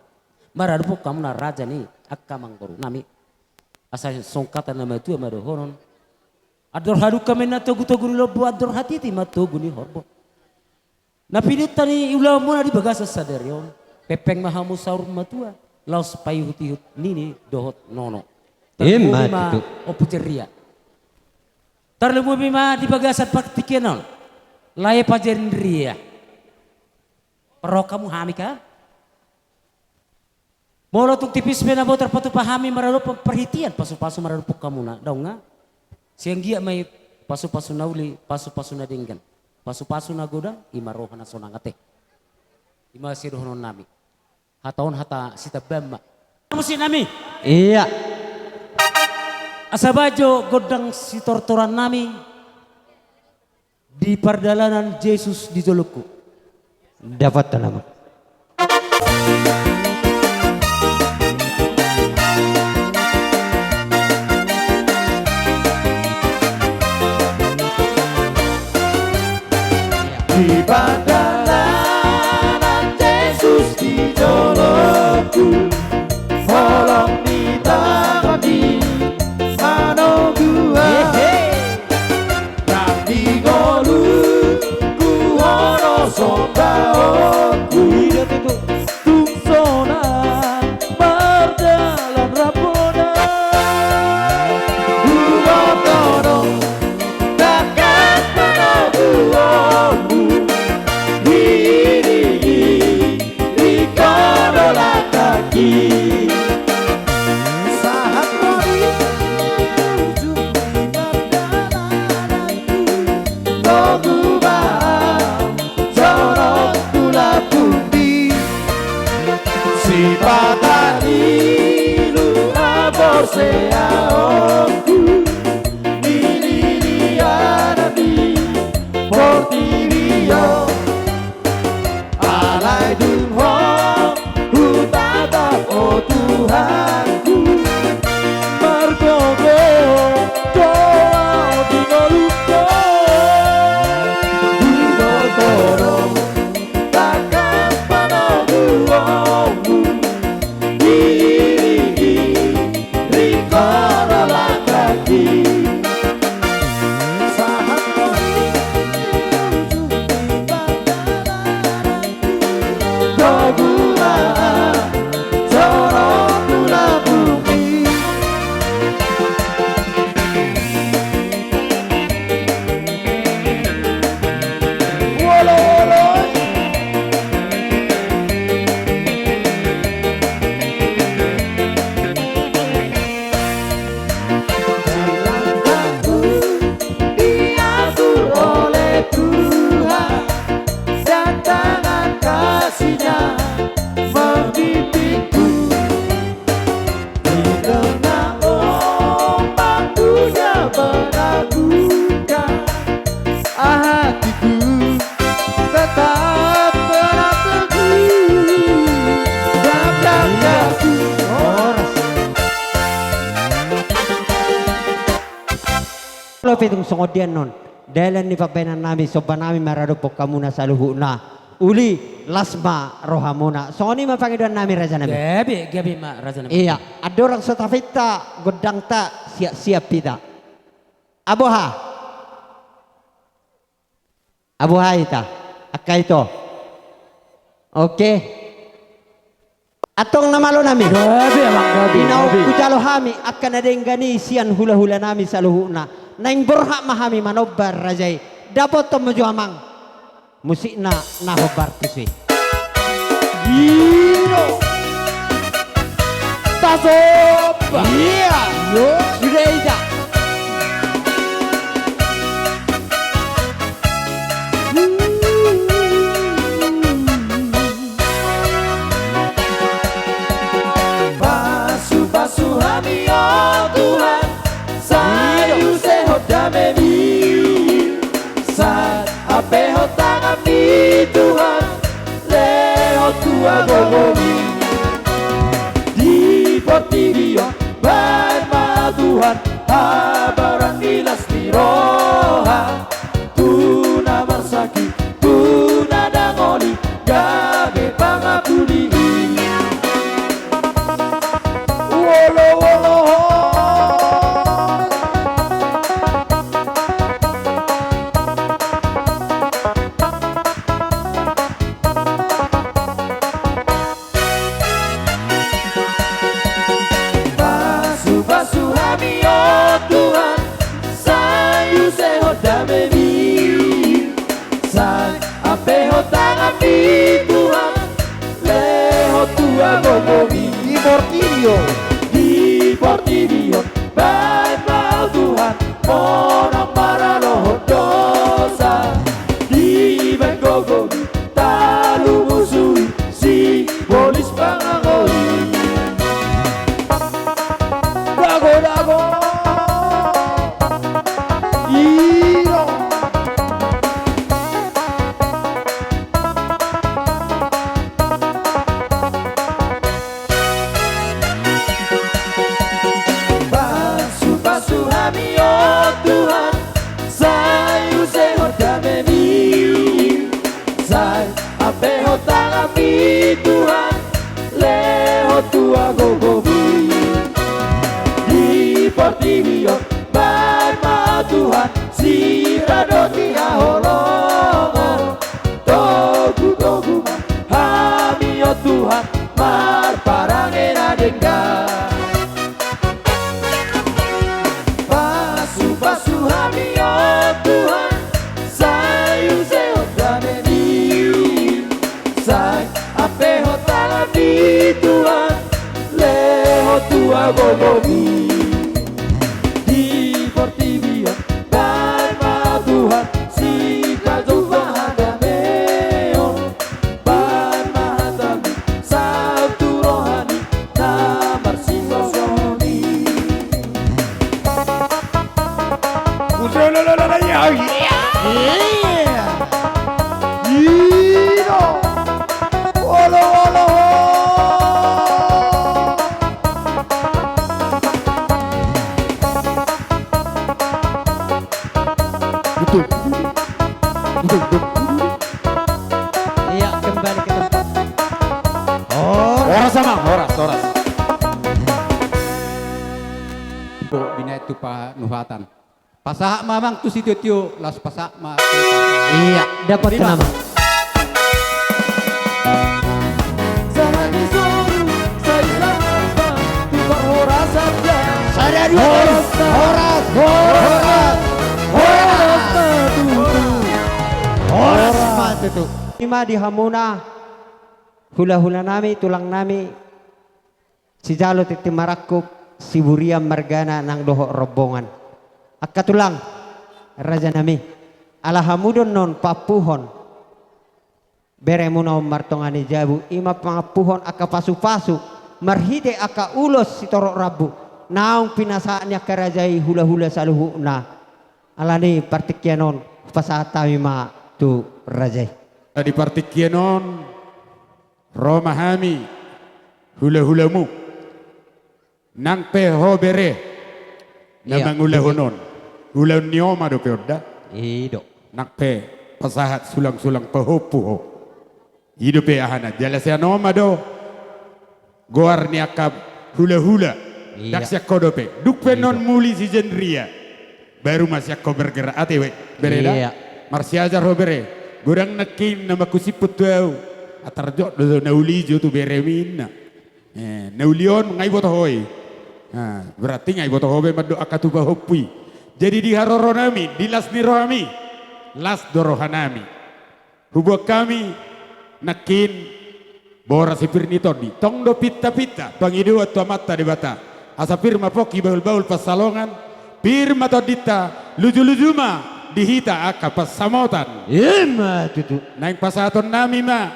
Maradu kamu na raja nih akkamang baru nami. Asal songkatan nama itu amado horon. Ador hadu kami na togu lo buat ador hati ti matogu ni horbo. Napilit tani ulah muna di bagasa sadarion. Pepeng mahamu saur matua. Laos payuhut nini dohot nono. Emat itu. Opuceria. Terlebih bima di bagasan partikian laye pajendria. Perok kamu hami ka? Molo tuk tipis bena bo terpatu pahami maralo perhitian pasu-pasu maralo puk kamu na dong nga. Siang gia may pasu-pasu nauli pasu-pasu na dinggan. Pasu-pasu na godang imarohan na sonangate. Ima sirohonon nami. Hataon hata sita bamba. Musin nami. Iya. Asabajo godang si tortoran nami di perdalanan Yesus di Joluku. Dapat nama. Di perdalanan Yesus di Joluku, tolong ditangani manoguan yang digoluku hono sobraoku tuksona berjalan rapona ubotono takkan manoguanku di kodola kaki. Patani luar seaoku ini dia nabi portirio alai dunho hutata oh Tuhanku margogo doa di ngoluko hudotoro takkan panoguomu Molo pitong sungodian non. Dalan ni papenan nami soba nami maradupok kamuna sa luhu na. Uli lasma rohamuna. So ni mapangiduan nami raja nami. Gabi ma raja nami. Iya, adorang sa tafita godang ta siap pita. Aboha. Aboha ita. Akka ito. Okay. Atong namalo nami. Gabi. Inaw kujalo hami akan adenggani sian hula-hula nami sa luhu na. Naing berhak mahami manobar rajai. Dapat to amang musik na nahobar tusi. Hero. Tasoba. Iya. Sudah ida. Basuh kami oh Tuhan, sayu seho damemi, saat ape ho tangami Tuhan, leho tua gogomi, di portirio barma Tuhan, habaran nilas tiroha, tuna marsaki, tuna dangoli, gabe pangapuli. Basuh kami oh Tuhan, sayu seho damemi, sang ape ho tangami Tuhan, leho tua gogomi. Di portirio baik mau Tuhan, monong maraloho dosa, di baik gogomi talu musuhi si polis pangangoli. Dago Iro. Basuh kami oh Tuhan, sayu seho damemi, say ape ho tangami Tuhan, leho tua gogomi. Di portirio barma Tuhan, si radoti aholongo, togu ma hami oh Tuhan, mar parangena dengga. Basuh kami oh Tuhan, sayu seho damemi, say ape ho tangami Tuhan, leho tua gogomi. Di portirio barma Tuhan, si kajo bahadameo, barma hadami sabtu rohani, namar singosoni. Iya, kembali ke tempat. Horas sama, horas. Bina itu pa nuhatan. Pasak mamang tu si tio las pasak ma. Iya, dapat nama. Sangat disuruh saya sapa, tumpah horas saja. Saya horas. Horas mati tu. Lima di Hamuna, hula-hula nami, tulang nami, si Jalo titi marakuk, si Buria Margana nang doho rombongan. Akka tulang, raja nami, ala hamudon non papuhon, beremuna martongani jabu, ima pangapuhon akka pasu-pasu, marhide akka ulos si torok rabu, naong pinasaannya kerajai hula-hula saluhu na, alani partikyanon pasatami ma tu rajai. Di partikyanon romahami hula-hulamu nang peho bere namang ulahonon Ulang nioma do perda. Ido. Nak pe pasahat sulang-sulang pahopu. Ido pe ahana jelas ya noma do. Goar ni akab hula-hula. Iya. Dak siak kodo pe. Duk pe non muli si jenria. Baru masyak ko bergerak ate we. Bereda. Iya. Marsiajar ho bere. Gurang nakin nama kusiput tuau. Atarjok do nauli jo tu bere minna. Naulion ngai boto hoi. Berarti ngai boto hobe madu akatu bahopui. Jadi di haroronami, di las nirohami, las dorohanami. Hubuk kami nakin bora sipir nitodi. Tong do pita-pita, pangidu atau mata di bata. Asa firma poki baul-baul pasalongan. Firma todita, luju-lujuma dihita aka pasamotan. Ima tutu. Naing pasaton nami ma.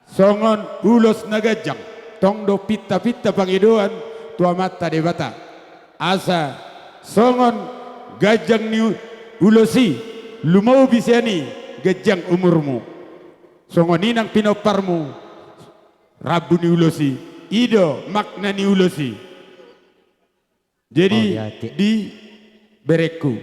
Songon ulos nagajang. Tong do pita-pita pangiduan tua mata di bata. Asa songon gajang ni ulosi lumau bisani gajang umurmu. Songon inang pinoparmu rabu ni ulosi. Ido makna ni ulosi. Jadi di bereku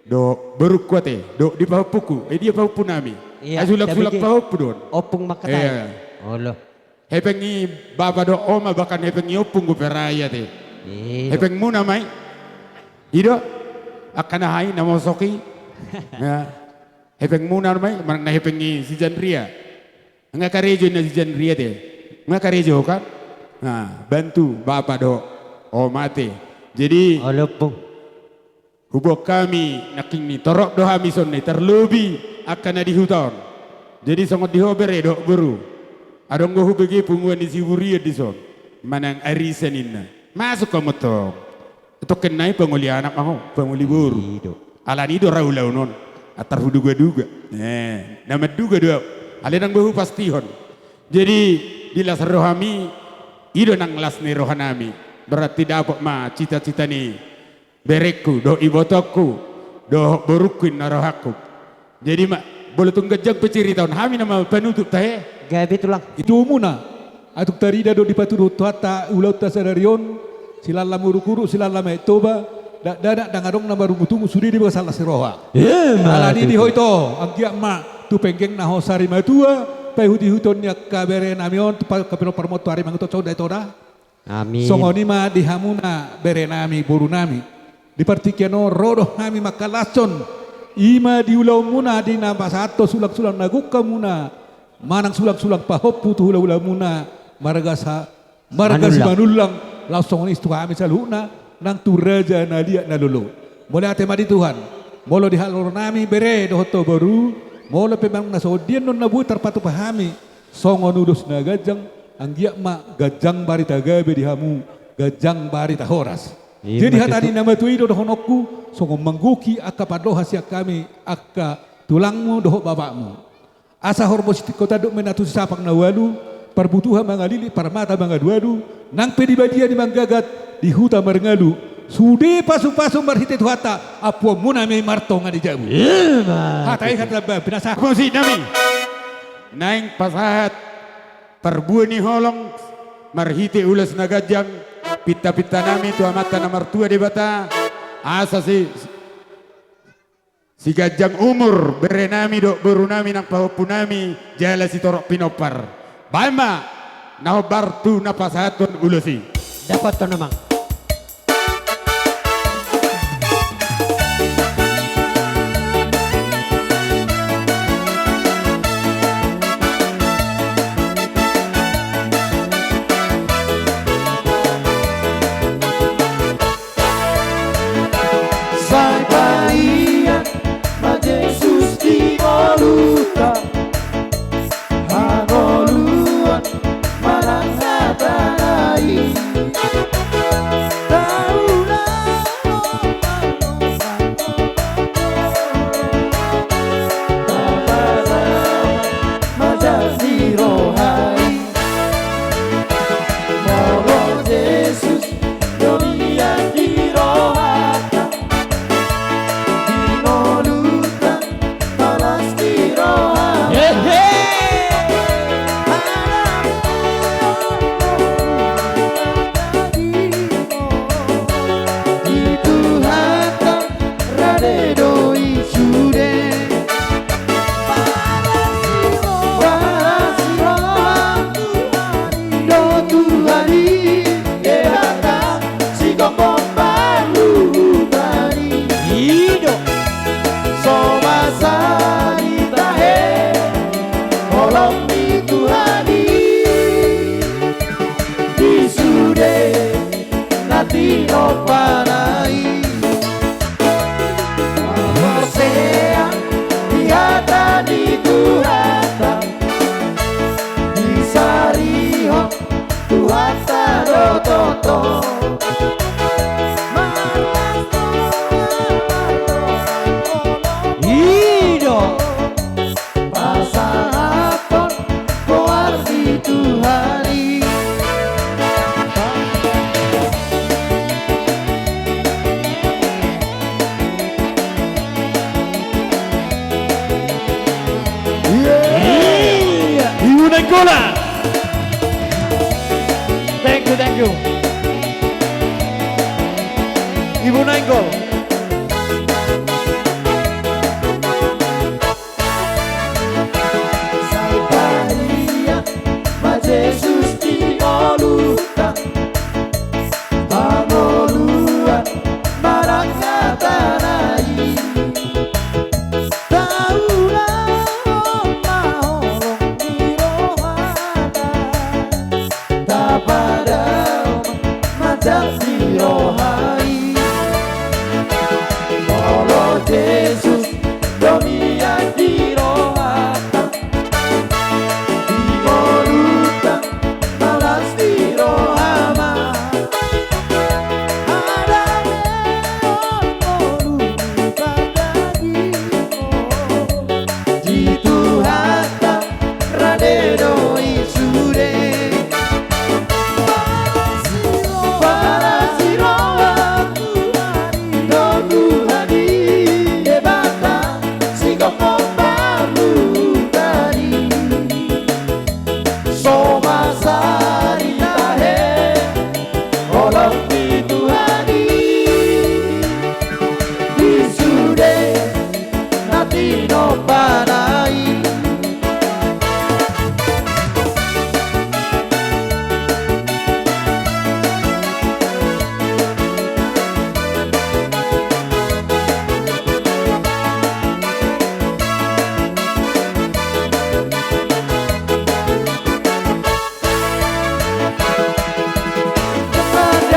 do berukuate do di pahupuku. Dia pahupu nami. Asulak-sulak pahupu don. Opung makatai. Iya. Allah. Hepengi baba do oma bahkan hepengi opung guperaya te. Hepeng muna mai. Ido akan hai namo soki. Ya. Hepeng muna mai marang na hepengi si Janria. Nga karejo na si Janria te. Nga karejo kan? Nah, bantu bapa do omate. Jadi hubuk kami naking ni torok do hamison ni terlebih akan di hutan. Jadi sangat dihobere do buru. Adong go hubegi punguan di siburia di son. Manang arisan inna. Masuk ke motong. Itu kenai penguli anak mau, penguli buru. Alan itu raulau non. Atar duga-duga. Nama duga dua. Alenang bahu pastihon. Jadi di las rohami, ido nang las ni rohanami. Berarti dapat ma cita-cita ni bereku, do ibotoku, do berukin narohaku. Jadi mak boleh tunggajang peciri tahun hami nama penutup tahe. Gabi tulang. Itu muna. Atuk tarida do dipatudu tuata ulau tasadarion. Silala murukuru silala maitoba dadak dangadong nama rumutungu sudi di basala siroha. Alani di hoito angkia ma tu penggeng na hosari matua pahuti hutonnya kabere namion tu kapino parmoto ari manguto coda itoda. Amin. Songoni ma di hamuna bere nami boru nami. Di partikiano rodoh nami makalason ima di ulau muna di namba sato sulak-sulak naguka muna manang sulak-sulak pahopu tu ulau muna maragasa manulang. Langsung istu kami saluna nang tu raja nadia nalulu. Mulai ate madi Tuhan. Molo di halor nami bere dohoto baru. Molo pemang nasodian non nabu terpatu pahami. Songon udus na gajang anggia ma gajang bari tagabe di hamu gajang bari tahoras. Jadi hatani nama tu ido dohonokku songon mangguki akka padoha siak kami akka tulangmu doho bapakmu. Asa hormos kota dok menatu sapang nawalu. Perbutuhan mangalili parmata mangaduadu nang pedibadia di manggagat di huta marengalu sudi pasu-pasu marhite tuhata apu muna me marto ngadi jabu hatai hat laba binasa Kosi nami naing pasahat perbuani holong marhite ulas nagajang pita-pita nami tua mata nomor 2 di bata asa si gajang umur berenami dok berunami nang pahopunami jala si torok pinopar. Baima naho bartu napasaton ulosi. Dapat to namang. Sai Bahia, ma Jesus di voluta. Hangoluan, manang natanai. bola. Thank you. Ibu Nainggolan. Salvaria, ma Jesus ti oluta. Pamolua, marakatanai. Taula, mahorong dirohada. Tapadao, macam dirohai. Molo Jesus, domia dirohata. Dimoluta, malas dirohama.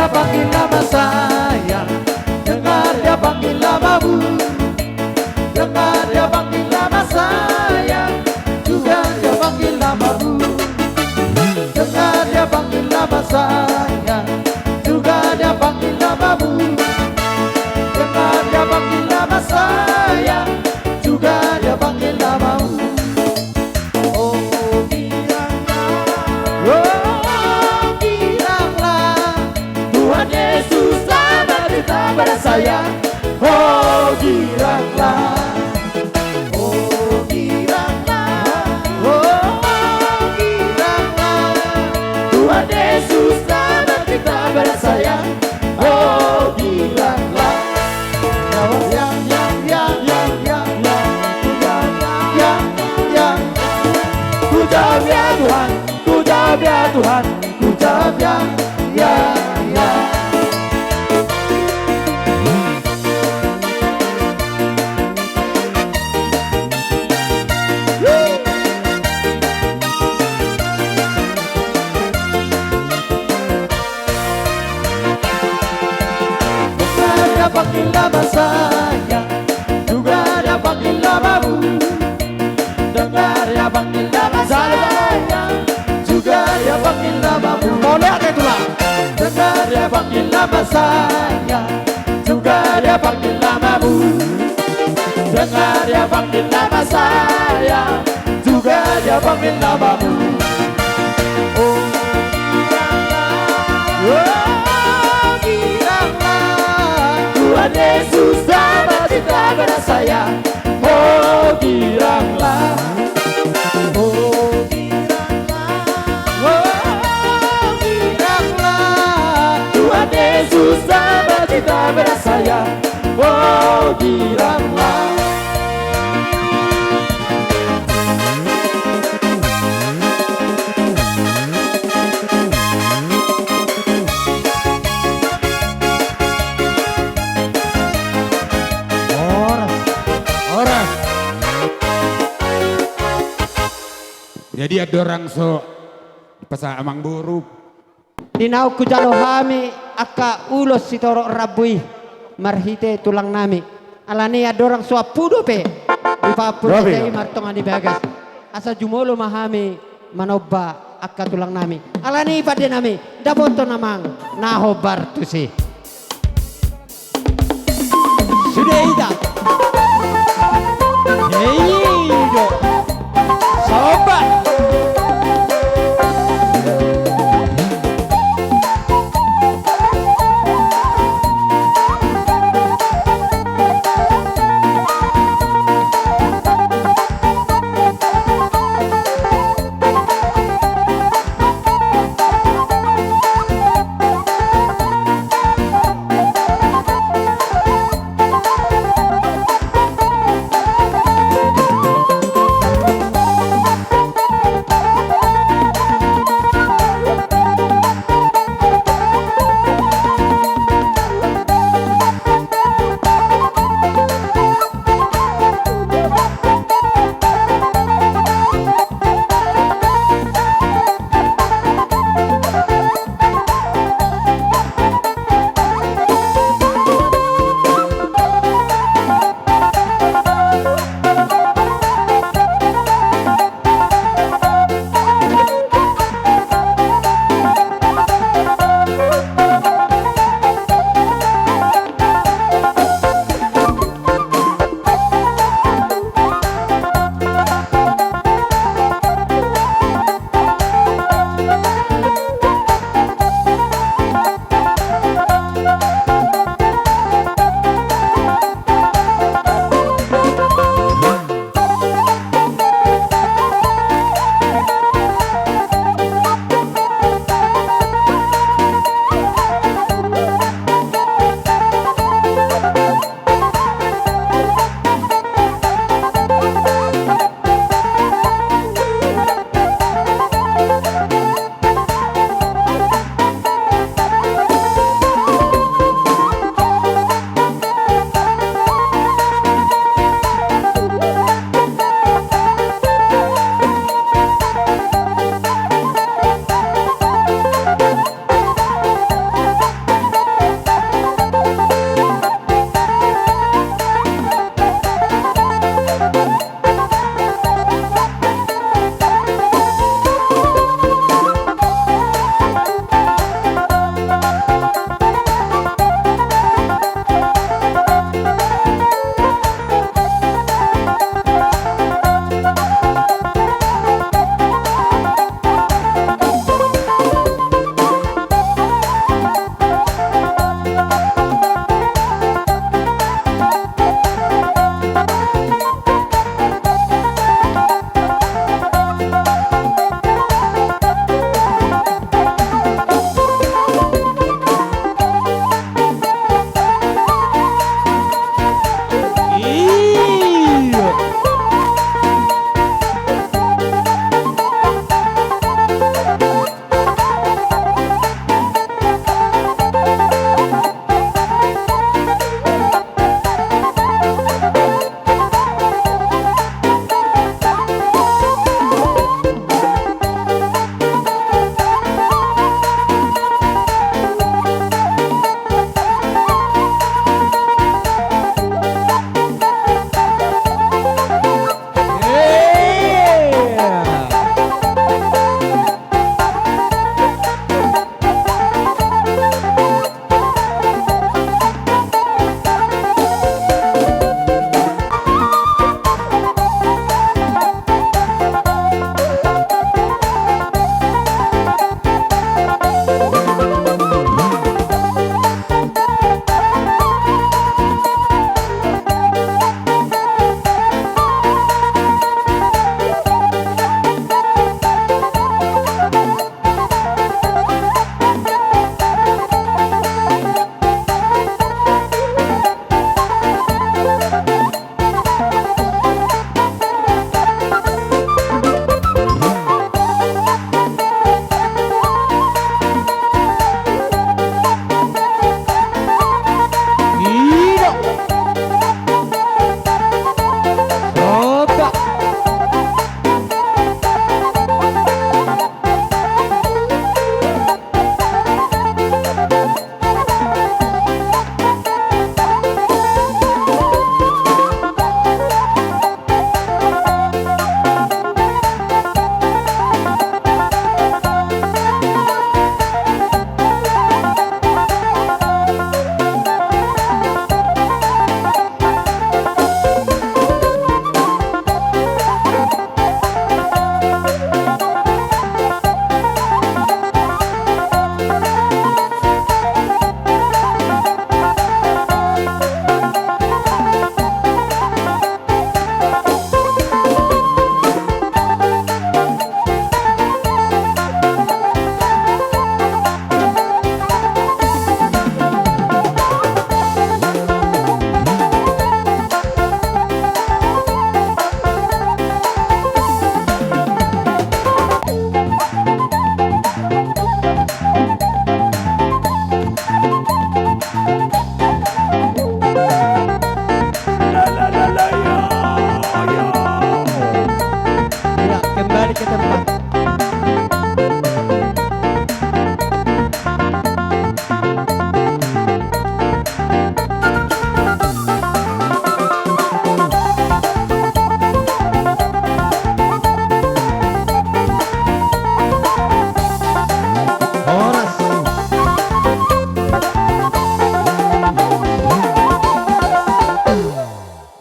Panggil nama saya, dengar dia panggil namamu, dengar dia panggil nama saya, juga dia panggil namamu, dengar dia panggil nama saya, juga dia panggil namamu, dengar dia panggil nama saya, juga dia panggil namamu. Oh Yesus sama kita pada saya. Oh giranglah, oh giranglah, oh giranglah. Tuhan Yesus sama kita pada saya. Oh giranglah. Ku jawab ya Tuhan, ku jawab ya Tuhan, ku jawab ya. Panggil nama saya, juga dia panggil namamu, dengar dia panggil nama saya, juga dia panggil namamu. Boleh ada itulah. Dengar dia panggil nama saya, juga dia panggil namamu, dengar dia panggil nama saya, juga dia panggil namamu. Oh Tuhan Yesus sama cinta pada saya. Oh giranglah, oh giranglah, oh giranglah. Tuhan Yesus sama cinta pada saya. Oh giranglah. Jadi ada orang so pasal amang buruk. Dinau ku jalo hami aka ulos sitorok rabui marhite tulang nami. Alani ada orang so apudo pe. Di papur jai martongan di bagas. Asa jumolo mahami manoba aka tulang nami. Alani pada nami daboto namang nahobar tu si. Sudah ida. Heido. Sobat.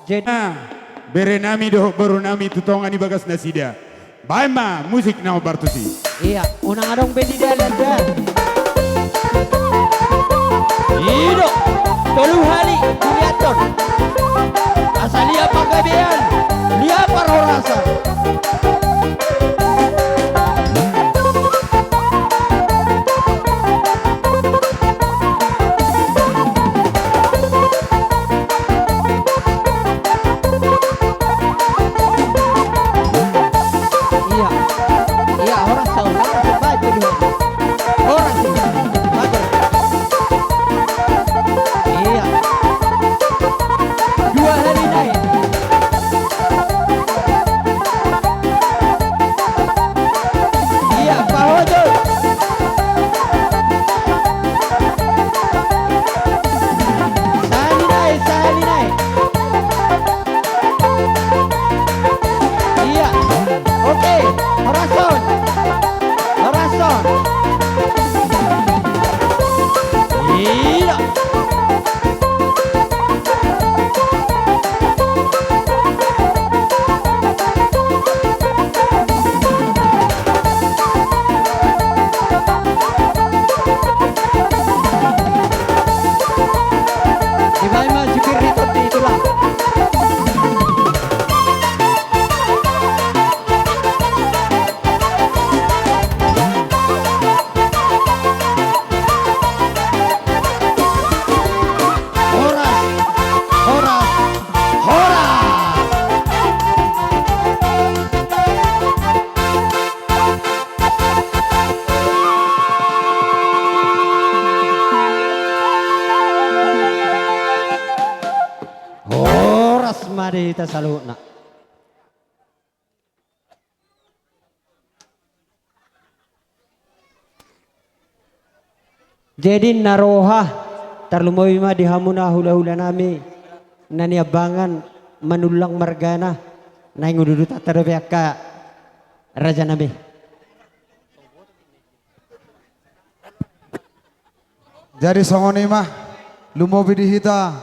Jadi bere nami doh baru nami tutongan di bagas nasida. Baima musik nama Bartusi. Iya, unang adong bedi dalan dah. Hidup, tolu hali, kuliaton. Asal lihat pagabean, lihat parorasa. Iya, iya orang tahu, orang baca dulu. Orang sih, baca. Iya. Dua hari naik. Iya, Pak Hojo. Sahani naik, sahani naik. Iya, oke, Horason, Horason. Iya. Di mana jukir rito itulah. Horas mari kita saluna. Jadi naroha tarlumawi ma dihamuna hula-hula nami naniabangan manulang margana na ngududut atarabiak ka raja nami. Jadi songoni mah lumobi dihita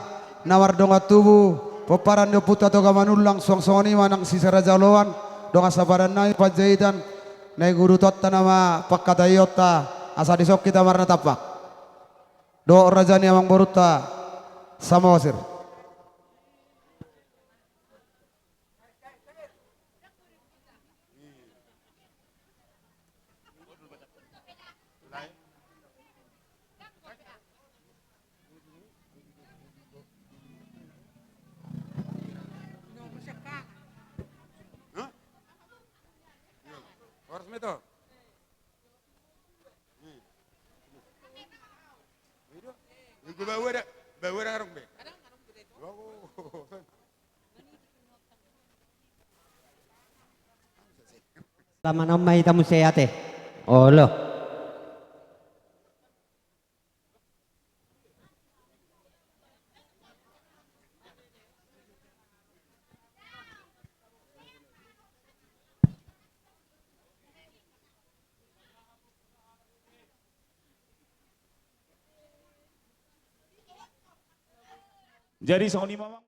nawar donga tubuh peparan do puta toga manulang songoni manang sisa raja loan donga sabaran nai pajahitan nai guru totta nama pakkatayota asa disok kita marna tapak do rajani amang boruta samosir. Horas meto. Iku bawa dah harung be. Lama namay tamu seyate. Olo. Jadi songoni mamang